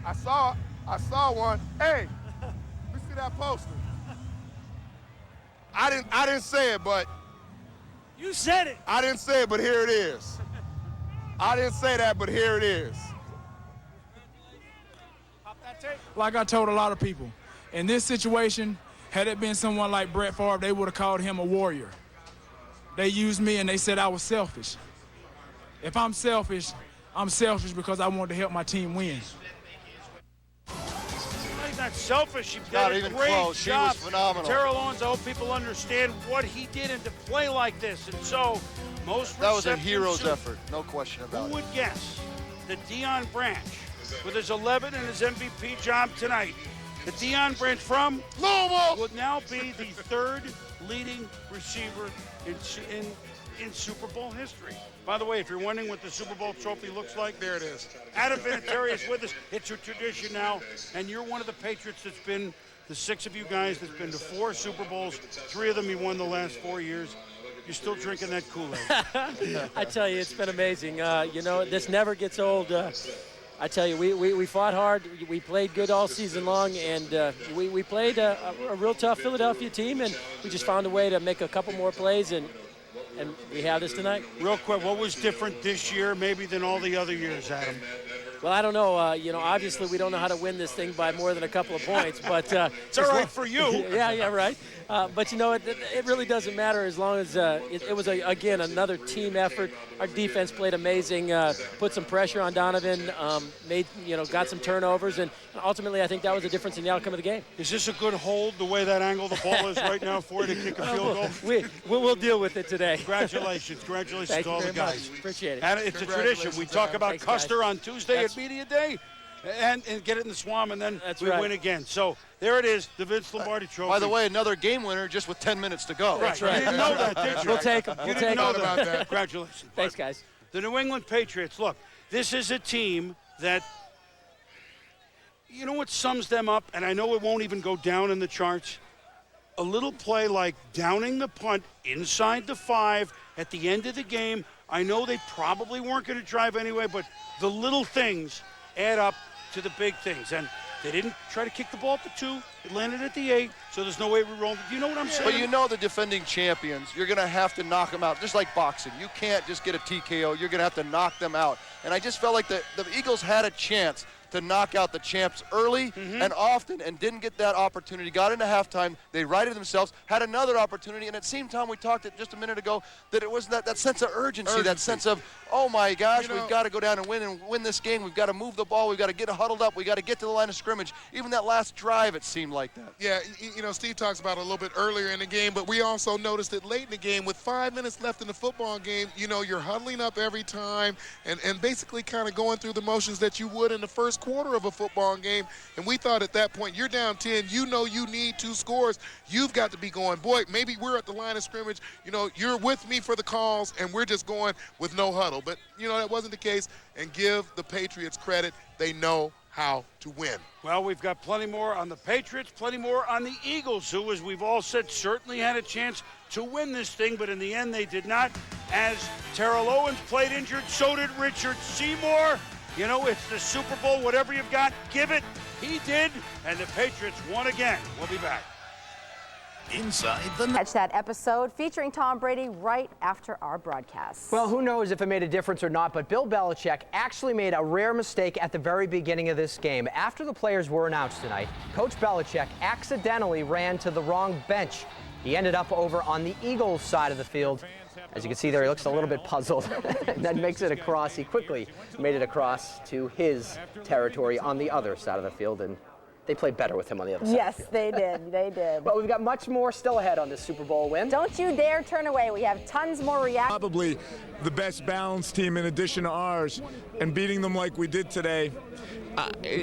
I saw one. Hey, let me see that poster. I didn't say it, but you said it. I didn't say it, but here it is. I didn't say that, but here it is. Like I told a lot of people, in this situation, had it been someone like Brett Favre, they would have called him a warrior. They used me and they said I was selfish. If I'm selfish because I wanted to help my team win. He's not selfish. He Not did a even great close. He job. was phenomenal. Terrell Owens, I hope people understand what he did and to play like this. And so, most That was a receptive hero's Super- effort, no question about Who it. would guess that Deion Branch, with his 11 and his MVP job tonight, that Deion Branch from Louisville would now be the 3rd leading receiver in Super Bowl history. By the way, if you're wondering what the Super Bowl trophy looks like, there it is. Adam Vinatieri is with us. It's a tradition now, and you're one of the Patriots that's been, the 6 of you guys that's been to 4 Super Bowls. 3 of them you won the last 4 years. You're still drinking that Kool-Aid. I tell you, it's been amazing. You know, this never gets old. I tell you, we fought hard. We played good all season long, and we played a real tough Philadelphia team, and we just found a way to make a couple more plays, and we have this tonight. Real quick, what was different this year maybe than all the other years, Adam? Well, I don't know. You know, obviously we don't know how to win this thing by more than a couple of points, but it's all right for you. yeah, right. But you know, it really doesn't matter as long as it was again another team effort. Our defense played amazing, put some pressure on Donovan, got some turnovers, and ultimately I think that was the difference in the outcome of the game. Is this a good hold the way that angle the ball is right now for you to kick a field goal? We'll deal with it today. Congratulations Thank to all you the very guys. Much. Appreciate it. And it's a tradition. We talk about Thanks, Custer guys. on Tuesday at Media Day. And get it in the Swamp, and then we right. win again. So there it is, the Vince Lombardi Trophy. By the way, another game winner just with 10 minutes to go. Right. You didn't know that, did you? We'll take them. You didn't know about that. Congratulations. Thanks, guys. The New England Patriots, look, this is a team that, you know what sums them up, and I know it won't even go down in the charts? A little play like downing the punt inside the 5 at the end of the game. I know they probably weren't going to drive anyway, but the little things add up to the big things. And they didn't try to kick the ball at the 2. It landed at the 8, so there's no way we rolled. Do you know what I'm saying? But you know the defending champions, you're going to have to knock them out, just like boxing. You can't just get a TKO. You're going to have to knock them out. And I just felt like the Eagles had a chance to knock out the champs early and often and didn't get that opportunity. Got into halftime, they righted themselves, had another opportunity, and at the same time we talked just a minute ago that it was that sense of urgency, that sense of, oh my gosh, we've got to go down and win this game. We've got to move the ball. We've got to get huddled up. We've got to get to the line of scrimmage. Even that last drive, it seemed like that. Yeah, you know, Steve talks about it a little bit earlier in the game, but we also noticed that late in the game, with 5 minutes left in the football game, you know, you're huddling up every time and basically kind of going through the motions that you would in the first quarter of a football game, and we thought at that point, you're down 10, you know you need 2 scores, you've got to be going, boy, maybe we're at the line of scrimmage, you know, you're with me for the calls, and we're just going with no huddle. But, you know, that wasn't the case, and give the Patriots credit. They know how to win. Well, we've got plenty more on the Patriots, plenty more on the Eagles, who, as we've all said, certainly had a chance to win this thing, but in the end they did not. As Terrell Owens played injured, so did Richard Seymour. You know, it's the Super Bowl, whatever you've got, give it. He did, and the Patriots won again. We'll be back. Inside the Catch that episode featuring Tom Brady right after our broadcast. Well, who knows if it made a difference or not, but Bill Belichick actually made a rare mistake at the very beginning of this game. After the players were announced tonight, Coach Belichick accidentally ran to the wrong bench. He ended up over on the Eagles side of the field. As you can see there, he looks a little bit puzzled. And then makes it across. He quickly made it across to his territory on the other side of the field, and they played better with him on the other side. Yes, they did. They did. But we've got much more still ahead on this Super Bowl win. Don't you dare turn away. We have tons more reactions. Probably the best balanced team in addition to ours, and beating them like we did today.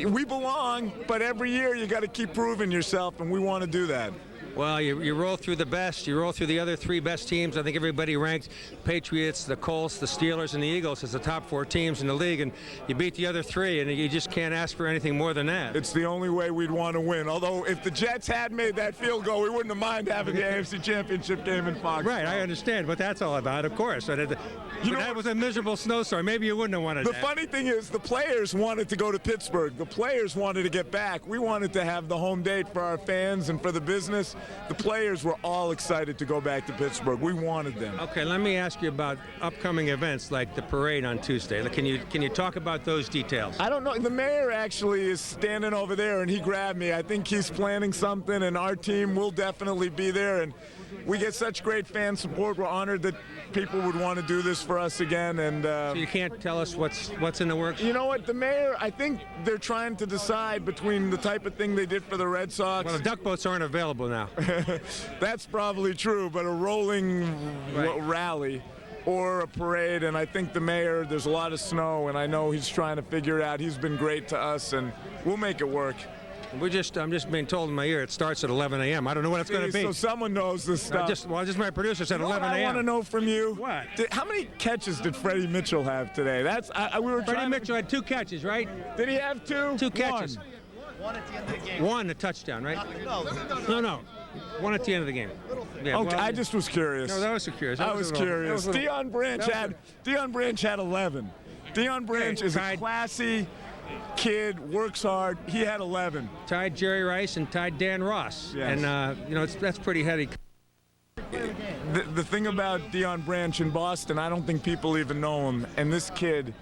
We belong, but every year you got to keep proving yourself, and we want to do that. Well, you roll through the best, you roll through the other 3 best teams. I think everybody ranked Patriots, the Colts, the Steelers, and the Eagles as the top 4 teams in the league, and you beat the other 3, and you just can't ask for anything more than that. It's the only way we'd want to win. Although, if the Jets had made that field goal, we wouldn't have minded having the AFC Championship game in Fox. Right, I understand what that's all about, of course. That was a miserable snowstorm. Maybe you wouldn't have wanted that. The funny thing is, the players wanted to go to Pittsburgh. The players wanted to get back. We wanted to have the home date for our fans and for the business. The players were all excited to go back to Pittsburgh. We wanted them. Okay, let me ask you about upcoming events like the parade on Tuesday. Can you talk about those details? I don't know. The mayor actually is standing over there, and he grabbed me. I think he's planning something, and our team will definitely be there. And we get such great fan support. We're honored that people would want to do this for us again. And so you can't tell us what's in the works? You know what? The mayor, I think they're trying to decide between the type of thing they did for the Red Sox. Well, the duck boats aren't available now. That's probably true, but a rolling rally or a parade, and I think the mayor, there's a lot of snow, and I know he's trying to figure it out. He's been great to us, and we'll make it work. I'm just being told in my ear it starts at 11 a.m. I don't know what it's going to be. So someone knows this stuff. Just my producer said 11 a.m. I want to know from you. What? How many catches did Freddie Mitchell have today? Freddie Mitchell had 2 catches, right? Did he have 2? 2 catches. One at the end of the game. 1 a touchdown, right? No. 1 at the end of the game. Yeah, okay, I just was curious. No, that was curious. I was curious. Deion Branch had 11. Deion Branch is a classy kid, works hard. He had 11. Tied Jerry Rice and tied Dan Ross. Yes. And that's pretty heady. The thing about Deion Branch in Boston, I don't think people even know him. And this kid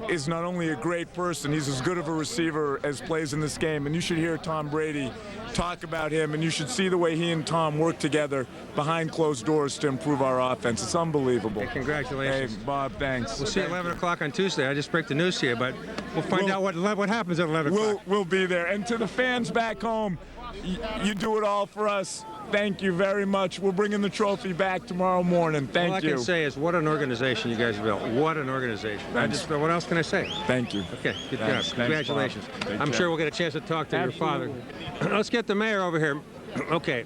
is not only a great person, he's as good of a receiver as plays in this game. And you should hear Tom Brady talk about him, and you should see the way he and Tom work together behind closed doors to improve our offense. It's unbelievable. Hey, congratulations. Hey, Bob, thanks. We'll see you at 11 o'clock on Tuesday. I just break the news to you, but we'll find out what happens at 11 o'clock. We'll be there. And to the fans back home, you do it all for us. Thank you very much. We're bringing the trophy back tomorrow morning. Thank you. All I can say is what an organization you guys have built. What an organization. What else can I say? Thank you. Okay, good job. Congratulations. Thanks, I'm sure we'll get a chance to talk to your father. Let's get the mayor over here. Okay.